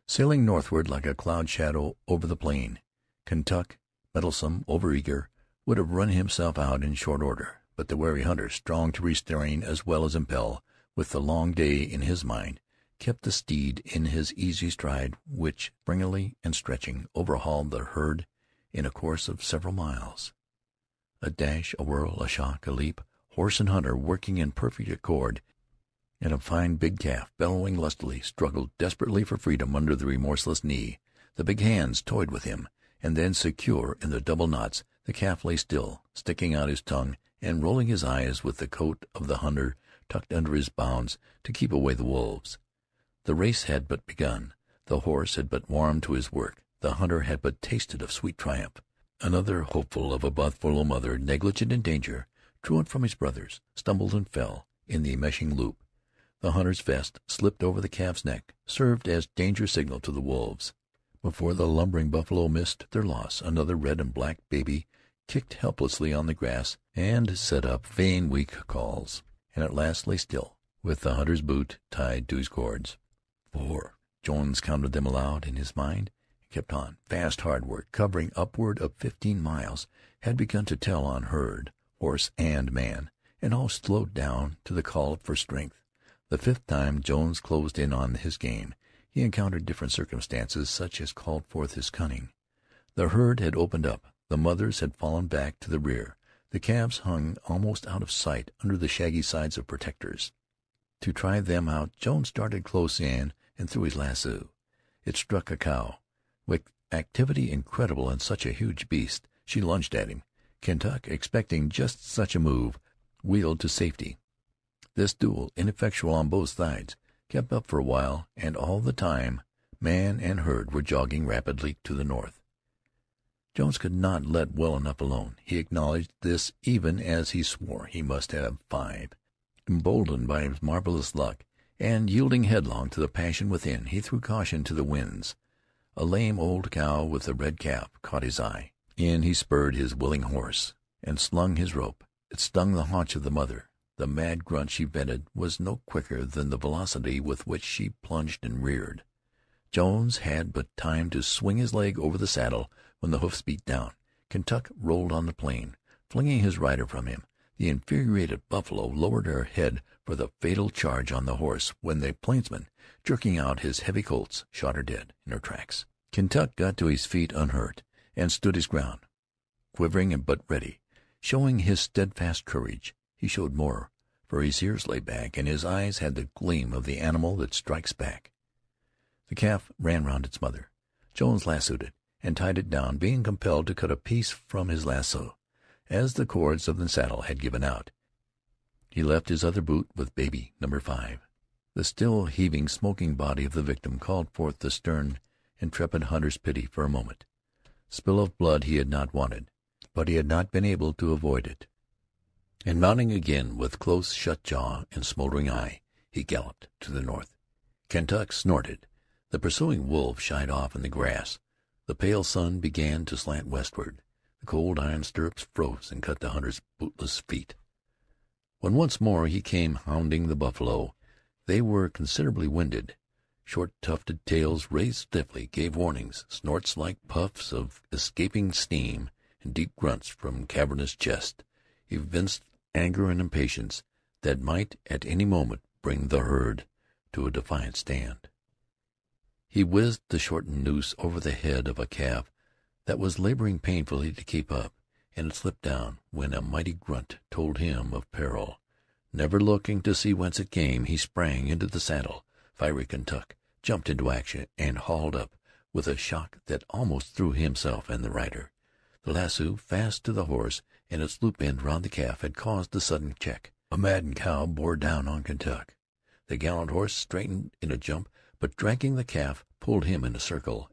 A: sailing northward like a cloud shadow over the plain. Kentuck, mettlesome, overeager, would have run himself out in short order, but the wary hunter, strong to restrain as well as impel, with the long day in his mind, kept the steed in his easy stride, which, springily and stretching, overhauled the herd in a course of several miles. A dash, a whirl, a shock, a leap, horse and hunter working in perfect accord, and a fine big calf, bellowing lustily, struggled desperately for freedom under the remorseless knee. The big hands toyed with him, and then, secure in the double knots, the calf lay still, sticking out his tongue and rolling his eyes with the coat of the hunter tucked under his bounds to keep away the wolves. The race had but begun. The horse had but warmed to his work. The hunter had but tasted of sweet triumph. Another, hopeful of a buffalo mother, negligent in danger, truant from his brothers, stumbled and fell in the enmeshing loop. The hunter's vest, slipped over the calf's neck, served as danger signal to the wolves. Before the lumbering buffalo missed their loss, another red and black baby kicked helplessly on the grass and set up vain, weak calls, and at last lay still, with the hunter's boot tied to his cords. 4. Jones counted them aloud in his mind, and kept on. Fast, hard work, covering upward of 15 miles, had begun to tell on herd, horse, and man, and all slowed down to the call for strength. The 5th time Jones closed in on his game, he encountered different circumstances, such as called forth his cunning. The herd had opened up. The mothers had fallen back to the rear. The calves hung almost out of sight under the shaggy sides of protectors. To try them out, Jones darted close in and threw his lasso. It struck a cow. With activity incredible in such a huge beast, she lunged at him. Kentuck, expecting just such a move, wheeled to safety. This duel, ineffectual on both sides, kept up for a while, and all the time man and herd were jogging rapidly to the north. Jones could not let well enough alone. He acknowledged this even as he swore he must have 5. Emboldened by his marvelous luck, and yielding headlong to the passion within, he threw caution to the winds. A lame old cow with a red calf caught his eye. In he spurred his willing horse, and slung his rope. It stung the haunch of the mother. The mad grunt she vented was no quicker than the velocity with which she plunged and reared. Jones had but time to swing his leg over the saddle when the hoofs beat down. Kentuck rolled on the plain, flinging his rider from him. The infuriated buffalo lowered her head for the fatal charge on the horse, when the plainsman, jerking out his heavy Colts, shot her dead in her tracks. Kentuck got to his feet unhurt, and stood his ground, quivering but ready, showing his steadfast courage. He showed more, for his ears lay back, and his eyes had the gleam of the animal that strikes back. The calf ran round its mother. Jones lassoed it, and tied it down, being compelled to cut a piece from his lasso, as the cords of the saddle had given out. He left his other boot with baby number 5. The still heaving, smoking body of the victim called forth the stern, intrepid hunter's pity for a moment. Spill of blood he had not wanted, but he had not been able to avoid it. And mounting again with close shut jaw and smoldering eye, he galloped to the north. Kentuck snorted. The pursuing wolves shied off in the grass. The pale sun began to slant westward. The cold iron stirrups froze and cut the hunter's bootless feet. When once more he came hounding the buffalo, they were considerably winded. Short tufted tails raised stiffly gave warnings. Snorts like puffs of escaping steam, and deep grunts from cavernous chest evinced anger and impatience that might at any moment bring the herd to a defiant stand. He whizzed the shortened noose over the head of a calf that was laboring painfully to keep up, and it slipped down when a mighty grunt told him of peril. Never looking to see whence it came, he sprang into the saddle. Fiery Kentuck jumped into action and hauled up with a shock that almost threw himself and the rider. The lasso, fast to the horse, and its loop end round the calf, had caused the sudden check. A maddened cow bore down on Kentuck. The gallant horse straightened in a jump, but dragging the calf pulled him in a circle,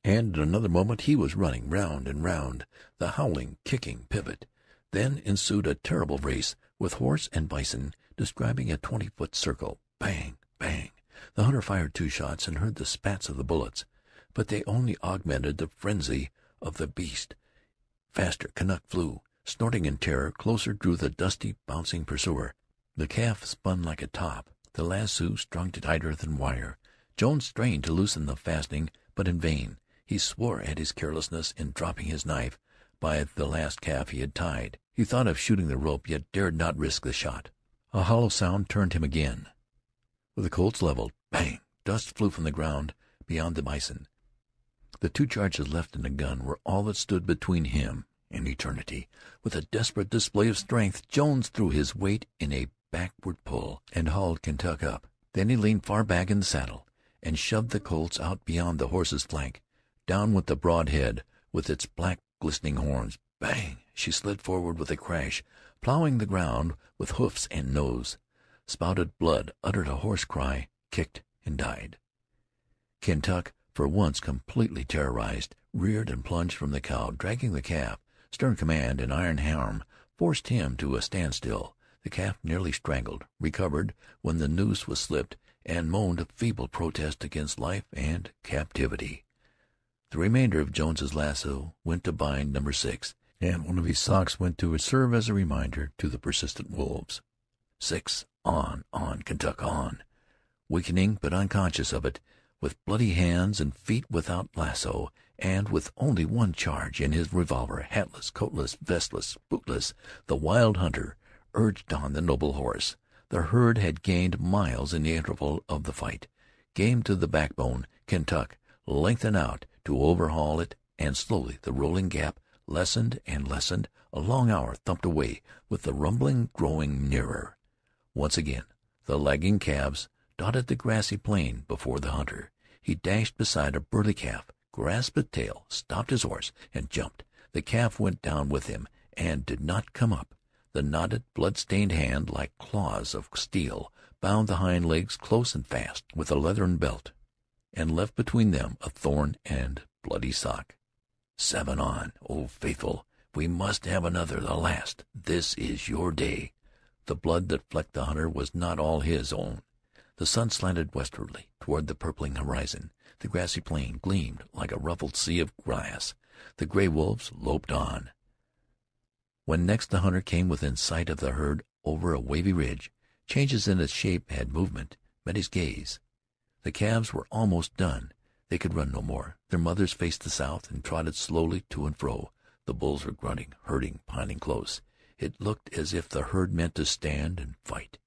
A: and in another moment he was running round and round the howling, kicking pivot. Then ensued a terrible race, with horse and bison describing a 20-foot circle. Bang! Bang! The hunter fired 2 shots and heard the spats of the bullets, but they only augmented the frenzy of the beast. Faster Kentuck flew. Snorting in terror, closer drew the dusty, bouncing pursuer. The calf spun like a top. The lasso strung tighter than wire. Jones strained to loosen the fastening, but in vain. He swore at his carelessness in dropping his knife by the last calf he had tied. He thought of shooting the rope, yet dared not risk the shot. A hollow sound turned him again. With the Colts leveled, bang! Dust flew from the ground beyond the bison. The 2 charges left in the gun were all that stood between him an eternity. With a desperate display of strength, Jones threw his weight in a backward pull and hauled Kentuck up. Then he leaned far back in the saddle and shoved the Colts out beyond the horse's flank. Down went the broad head with its black glistening horns. Bang! She slid forward with a crash, plowing the ground with hoofs and nose. Spouted blood, uttered a hoarse cry, kicked, and died. Kentuck, for once completely terrorized, reared and plunged from the cow, dragging the calf. Stern command and iron arm forced him to a standstill. The calf, nearly strangled, recovered when the noose was slipped, and moaned a feeble protest against life and captivity. The remainder of Jones's lasso went to bind number 6, and one of his socks went to serve as a reminder to the persistent wolves. 6. On, Kentuck, on. Weakening but unconscious of it, with bloody hands and feet without lasso, and with only one charge in his revolver, hatless, coatless, vestless, bootless, the wild hunter urged on the noble horse. The herd had gained miles in the interval of the fight. Game to the backbone, Kentuck lengthened out to overhaul it, and slowly the rolling gap lessened and lessened. A long hour thumped away, with the rumbling growing nearer. Once again the lagging calves dotted the grassy plain before the hunter. He dashed beside a burly calf, grasped its tail, stopped his horse, and jumped. The calf went down with him, and did not come up. The knotted, blood-stained hand, like claws of steel, bound the hind legs close and fast with a leathern belt, and left between them a thorn and bloody sock. 7 on, O faithful! We must have another, the last. This is your day. The blood that flecked the hunter was not all his own. The sun slanted westwardly toward the purpling horizon. The grassy plain gleamed like a ruffled sea of glass. The gray wolves loped on. When next the hunter came within sight of the herd over a wavy ridge, changes in its shape had movement, met his gaze. The calves were almost done. They could run no more. Their mothers faced the south and trotted slowly to and fro. The bulls were grunting, herding, piling close. It looked as if the herd meant to stand and fight.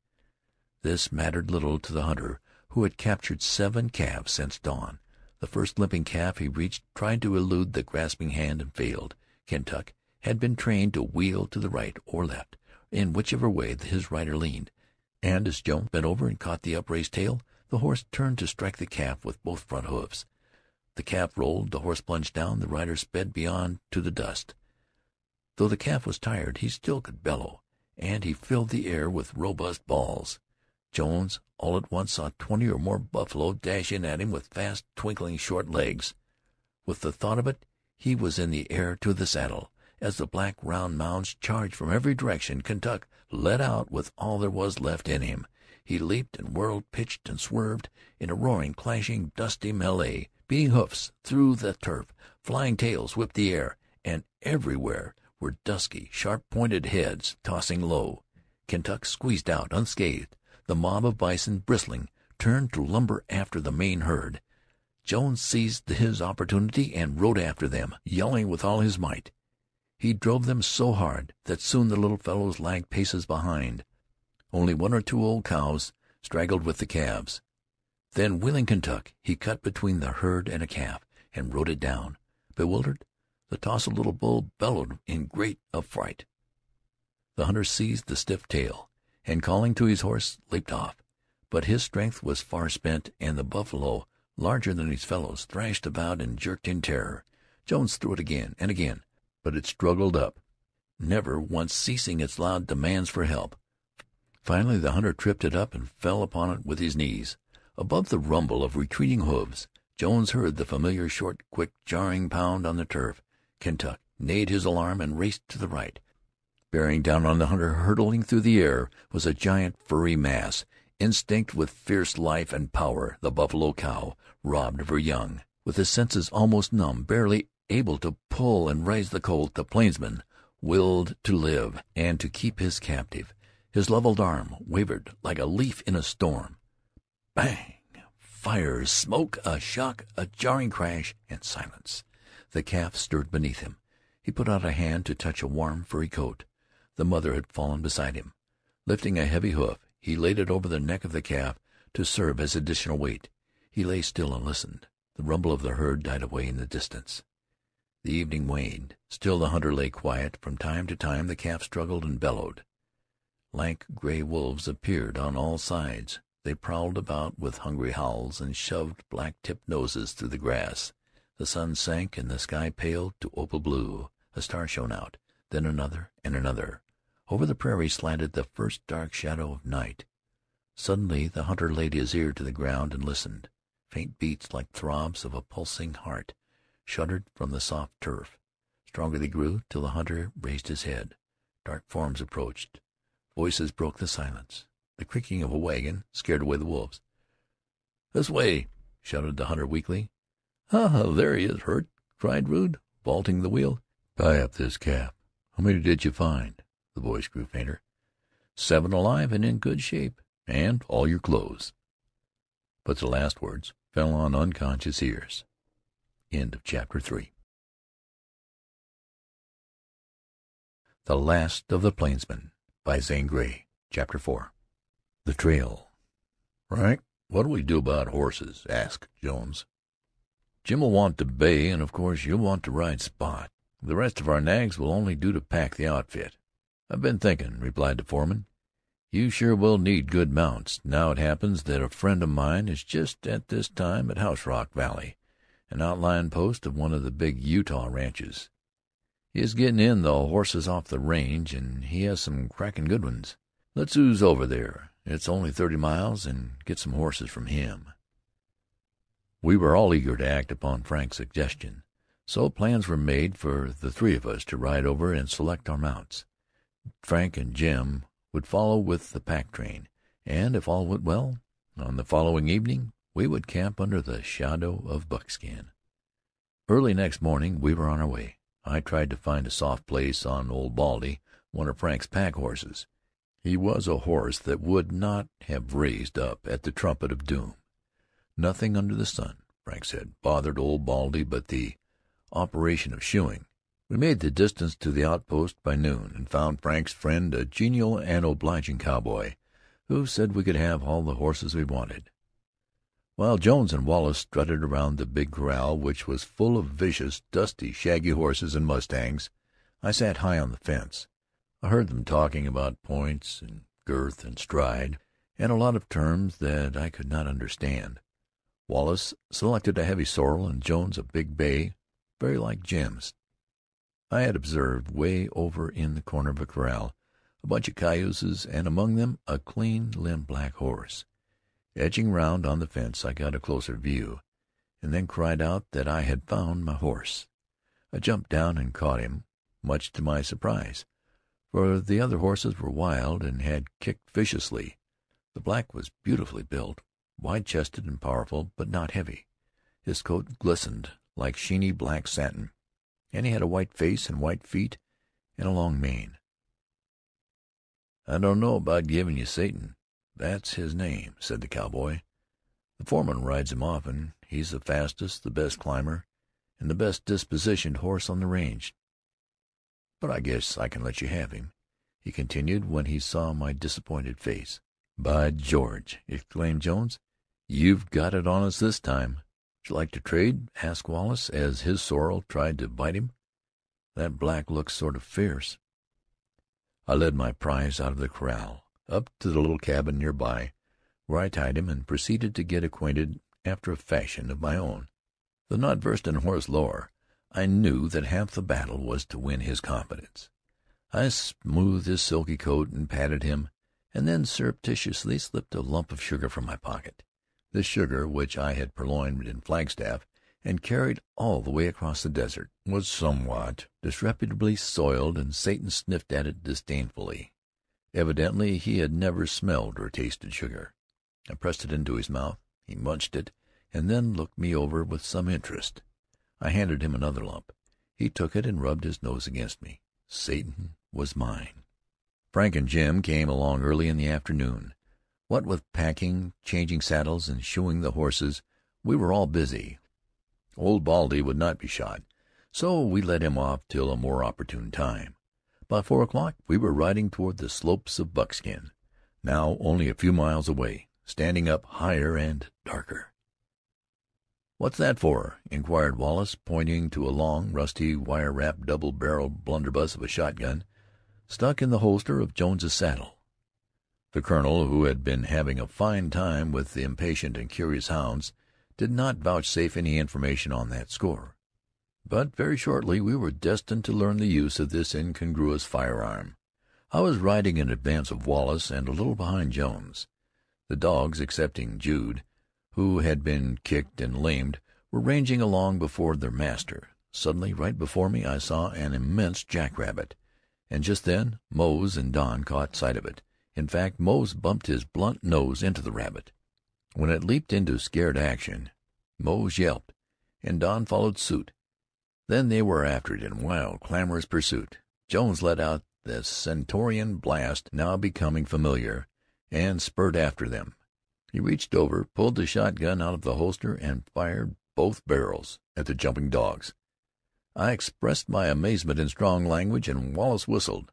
A: This mattered little to the hunter, who had captured 7 calves since dawn. The first limping calf he reached tried to elude the grasping hand and failed. Kentuck had been trained to wheel to the right or left, in whichever way his rider leaned, and as Jones bent over and caught the upraised tail, the horse turned to strike the calf with both front hoofs. The calf rolled, the horse plunged down, the rider sped beyond to the dust. Though the calf was tired, he still could bellow, and he filled the air with robust balls. Jones all at once saw 20 or more buffalo dash in at him with fast, twinkling short legs. With the thought of it, he was in the air to the saddle. As the black round mounds charged from every direction, Kentuck let out with all there was left in him. He leaped and whirled, pitched and swerved in a roaring, clashing, dusty melee. Beating hoofs through the turf, flying tails whipped the air, and everywhere were dusky, sharp-pointed heads tossing low. Kentuck squeezed out unscathed. The mob of bison, bristling, turned to lumber after the main herd. Jones seized his opportunity and rode after them, yelling with all his might. He drove them so hard that soon the little fellows lagged paces behind. Only 1 or 2 old cows straggled with the calves. Then, wheeling Kentuck, he cut between the herd and a calf, and rode it down. Bewildered, the tousled little bull bellowed in great affright. The hunter seized the stiff tail, and calling to his horse, leaped off. But his strength was far spent, and the buffalo, larger than his fellows, thrashed about and jerked in terror. Jones threw it again and again, but it struggled up, never once ceasing its loud demands for help. Finally the hunter tripped it up and fell upon it with his knees. Above the rumble of retreating hoofs, Jones heard the familiar short, quick, jarring pound on the turf. Kentuck neighed his alarm and raced to the right. Bearing down on the hunter, hurtling through the air, was a giant furry mass, instinct with fierce life and power. The buffalo cow, robbed of her young, with his senses almost numb, barely able to pull and raise the colt, the plainsman willed to live and to keep his captive. His leveled arm wavered like a leaf in a storm. Bang! Fire, smoke, a shock, a jarring crash, and silence. The calf stirred beneath him. He put out a hand to touch a warm, furry coat. The mother had fallen beside him. Lifting a heavy hoof, he laid it over the neck of the calf to serve as additional weight. He lay still and listened. The rumble of the herd died away in the distance. The evening waned. Still the hunter lay quiet. From time to time the calf struggled and bellowed. Lank gray wolves appeared on all sides. They prowled about with hungry howls, and shoved black-tipped noses through the grass. The sun sank, and the sky paled to opal blue. A star shone out, then another and another. Over the prairie slanted the first dark shadow of night. Suddenly the hunter laid his ear to the ground and listened. Faint beats, like throbs of a pulsing heart, shuddered from the soft turf. Stronger they grew, till the hunter raised his head. Dark forms approached. Voices broke the silence. The creaking of a wagon scared away the wolves. "This way!" shouted the hunter weakly. "Ah, there he is, hurt!" cried Rude, vaulting the wheel. "Tie up this calf. How many did you find?" The voice grew fainter. "7 alive and in good shape, and all your clothes." But the last words fell on unconscious ears. End of chapter 3. The Last of the Plainsmen by Zane Grey. Chapter 4. The Trail. "Frank, what'll we do about horses?" asked Jones. "Jim'll want to bay, and of course you'll want to ride Spot. The rest of our nags will only do to pack the outfit." "I've been thinking," replied the foreman. "You sure will need good mounts. Now it happens that a friend of mine is just at this time at House Rock Valley, an outlying post of one of the big Utah ranches. He is getting in the horses off the range, and he has some cracking good ones. Let's ooze over there. It's only 30 miles, and get some horses from him." We were all eager to act upon Frank's suggestion, so plans were made for the 3 of us to ride over and select our mounts. Frank and Jim would follow with the pack train, and if all went well, on the following evening we would camp under the shadow of Buckskin. Early next morning we were on our way. I tried to find a soft place on Old Baldy, one of Frank's pack horses. He was a horse that would not have raised up at the trumpet of doom. Nothing under the sun, Frank said, bothered Old Baldy but the operation of shoeing. We made the distance to the outpost by noon, and found Frank's friend a genial and obliging cowboy, who said we could have all the horses we wanted. While Jones and Wallace strutted around the big corral, which was full of vicious, dusty, shaggy horses and mustangs, I sat high on the fence. I heard them talking about points and girth and stride, and a lot of terms that I could not understand. Wallace selected a heavy sorrel, and Jones a big bay, very like Jim's. I had observed, way over in the corner of a corral, a bunch of cayuses, and among them a clean-limbed black horse. Edging round on the fence, I got a closer view, and then cried out that I had found my horse. I jumped down and caught him, much to my surprise, for the other horses were wild and had kicked viciously. The black was beautifully built, wide-chested and powerful, but not heavy. His coat glistened like sheeny black satin, and he had a white face and white feet and a long mane. "I don't know about giving you Satan. That's his name," said the cowboy. "The foreman rides him often. He's the fastest, the best climber, and the best dispositioned horse on the range. But I guess I can let you have him," he continued when he saw my disappointed face. "By George!" exclaimed Jones. "You've got it on us this time." "Would you like to trade?" asked Wallace, as his sorrel tried to bite him. "That black looks sort of fierce." I led my prize out of the corral, up to the little cabin near by, where I tied him, and proceeded to get acquainted after a fashion of my own. Though not versed in horse lore, I knew that half the battle was to win his confidence. I smoothed his silky coat and patted him, and then surreptitiously slipped a lump of sugar from my pocket. This sugar, which I had purloined in Flagstaff and carried all the way across the desert, was somewhat disreputably soiled, and Satan sniffed at it disdainfully. Evidently he had never smelled or tasted sugar. I pressed it into his mouth. He munched it, and then looked me over with some interest. I handed him another lump. He took it and rubbed his nose against me. Satan was mine. Frank and Jim came along early in the afternoon. What with packing, changing saddles, and shoeing the horses, we were all busy. Old Baldy would not be shod, so we let him off till a more opportune time. By 4 o'clock we were riding toward the slopes of Buckskin, now only a few miles away, standing up higher and darker. "What's that for?" inquired Wallace, pointing to a long, rusty, wire-wrapped, double-barreled blunderbuss of a shotgun stuck in the holster of Jones's saddle. The colonel, who had been having a fine time with the impatient and curious hounds, did not vouchsafe any information on that score. But very shortly we were destined to learn the use of this incongruous firearm. I was riding in advance of Wallace and a little behind Jones. The dogs, excepting Jude, who had been kicked and lamed, were ranging along before their master. Suddenly, right before me, I saw an immense jackrabbit, and just then Mose and Don caught sight of it. In fact, Mose bumped his blunt nose into the rabbit. When it leaped into scared action, Mose yelped, and Don followed suit. Then they were after it in wild, clamorous pursuit. Jones let out the stentorian blast, now becoming familiar, and spurred after them. He reached over, pulled the shotgun out of the holster, and fired both barrels at the jumping dogs. I expressed my amazement in strong language, and Wallace whistled.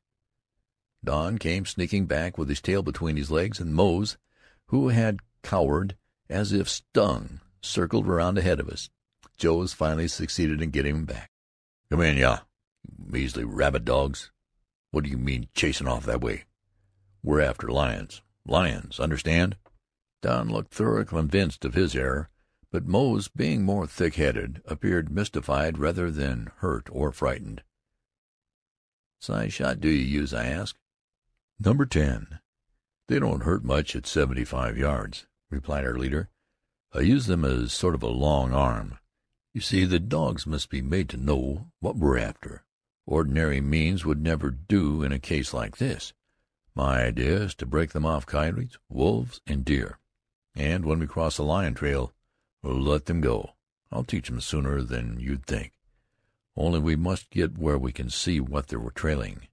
A: Don came sneaking back with his tail between his legs, and Mose, who had cowered as if stung, circled around ahead of us. Jones finally succeeded in getting him back. "Come in, you measly rabbit dogs. What do you mean chasing off that way? We're after lions. Lions, understand?" Don looked thoroughly convinced of his error, but Mose, being more thick-headed, appeared mystified rather than hurt or frightened. "Size shot do you use?" I asked. "Number 10. They don't hurt much at 75 yards," replied our leader. "I use them as sort of a long arm. You see, the dogs must be made to know what we're after. Ordinary means would never do in a case like this. My idea is to break them off coyotes, wolves, and deer, and when we cross a lion trail, we'll let them go. I'll teach them sooner than you'd think. Only we must get where we can see what they're trailing.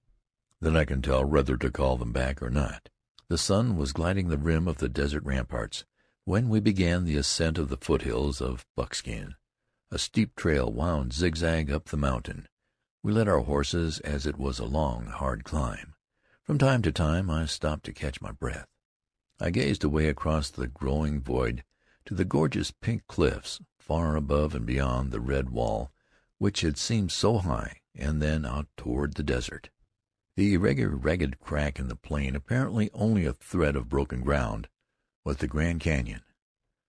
A: Then I can tell whether to call them back or not." The sun was gliding the rim of the desert ramparts when we began the ascent of the foothills of Buckskin. A steep trail wound zigzag up the mountain. We led our horses, as it was a long, hard climb. From time to time I stopped to catch my breath. I gazed away across the growing void to the gorgeous pink cliffs far above and beyond the red wall which had seemed so high, and then out toward the desert. The irregular, ragged crack in the plain, apparently only a thread of broken ground, was the Grand Canyon.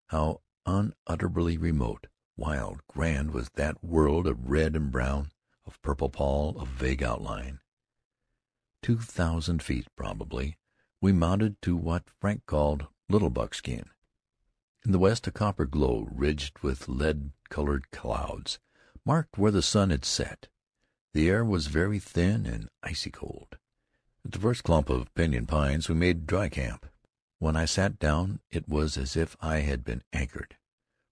A: How unutterably remote, wild, grand was that world of red and brown, of purple pall, of vague outline. 2,000 feet, probably, we mounted to what Frank called Little Buckskin. In the west a copper glow, ridged with lead-colored clouds, marked where the sun had set. The air was very thin and icy cold. At the first clump of pinyon pines we made dry camp. When I sat down it was as if I had been anchored.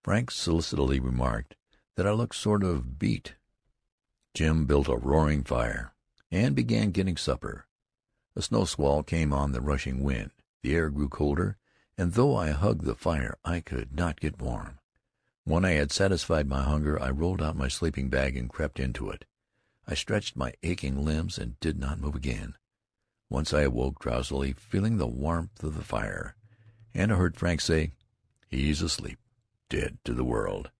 A: Frank solicitously remarked that I looked sort of beat. Jim built a roaring fire, and began getting supper. A snow squall came on the rushing wind. The air grew colder, and though I hugged the fire, I could not get warm. When I had satisfied my hunger, I rolled out my sleeping bag and crept into it. I stretched my aching limbs and did not move again. Once I awoke drowsily, feeling the warmth of the fire, and I heard Frank say, "He's asleep, dead to the world."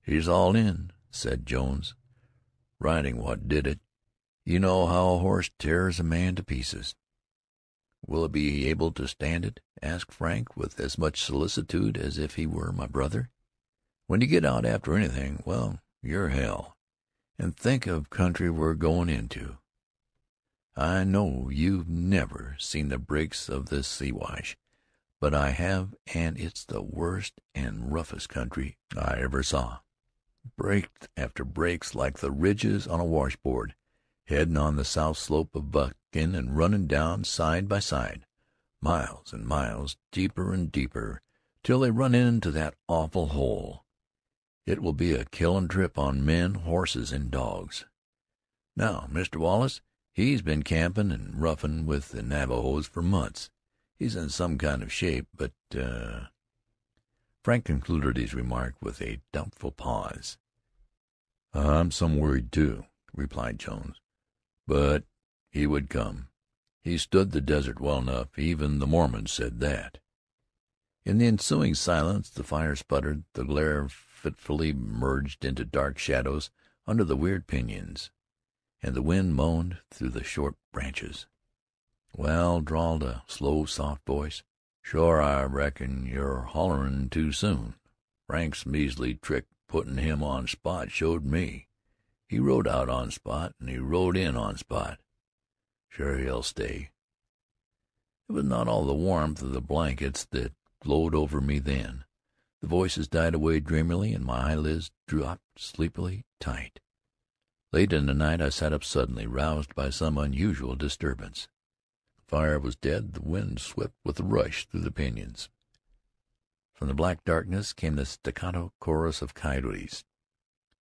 A: "He's all in," said Jones. "Riding what did it. You know how a horse tears a man to pieces." "Will it be able to stand it?" asked Frank, with as much solicitude as if he were my brother. "When you get out after anything, well, you're hell. And think of country we're going into. I know you've never seen the breaks of this Siwash, but I have, and it's the worst and roughest country I ever saw. Breaks after breaks like the ridges on a washboard, headin' on the south slope of Buckskin and runnin' down side by side, miles and miles, deeper and deeper, till they run into that awful hole. It will be a killin' trip on men, horses, and dogs. Now, Mr. Wallace, he's been campin' and roughin' with the Navajos for months. He's in some kind of shape, but, Frank concluded his remark with a doubtful pause. "I'm some worried, too," replied Jones. "But he would come. He stood the desert well enough. Even the Mormons said that." In the ensuing silence the fire sputtered, the glare fitfully merged into dark shadows under the weird pinyons, and the wind moaned through the short branches. "Well," drawled a slow, soft voice, "shore I reckon you're hollerin' too soon. Frank's measly trick puttin' him on Spot showed me. He rode out on Spot, and he rode in on Spot. Sure he'll stay." It was not all the warmth of the blankets that glowed over me then. The voices died away dreamily, and my eyelids dropped sleepily tight. Late in the night I sat up suddenly, roused by some unusual disturbance. The fire was dead. The wind swept with a rush through the pinyons. From the black darkness came the staccato chorus of coyotes.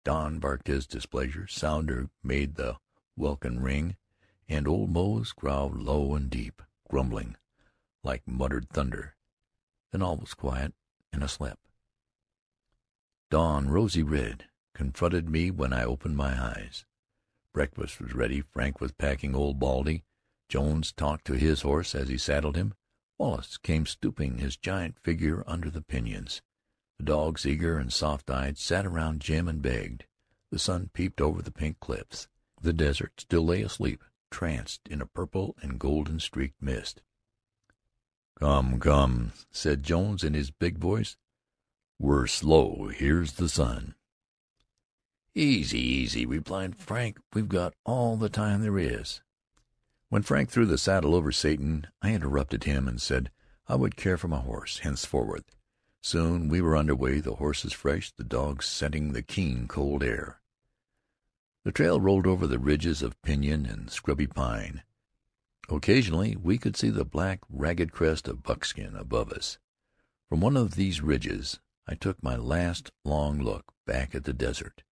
A: Don barked his displeasure, Sounder made the welkin ring, and old Mose growled low and deep, grumbling like muttered thunder. Then all was quiet, and I slept. Dawn, rosy red, confronted me when I opened my eyes. Breakfast was ready. Frank was packing Old Baldy. Jones talked to his horse as he saddled him. Wallace came stooping, his giant figure under the pinyons. The dogs, eager and soft-eyed, sat around Jim and begged. The sun peeped over the pink cliffs. The desert still lay asleep, tranced in a purple and golden-streaked mist. "Come, come," said Jones in his big voice. "We're slow. Here's the sun." "Easy, easy," replied Frank. "We've got all the time there is." When Frank threw the saddle over Satan, I interrupted him and said I would care for my horse henceforward. Soon we were under way, the horses fresh, the dogs scenting the keen, cold air. The trail rolled over the ridges of pinyon and scrubby pine. Occasionally we could see the black, ragged crest of Buckskin above us. From one of these ridges I took my last long look back at the desert,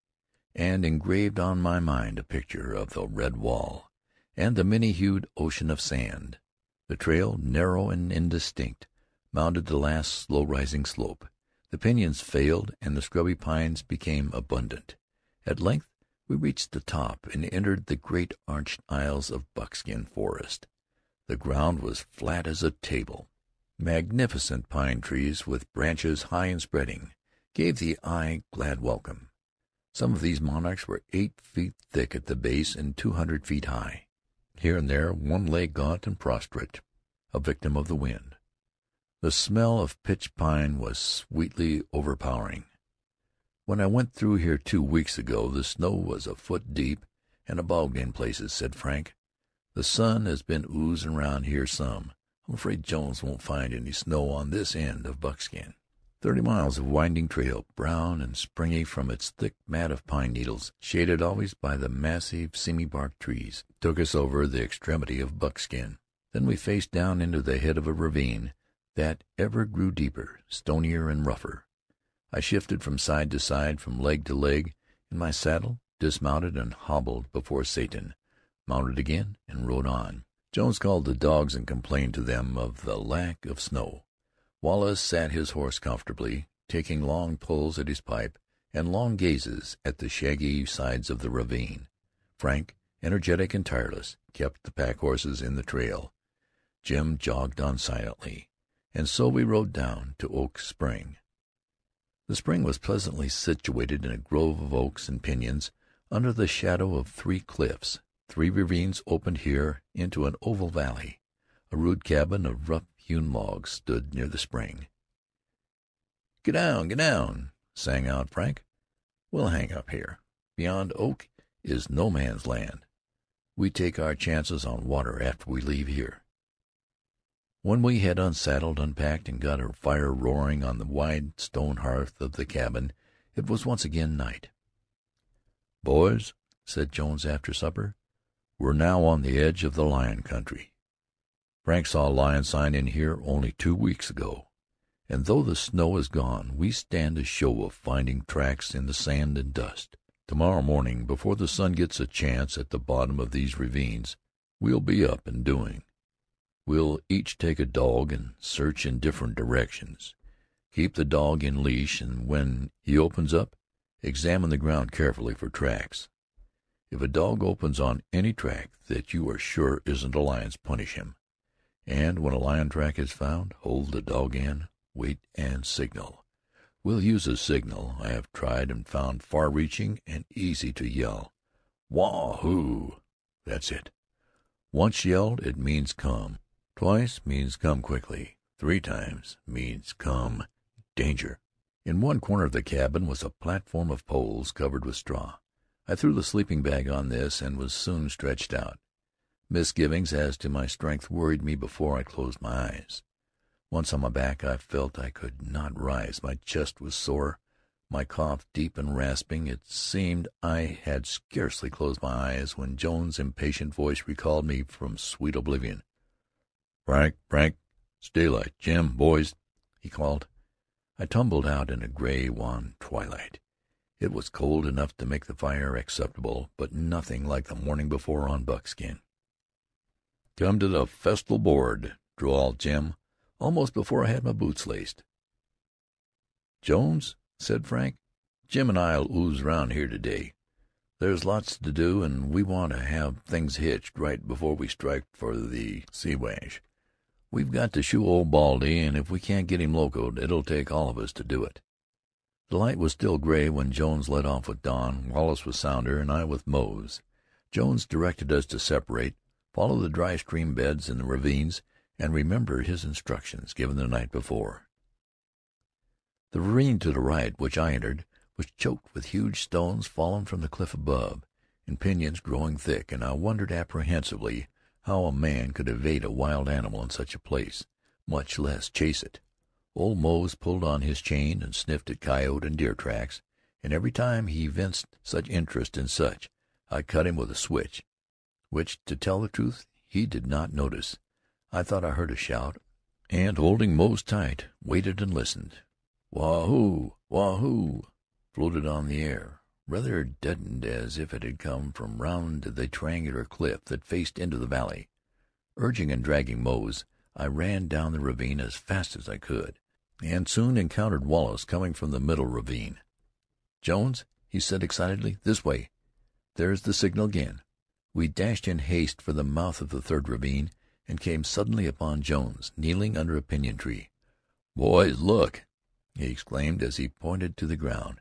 A: and engraved on my mind a picture of the red wall and the many-hued ocean of sand. The trail, narrow and indistinct, mounted the last slow-rising slope. The pinyons failed, and the scrubby pines became abundant. At length we reached the top and entered the great arched aisles of Buckskin forest. The ground was flat as a table. Magnificent pine trees, with branches high and spreading, gave the eye glad welcome. Some of these monarchs were 8 feet thick at the base and 200 feet high. Here and there one lay gaunt and prostrate, a victim of the wind. The smell of pitch pine was sweetly overpowering. "When I went through here 2 weeks ago, the snow was a foot deep and a bog in places," said Frank. "The sun has been oozing around here some. I'm afraid Jones won't find any snow on this end of Buckskin." 30 miles of winding trail, brown and springy from its thick mat of pine needles, shaded always by the massive, seamy-barked trees, took us over the extremity of Buckskin. Then we faced down into the head of a ravine that ever grew deeper, stonier, and rougher. I shifted from side to side, from leg to leg, in my saddle, dismounted, and hobbled before Satan, mounted again, and rode on. Jones called the dogs and complained to them of the lack of snow. Wallace sat his horse comfortably, taking long pulls at his pipe and long gazes at the shaggy sides of the ravine. Frank, energetic and tireless, kept the pack horses in the trail. Jim jogged on silently, and so we rode down to Oak Spring. The spring was pleasantly situated in a grove of oaks and pinyons, under the shadow of 3 cliffs. 3 ravines opened here into an oval valley. A rude cabin of rough-hewn logs stood near the spring. Get down," sang out Frank. "We'll hang up here. Beyond Oak is no man's land. We take our chances on water after we leave here." When we had unsaddled, unpacked, and got a fire roaring on the wide stone hearth of the cabin, it was once again night. "Boys," said Jones after supper, "we're now on the edge of the lion country. Frank saw a lion sign in here only 2 weeks ago, and though the snow is gone, we stand a show of finding tracks in the sand and dust. Tomorrow morning, before the sun gets a chance at the bottom of these ravines, we'll be up and doing. We'll each take a dog and search in different directions. Keep the dog in leash, and when he opens up, examine the ground carefully for tracks. If a dog opens on any track that you are sure isn't a lion's, punish him. And when a lion track is found, hold the dog in, wait, and signal. We'll use a signal I have tried and found far-reaching and easy to yell. Wahoo! That's it. Once yelled, it means come. Twice means come quickly. 3 times means come danger. In one corner of the cabin was a platform of poles covered with straw. I threw the sleeping bag on this and was soon stretched out. Misgivings as to my strength worried me before I closed my eyes. Once on my back, I felt I could not rise. My chest was sore, my cough deep and rasping. It seemed I had scarcely closed my eyes when Jones's impatient voice recalled me from sweet oblivion. Frank, it's daylight. Jim, boys," he called. I tumbled out in a gray, wan twilight. It was cold enough to make the fire acceptable, but nothing like the morning before on Buckskin. "Come to the festal board," drawled Jim, almost before I had my boots laced. "Jones," said Frank, "Jim and I'll ooze around here to-day. There's lots to do, and we want to have things hitched right before we strike for the Siwash. We've got to shoe old Baldy, and if we can't get him locoed, it'll take all of us to do it." The light was still gray when Jones led off with Don, Wallace with Sounder, and I with Moze. Jones directed us to separate, follow the dry stream beds in the ravines, and remember his instructions given the night before. The ravine to the right, which I entered, was choked with huge stones fallen from the cliff above, and pinyons growing thick, and I wondered apprehensively how a man could evade a wild animal in such a place, much less chase it. Old Mose pulled on his chain and sniffed at coyote and deer tracks, and every time he evinced such interest in such, I cut him with a switch, which, to tell the truth, he did not notice. I thought I heard a shout, and, holding Mose tight, waited and listened. "Wahoo! Wahoo!" floated on the air, rather deadened, as if it had come from round the triangular cliff that faced into the valley. Urging and dragging Mose, I ran down the ravine as fast as I could, and soon encountered Wallace coming from the middle ravine. "Jones," he said excitedly, "this way. There's the signal again." We dashed in haste for the mouth of the third ravine, and came suddenly upon Jones, kneeling under a pinyon tree. "Boys, look!" he exclaimed as he pointed to the ground.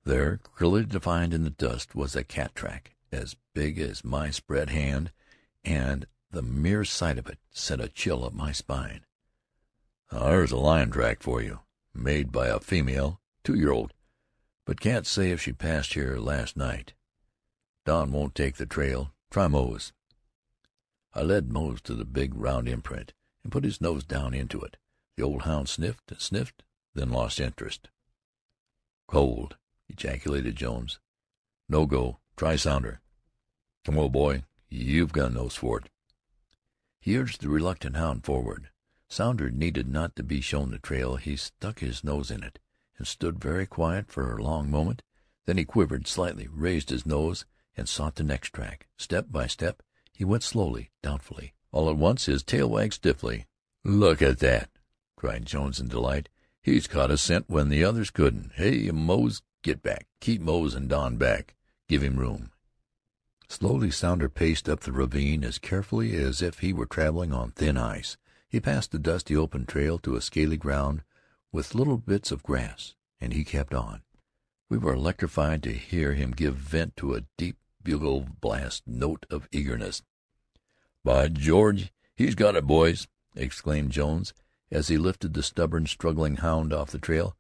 A: There, clearly defined in the dust, was a cat track as big as my spread hand, and the mere sight of it sent a chill up my spine. "There's a lion track for you, made by a female, 2-year-old, but can't say if she passed here last night. Don won't take the trail. Try Mose." I led Mose to the big round imprint, and put his nose down into it. The old hound sniffed and sniffed, then lost interest. "Cold," ejaculated Jones. "No go. Try Sounder. Come on, boy. You've got a nose for it." He urged the reluctant hound forward. Sounder needed not to be shown the trail. He stuck his nose in it, and stood very quiet for a long moment. Then he quivered slightly, raised his nose, and sought the next track. Step by step he went slowly, doubtfully. All at once his tail wagged stiffly. "Look at that!" cried Jones in delight. "He's caught a scent when the others couldn't. Hey, Mose, get back. Keep Mose and Don back. Give him room." Slowly Sounder paced up the ravine as carefully as if he were traveling on thin ice. He passed the dusty open trail to a scaly ground with little bits of grass, and he kept on. We were electrified to hear him give vent to a deep bugle blast note of eagerness. "By George, he's got it, boys!" exclaimed Jones, as he lifted the stubborn, struggling hound off the trail.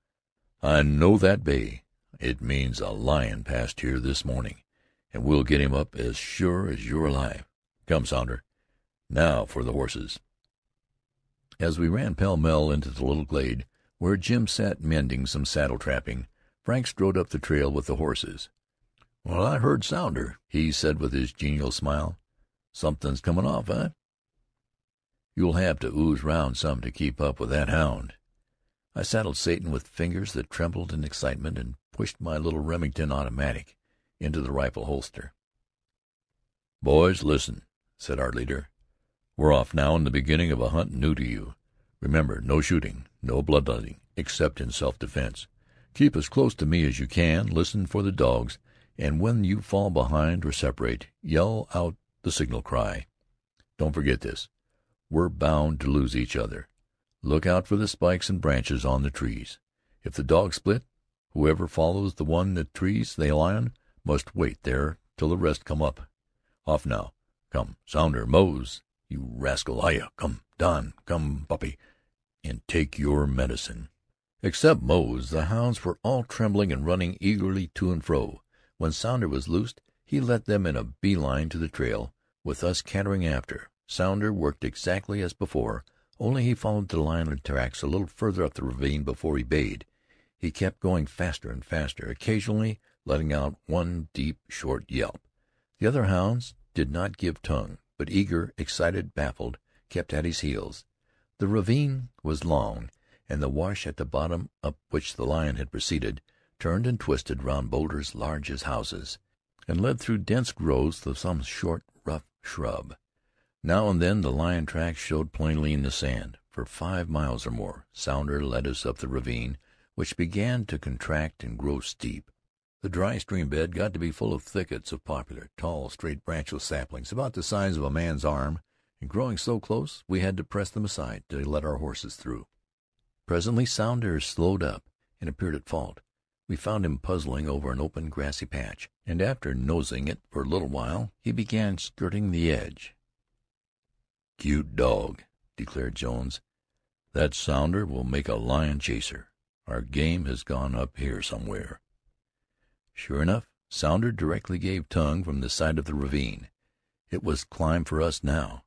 A: "I know that bay. It means a lion passed here this morning, and we'll get him up as sure as you're alive. Come, Sounder. Now for the horses." As we ran pell-mell into the little glade, where Jim sat mending some saddle trapping, Frank strode up the trail with the horses. "Well, I heard Sounder," he said with his genial smile. "Something's coming off, eh?" "You'll have to ooze round some to keep up with that hound." I saddled Satan with fingers that trembled in excitement, and pushed my little Remington automatic into the rifle holster. "Boys, listen," said our leader. "We're off now in the beginning of a hunt new to you. Remember, no shooting, no bloodletting, except in self-defense. Keep as close to me as you can, listen for the dogs, and when you fall behind or separate, yell out the signal cry. Don't forget this. We're bound to lose each other. Look out for the spikes and branches on the trees. If the dogs split, whoever follows the one that trees the lion must wait there till the rest come up. Off now. Come, Sounder, Mose, you rascal, Hyah, come, Don, come, puppy, and take your medicine." Except Mose, the hounds were all trembling and running eagerly to and fro. When Sounder was loosed, he led them in a bee line to the trail, with us cantering after. Sounder worked exactly as before, only he followed the line of tracks a little further up the ravine before he bayed. He kept going faster and faster, occasionally letting out one deep, short yelp. The other hounds did not give tongue, but eager, excited, baffled, kept at his heels. The ravine was long, and the wash at the bottom, up which the lion had proceeded, turned and twisted round boulders large as houses, and led through dense growths of some short, rough shrub. Now and then the lion tracks showed plainly in the sand. For 5 miles or more, Sounder led us up the ravine, which began to contract and grow steep. The dry stream bed got to be full of thickets of poplar, tall, straight branchless saplings about the size of a man's arm, and growing so close we had to press them aside to let our horses through. Presently Sounder slowed up and appeared at fault. We found him puzzling over an open grassy patch, and after nosing it for a little while, he began skirting the edge. "Cute dog," declared Jones. "That Sounder will make a lion chaser. Our game has gone up here somewhere." Sure enough, Sounder directly gave tongue from the side of the ravine. It was climb for us now.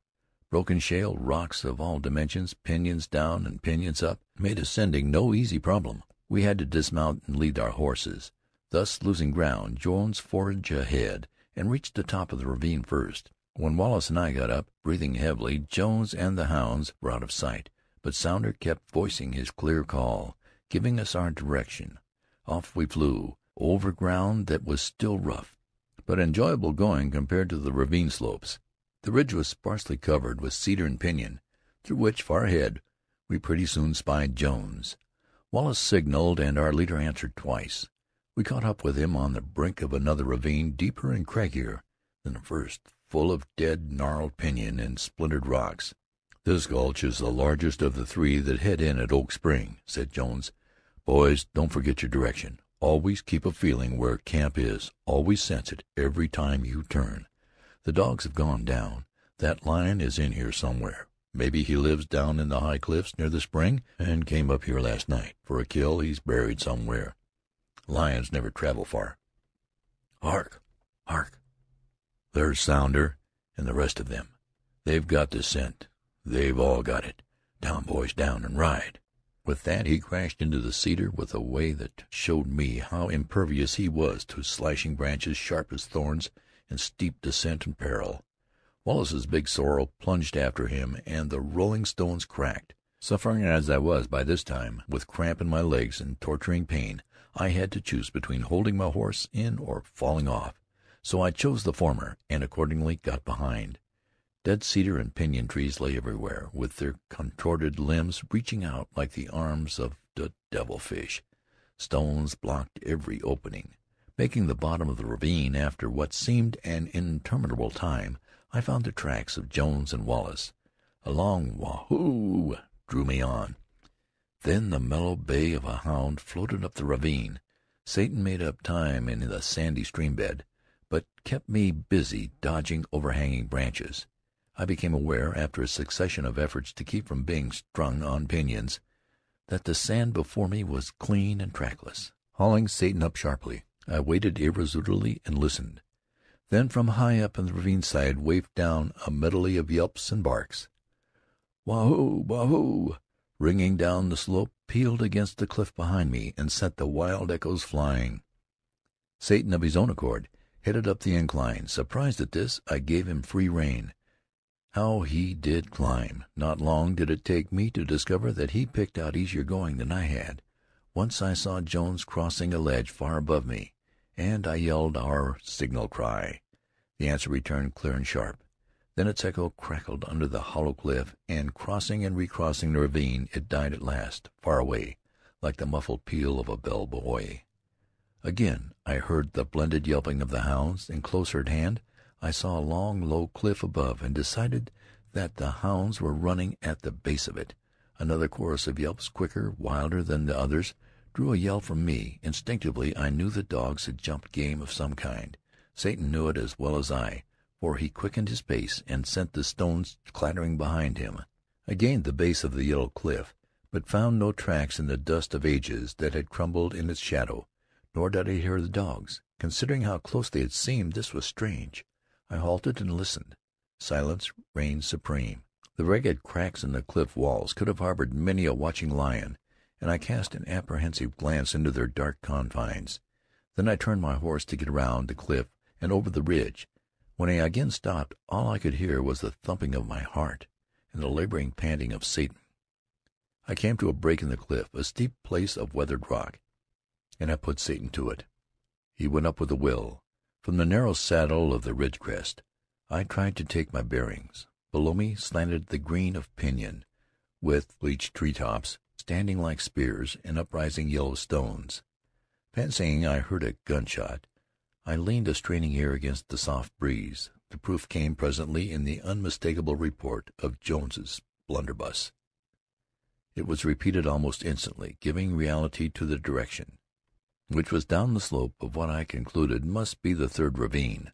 A: Broken shale, rocks of all dimensions, pinyons down and pinyons up, made ascending no easy problem. We had to dismount and lead our horses. Thus losing ground, Jones forged ahead and reached the top of the ravine first. When Wallace and I got up, breathing heavily, Jones and the hounds were out of sight, but Sounder kept voicing his clear call, giving us our direction. Off we flew, over ground that was still rough, but enjoyable going compared to the ravine slopes. The ridge was sparsely covered with cedar and pinyon, through which, far ahead, we pretty soon spied Jones. Wallace signaled, and our leader answered twice. We caught up with him on the brink of another ravine, deeper and craggier than the first, full of dead, gnarled pinyon and splintered rocks. "This gulch is the largest of the 3 that head in at Oak Spring," said Jones. "Boys, don't forget your direction. Always keep a feeling where camp is. Always sense it every time you turn. The dogs have gone down. That lion is in here somewhere. Maybe he lives down in the high cliffs near the spring and came up here last night. For a kill, he's buried somewhere. Lions never travel far. Hark! Hark! There's Sounder and the rest of them. They've got the scent. They've all got it. Down, boys, down, and ride." With that he crashed into the cedar with a way that showed me how impervious he was to slashing branches, sharp as thorns, and steep descent and peril. Wallace's big sorrel plunged after him, and the rolling stones cracked. Suffering as I was by this time, with cramp in my legs and torturing pain, I had to choose between holding my horse in or falling off. So I chose the former, and accordingly got behind. Dead cedar and pinyon trees lay everywhere, with their contorted limbs reaching out like the arms of the devil-fish. Stones blocked every opening, making the bottom of the ravine. After what seemed an interminable time, I found the tracks of Jones and Wallace. A long "wahoo" drew me on. Then the mellow bay of a hound floated up the ravine. Satan made up time in the sandy stream bed, but kept me busy dodging overhanging branches. I became aware, after a succession of efforts to keep from being strung on pinyons, that the sand before me was clean and trackless. Hauling Satan up sharply, I waited irresolutely and listened. Then from high up on the ravine side wafted down a medley of yelps and barks. "Wahoo! Wahoo!" ringing down the slope, pealed against the cliff behind me, and sent the wild echoes flying. Satan, of his own accord, headed up the incline. Surprised at this, I gave him free rein. How he did climb! Not long did it take me to discover that he picked out easier going than I had. Once I saw Jones crossing a ledge far above me, and I yelled our signal cry. The answer returned clear and sharp. Then its echo crackled under the hollow cliff, and crossing and recrossing the ravine, it died at last, far away, like the muffled peal of a bell buoy. Again I heard the blended yelping of the hounds, and closer at hand I saw a long, low cliff above, and decided that the hounds were running at the base of it. Another chorus of yelps, quicker, wilder than the others, drew a yell from me. Instinctively I knew the dogs had jumped game of some kind. Satan knew it as well as I, for he quickened his pace and sent the stones clattering behind him. I gained the base of the yellow cliff, but found no tracks in the dust of ages that had crumbled in its shadow, nor did I hear the dogs. Considering how close they had seemed, this was strange. I halted and listened. Silence reigned supreme. The ragged cracks in the cliff walls could have harbored many a watching lion, and I cast an apprehensive glance into their dark confines. Then I turned my horse to get around the cliff and over the ridge. When I again stopped, all I could hear was the thumping of my heart and the laboring panting of Satan. I came to a break in the cliff, a steep place of weathered rock, and I put Satan to it. He went up with a will. From the narrow saddle of the ridge crest, I tried to take my bearings. Below me slanted the green of pinyon, with bleached tree-tops standing like spears and uprising yellow stones. Fancying I heard a gunshot, I leaned a straining ear against the soft breeze. The proof came presently in the unmistakable report of Jones's blunderbuss. It was repeated almost instantly, giving reality to the direction, which was down the slope of what I concluded must be the third ravine.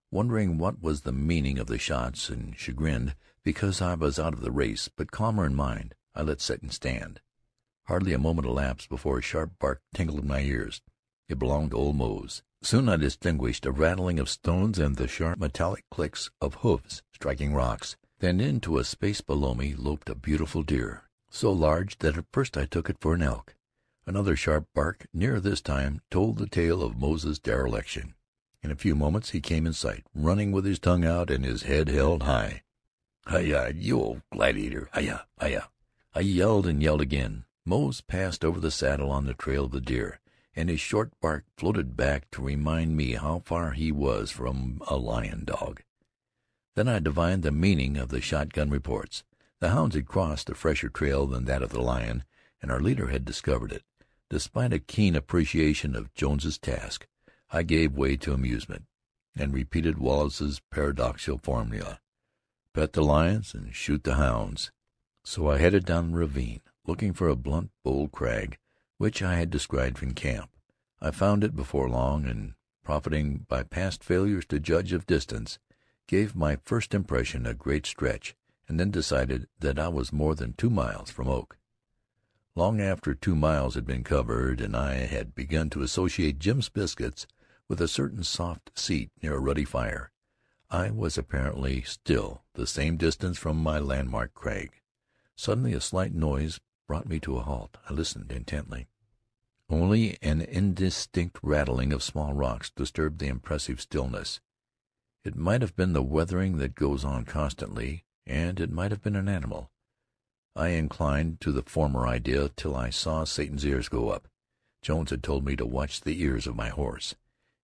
A: Wondering what was the meaning of the shots, and chagrined because I was out of the race, but calmer in mind, I let Satan stand. Hardly a moment elapsed before a sharp bark tingled in my ears. It belonged to old Mose. Soon I distinguished a rattling of stones and the sharp metallic clicks of hoofs striking rocks. Then into a space below me loped a beautiful deer, so large that at first I took it for an elk. Another sharp bark, nearer this time, told the tale of Mose's dereliction. In a few moments he came in sight, running with his tongue out and his head held high. "Hi-ya, you old gladiator! Hi-ya, hi-ya!" I yelled and yelled again. Mose passed over the saddle on the trail of the deer, and his short bark floated back to remind me how far he was from a lion dog. Then I divined the meaning of the shotgun reports. The hounds had crossed a fresher trail than that of the lion, and our leader had discovered it. Despite a keen appreciation of Jones's task, I gave way to amusement, and repeated Wallace's paradoxical formula: pet the lions and shoot the hounds. So I headed down the ravine, looking for a blunt, bold crag, which I had descried from camp. I found it before long, and, profiting by past failures to judge of distance, gave my first impression a great stretch, and then decided that I was more than 2 miles from Oak. Long after 2 miles had been covered, and I had begun to associate Jim's biscuits with a certain soft seat near a ruddy fire, I was apparently still the same distance from my landmark crag. Suddenly a slight noise brought me to a halt. I listened intently. Only an indistinct rattling of small rocks disturbed the impressive stillness. It might have been the weathering that goes on constantly, and it might have been an animal. I inclined to the former idea till I saw Satan's ears go up. Jones had told me to watch the ears of my horse,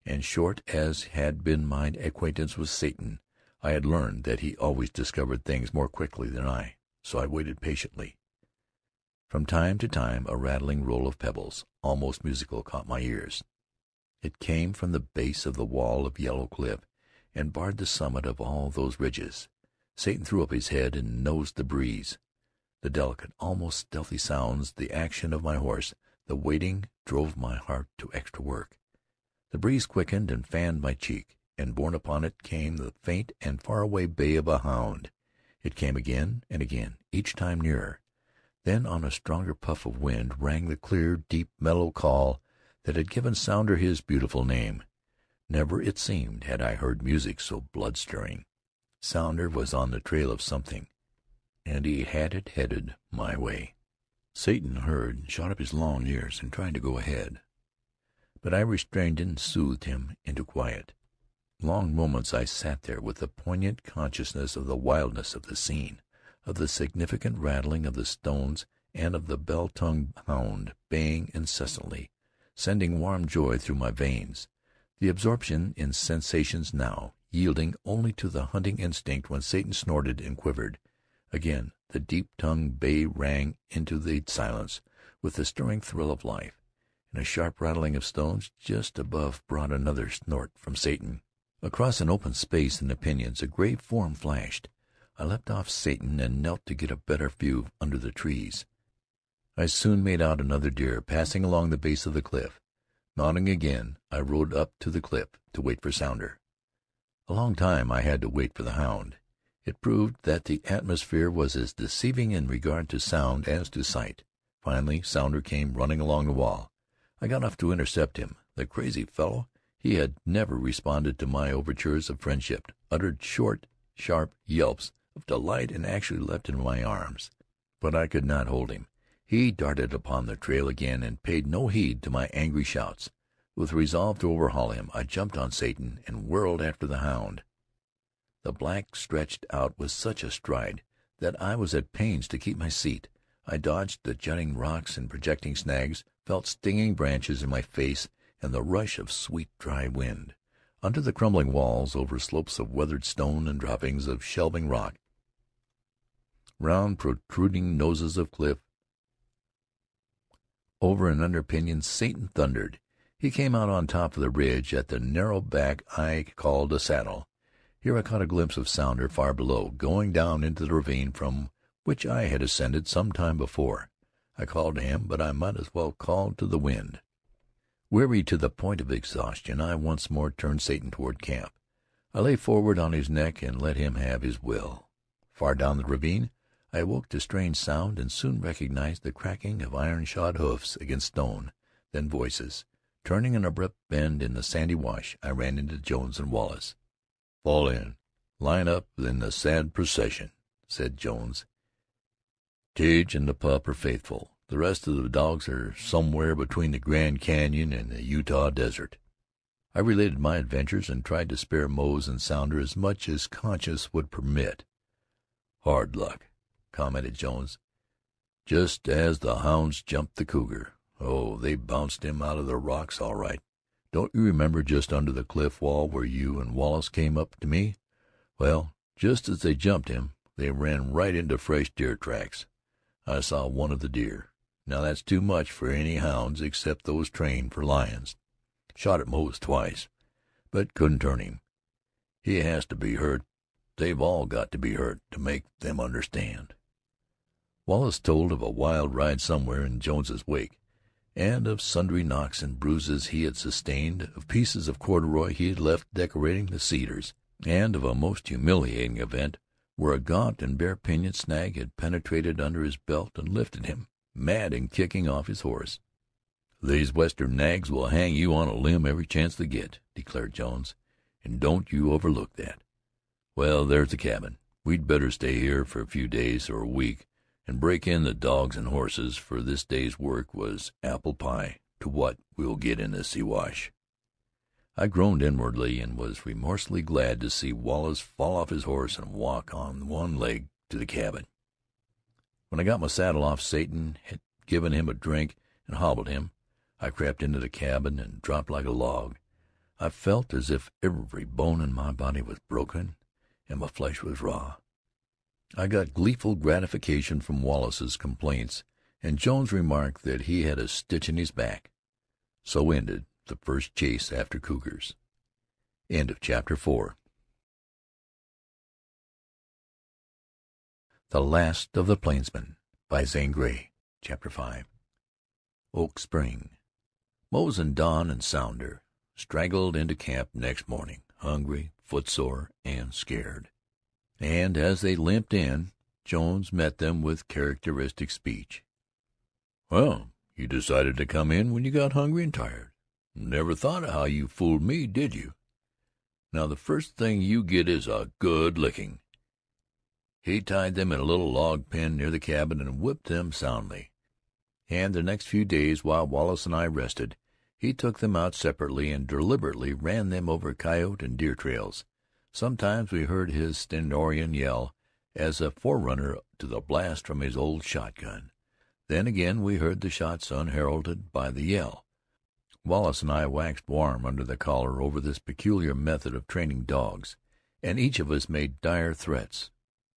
A: and short as had been my acquaintance with Satan, I had learned that he always discovered things more quickly than I, so I waited patiently. From time to time a rattling roll of pebbles, almost musical, caught my ears. It came from the base of the wall of yellow cliff, and barred the summit of all those ridges. Satan threw up his head and nosed the breeze. The delicate, almost stealthy sounds, the action of my horse, the waiting, drove my heart to extra work. The breeze quickened and fanned my cheek, and borne upon it came the faint and far-away bay of a hound. It came again and again, each time nearer. Then on a stronger puff of wind rang the clear, deep, mellow call that had given Sounder his beautiful name. Never, it seemed, had I heard music so blood-stirring. Sounder was on the trail of something, and he had it headed my way. Satan heard and shot up his long ears and tried to go ahead, but I restrained and soothed him into quiet. Long moments I sat there with the poignant consciousness of the wildness of the scene, of the significant rattling of the stones, and of the bell-tongued hound baying incessantly, sending warm joy through my veins. The absorption in sensations now, yielding only to the hunting instinct when Satan snorted and quivered. Again the deep-tongued bay rang into the silence with the stirring thrill of life, and a sharp rattling of stones just above brought another snort from Satan. Across an open space in the pinyons a gray form flashed. I leapt off Satan and knelt to get a better view under the trees. I soon made out another deer passing along the base of the cliff. Nodding again, I rode up to the cliff to wait for Sounder. A long time I had to wait for the hound. It proved that the atmosphere was as deceiving in regard to sound as to sight. Finally Sounder came running along the wall. I got off to intercept him. The crazy fellow, he had never responded to my overtures of friendship, uttered short, sharp yelps of delight, and actually leaped into my arms. But I could not hold him. He darted upon the trail again and paid no heed to my angry shouts. With resolve to overhaul him, I jumped on Satan and whirled after the hound. The black stretched out with such a stride that I was at pains to keep my seat. I dodged the jutting rocks and projecting snags, felt stinging branches in my face and the rush of sweet, dry wind. Under the crumbling walls, over slopes of weathered stone and droppings of shelving rock, round protruding noses of cliff, over and under pinyons, Satan thundered. He came out on top of the ridge at the narrow back I called a saddle. Here I caught a glimpse of Sounder far below, going down into the ravine from which I had ascended some time before. I called to him, but I might as well call to the wind. Weary to the point of exhaustion, I once more turned Satan toward camp. I lay forward on his neck and let him have his will. Far down the ravine, I awoke to strange sound and soon recognized the cracking of iron-shod hoofs against stone, then voices. Turning an abrupt bend in the sandy wash, I ran into Jones and Wallace. "Fall in. Line up in the sad procession," said Jones. "Tige and the pup are faithful. The rest of the dogs are somewhere between the Grand Canyon and the Utah desert." I related my adventures and tried to spare Mose and Sounder as much as conscience would permit. "Hard luck," commented Jones. "Just as the hounds jumped the cougar. Oh, they bounced him out of the rocks all right. Don't you remember just under the cliff wall where you and Wallace came up to me? Well, just as they jumped him, they ran right into fresh deer tracks. I saw one of the deer. Now that's too much for any hounds except those trained for lions. Shot at Mose twice, but couldn't turn him. He has to be hurt. They've all got to be hurt to make them understand." Wallace told of a wild ride somewhere in Jones's wake, and of sundry knocks and bruises he had sustained, of pieces of corduroy he had left decorating the cedars, and of a most humiliating event where a gaunt and bare-pinioned snag had penetrated under his belt and lifted him, mad and kicking, off his horse. "These western nags will hang you on a limb every chance they get," declared Jones, "and don't you overlook that. Well, there's the cabin. We'd better stay here for a few days or a week and break in the dogs and horses, for this day's work was apple pie to what we'll get in the Siwash." I groaned inwardly and was remorselessly glad to see Wallace fall off his horse and walk on one leg to the cabin. When I got my saddle off Satan, had given him a drink and hobbled him, I crept into the cabin and dropped like a log. I felt as if every bone in my body was broken and my flesh was raw. I got gleeful gratification from Wallace's complaints, and Jones remarked that he had a stitch in his back. So ended the first chase after cougars. End of chapter 4. The Last of the Plainsmen by Zane Grey. Chapter 5. Oak Spring. Mose and Don and Sounder straggled into camp next morning, hungry, footsore, and scared. And as they limped in, Jones met them with characteristic speech. "Well, you decided to come in when you got hungry and tired. Never thought of how you fooled me, did you? Now the first thing you get is a good licking." He tied them in a little log pen near the cabin and whipped them soundly. And the next few days, while Wallace and I rested, he took them out separately and deliberately ran them over coyote and deer trails. Sometimes we heard his stentorian yell as a forerunner to the blast from his old shotgun. Then again we heard the shots unheralded by the yell. Wallace and I waxed warm under the collar over this peculiar method of training dogs, and each of us made dire threats.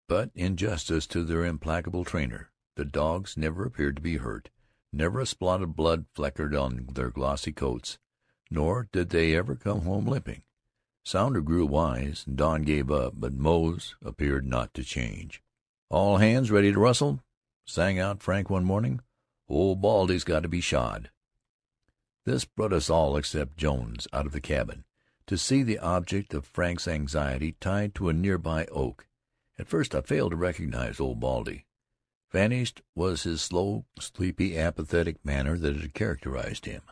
A: But in justice to their implacable trainer, the dogs never appeared to be hurt. Never a spot of blood fleckered on their glossy coats, nor did they ever come home limping. Sounder grew wise, and Don gave up, but Mose appeared not to change. "All hands ready to rustle?" sang out Frank one morning. Old Baldy's got to be shod." This brought us all, except Jones, out of the cabin, to see the object of Frank's anxiety tied to a nearby oak. At first I failed to recognize Old Baldy. Vanished was his slow, sleepy, apathetic manner that had characterized him.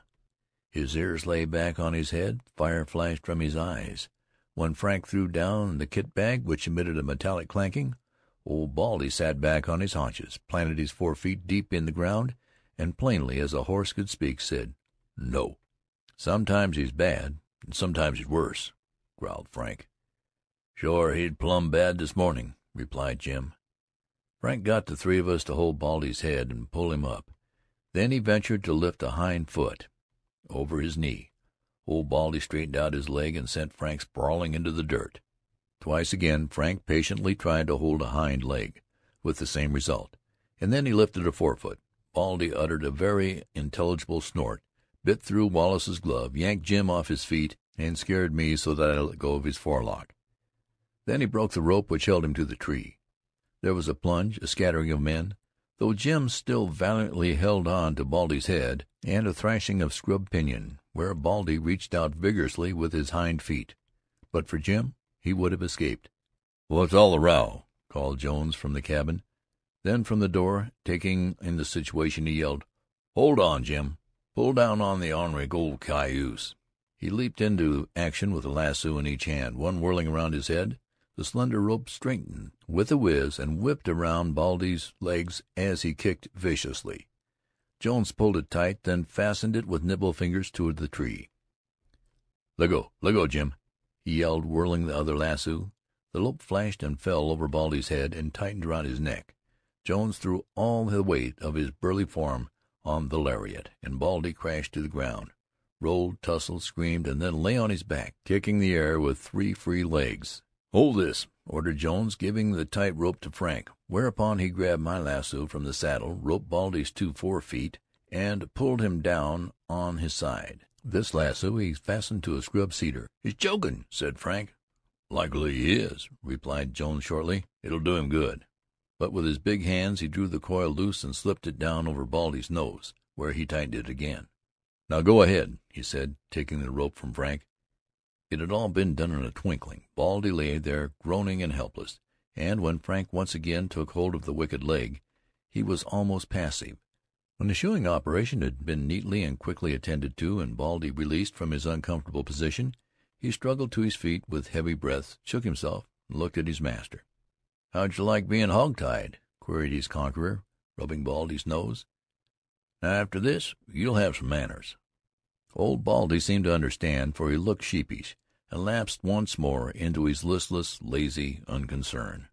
A: His ears lay back on his head, fire flashed from his eyes. When Frank threw down the kit bag, which emitted a metallic clanking, Old Baldy sat back on his haunches, planted his 4 feet deep in the ground, and plainly as a horse could speak, said, "No." "Sometimes he's bad, and sometimes he's worse," growled Frank. "Shore he's plumb bad this morning," replied Jim. Frank got the 3 of us to hold Baldy's head and pull him up. Then he ventured to lift a hind foot over his knee. Old Baldy straightened out his leg and sent Frank sprawling into the dirt. Twice again Frank patiently tried to hold a hind leg, with the same result, and then he lifted a forefoot. Baldy uttered a very intelligible snort, bit through Wallace's glove, yanked Jim off his feet, and scared me so that I let go of his forelock. Then he broke the rope which held him to the tree. There was a plunge, a scattering of men, though Jim still valiantly held on to Baldy's head, and a thrashing of scrub pinion, where Baldy reached out vigorously with his hind feet. But for Jim, he would have escaped. "What's all the row?" called Jones from the cabin. Then from the door, taking in the situation, he yelled, "Hold on, Jim! Pull down on the ornery old cayuse!" He leaped into action with a lasso in each hand, one whirling around his head. The slender rope straightened with a whiz and whipped around Baldy's legs as he kicked viciously. Jones pulled it tight, then fastened it with nimble fingers to the tree. Let go, Jim!" he yelled, whirling the other lasso. The rope flashed and fell over Baldy's head and tightened around his neck. Jones threw all the weight of his burly form on the lariat, and Baldy crashed to the ground, rolled, tussled, screamed, and then lay on his back, kicking the air with 3 free legs. "Hold this," ordered Jones, giving the tight rope to Frank, whereupon he grabbed my lasso from the saddle, roped Baldy's 2 forefeet, and pulled him down on his side. This lasso he fastened to a scrub cedar. "He's choking," said Frank. "Likely he is," replied Jones shortly. "It'll do him good." But with his big hands he drew the coil loose and slipped it down over Baldy's nose, where he tightened it again. "Now go ahead," he said, taking the rope from Frank. It had all been done in a twinkling. Baldy lay there groaning and helpless, and when Frank once again took hold of the wicked leg, he was almost passive. When the shoeing operation had been neatly and quickly attended to, and Baldy released from his uncomfortable position, he struggled to his feet with heavy breaths, shook himself, and looked at his master. "How'd you like being hog-tied?" queried his conqueror, rubbing Baldy's nose. "Now after this you'll have some manners." Old Baldy seemed to understand, for he looked sheepish, and lapsed once more into his listless, lazy unconcern.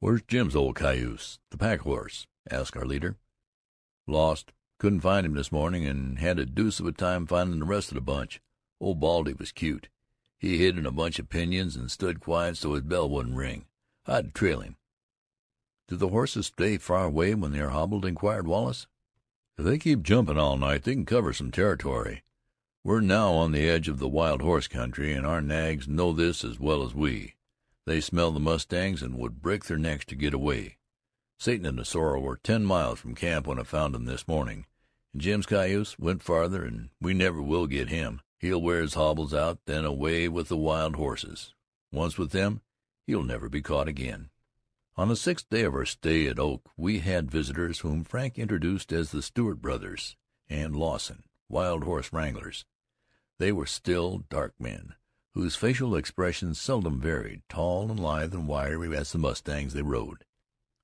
A: "Where's Jim's old cayuse, the pack horse?" asked our leader. "Lost. Couldn't find him this morning, and had a deuce of a time finding the rest of the bunch. Old Baldy was cute. He hid in a bunch of pinyons and stood quiet so his bell wouldn't ring. I had to trail him." "Do the horses stay far away when they are hobbled?" inquired Wallace. "If they keep jumping all night, they can cover some territory. We're now on the edge of the wild horse country, and our nags know this as well as we. They smell the mustangs and would break their necks to get away. Satan and the sorrel were 10 miles from camp when I found them this morning, and Jim's cayuse went farther, and we never will get him. He'll wear his hobbles out, then away with the wild horses. Once with them, he'll never be caught again." On the 6th day of our stay at Oak, we had visitors whom Frank introduced as the Stewart brothers and Lawson, wild horse wranglers. They were still, dark men, whose facial expressions seldom varied, tall and lithe and wiry as the mustangs they rode.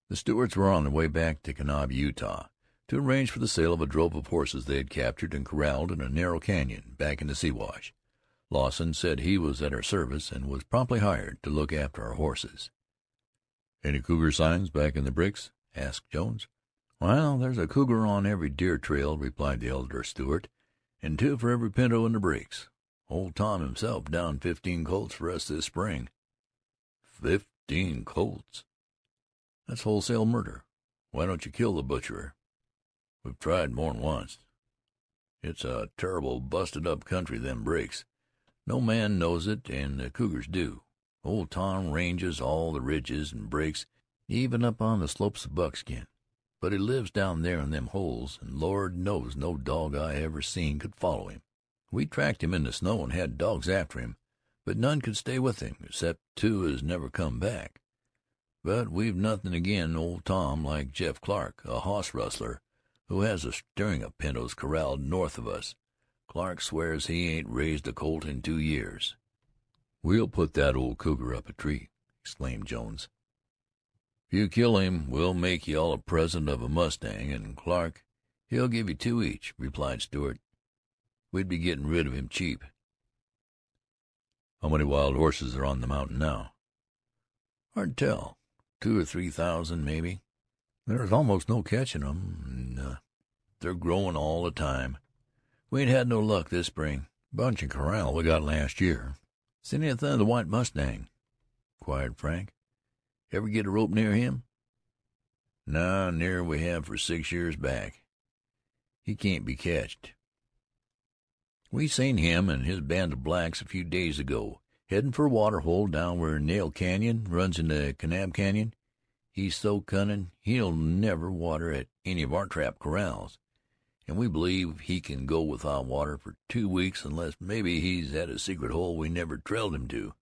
A: The Stewarts were on their way back to Kanab, Utah, to arrange for the sale of a drove of horses they had captured and corralled in a narrow canyon back in the Siwash. Lawson said he was at our service and was promptly hired to look after our horses. "Any cougar signs back in the breaks?" asked Jones. "Well, there's a cougar on every deer trail," replied the elder Stewart, "and 2 for every pinto in the breaks. Old Tom himself downed 15 colts for us this spring." 15 colts? That's wholesale murder. Why don't you kill the butcherer?" "We've tried more'n once. It's a terrible busted up country, them breaks. No man knows it, and the cougars do. Old Tom ranges all the ridges and breaks, even up on the slopes of Buckskin. but he lives down there in them holes, and Lord knows no dog I ever seen could follow him. We tracked him in the snow and had dogs after him, but none could stay with him, except two has never come back. But we've nothing agin old Tom like Jeff Clark, a hoss rustler, who has a string of pintos corralled north of us. Clark swears he ain't raised a colt in 2 years." "We'll put that old cougar up a tree," exclaimed Jones. "If you kill him, we'll make you all a present of a mustang, and Clark, he'll give you 2 each," replied Stewart. "We'd be getting rid of him cheap." "How many wild horses are on the mountain now?" "Hard to tell. 2,000 or 3,000, maybe. There's almost no catching 'em, and they're growing all the time. We ain't had no luck this spring. Bunch in corral we got last year." "Seen anything of the White Mustang?" inquired Frank. "Ever get a rope near him?" "No, nearer we have for 6 years back. He can't be ketched." "We seen him and his band of blacks a few days ago, headin' for a water hole down where Nail Canyon runs into Kanab Canyon. He's so cunnin' he'll never water at any of our trap corrals, and we believe he can go without water for 2 weeks, unless maybe he's at a secret hole we never trailed him to."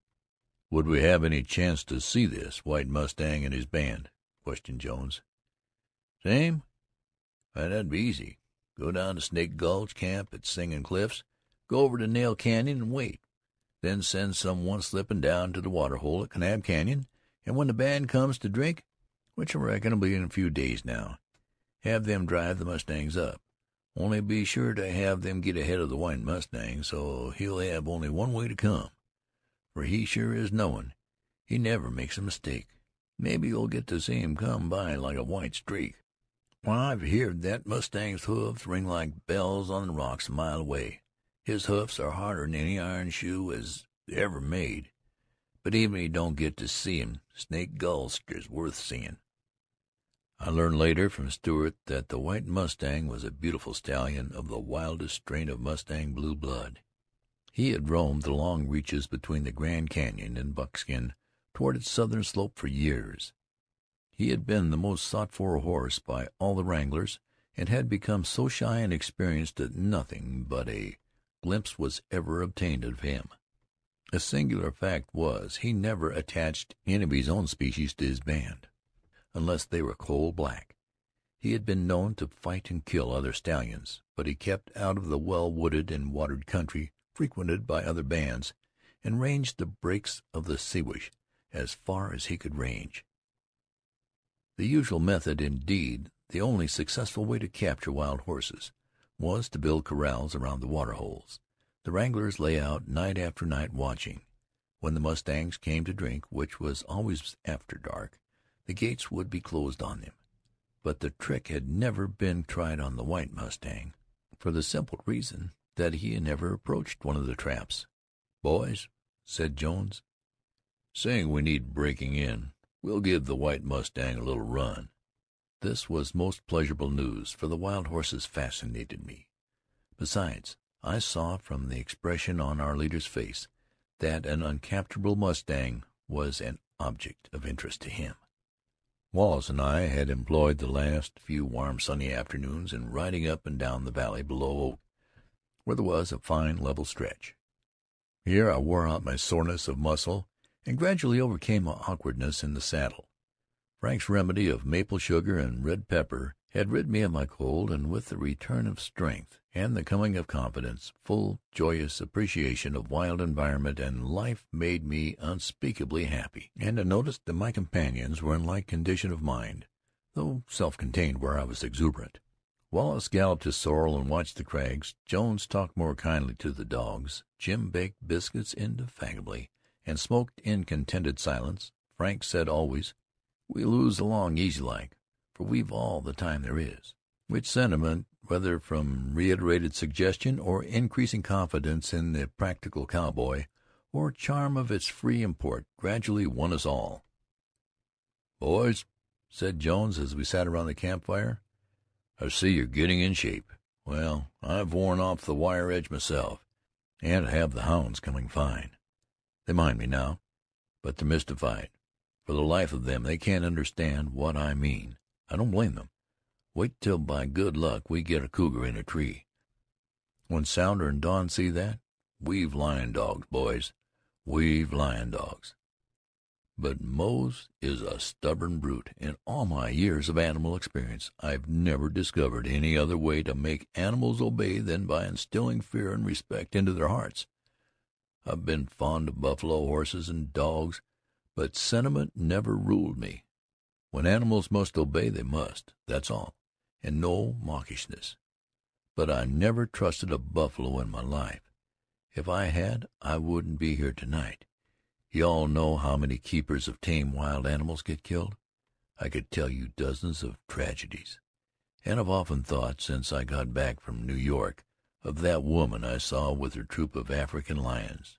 A: "Would we have any chance to see this White Mustang and his band?" questioned Jones. "Same? Why, that'd be easy. Go down to Snake Gulch, camp at Singin' Cliffs, go over to Nail Canyon and wait. Then send some one slippin' down to the water hole at Kanab Canyon, and when the band comes to drink, which I reckon'll be in a few days now, have them drive the mustangs up. Only be sure to have them get ahead of the White Mustang, so he'll have only one way to come, for he sure is knowin'. He never makes a mistake. Maybe you'll get to see him come by like a white streak. Why, I've heerd that mustang's hoofs ring like bells on the rocks a mile away. His hoofs are harder'n any iron shoe as ever made. But even if you don't get to see him, Snake Gulch is worth seeing." I learned later from Stewart that the White Mustang was a beautiful stallion of the wildest strain of mustang blue blood. He had roamed the long reaches between the Grand Canyon and Buckskin toward its southern slope for years. He had been the most sought-for horse by all the wranglers, and had become so shy and experienced that nothing but a glimpse was ever obtained of him. A singular fact was, he never attached any of his own species to his band, unless they were coal black. He had been known to fight and kill other stallions, but he kept out of the well-wooded and watered country frequented by other bands, and ranged the breaks of the Siwash as far as he could range. The usual method, indeed the only successful way to capture wild horses, was to build corrals around the water holes. The wranglers lay out night after night watching. When the mustangs came to drink, which was always after dark, the gates would be closed on them. But the trick had never been tried on the White Mustang, for the simple reason that he had never approached one of the traps. "Boys," said Jones, "saying we need breaking in, we'll give the White Mustang a little run." This was most pleasurable news, for the wild horses fascinated me. Besides, I saw from the expression on our leader's face that an uncapturable mustang was an object of interest to him. Wallace and I had employed the last few warm sunny afternoons in riding up and down the valley below Oak, where there was a fine level stretch. Here I wore out my soreness of muscle and gradually overcame my awkwardness in the saddle. Frank's remedy of maple sugar and red pepper had rid me of my cold, and with the return of strength and the coming of confidence, full, joyous appreciation of wild environment and life made me unspeakably happy, and I noticed that my companions were in like condition of mind, though self-contained where I was exuberant. Wallace galloped his sorrel and watched the crags. Jones talked more kindly to the dogs. Jim baked biscuits indefatigably and smoked in contented silence. Frank said always, "We'll ooze along easy like, for we've all the time there is," which sentiment, whether from reiterated suggestion or increasing confidence in the practical cowboy, or charm of its free import, gradually won us all. "Boys," said Jones as we sat around the campfire, "I see you're getting in shape. Well, I've worn off the wire edge myself, and I have the hounds coming fine. They mind me now, but they're mystified. For the life of them they can't understand what I mean. I don't blame them. Wait till by good luck we get a cougar in a tree. When Sounder and Don see that, we've lion dogs, boys. We've lion dogs. But Mose is a stubborn brute. In all my years of animal experience, I've never discovered any other way to make animals obey than by instilling fear and respect into their hearts. I've been fond of buffalo, horses, and dogs, but sentiment never ruled me. When animals must obey, they must, that's all, and no mawkishness. But I never trusted a buffalo in my life. If I had, I wouldn't be here tonight. You all know how many keepers of tame wild animals get killed. I could tell you dozens of tragedies. And I've often thought, since I got back from New York, of that woman I saw with her troop of African lions.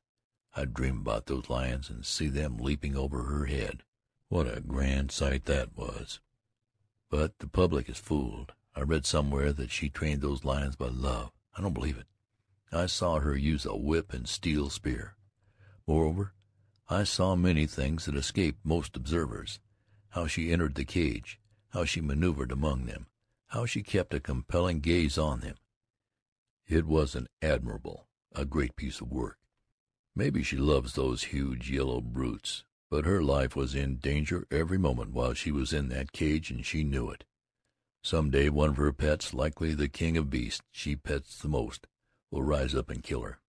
A: I'd dream about those lions and see them leaping over her head. What a grand sight that was. But the public is fooled. I read somewhere that she trained those lions by love. I don't believe it. I saw her use a whip and steel spear. Moreover, I saw many things that escaped most observers. How she entered the cage, how she maneuvered among them, how she kept a compelling gaze on them. It was an admirable, a great piece of work. Maybe she loves those huge yellow brutes, but her life was in danger every moment while she was in that cage, and she knew it. Some day one of her pets, likely the king of beasts she pets the most, will rise up and kill her.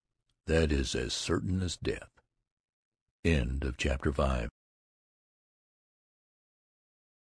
A: That is as certain as death. End of chapter 5.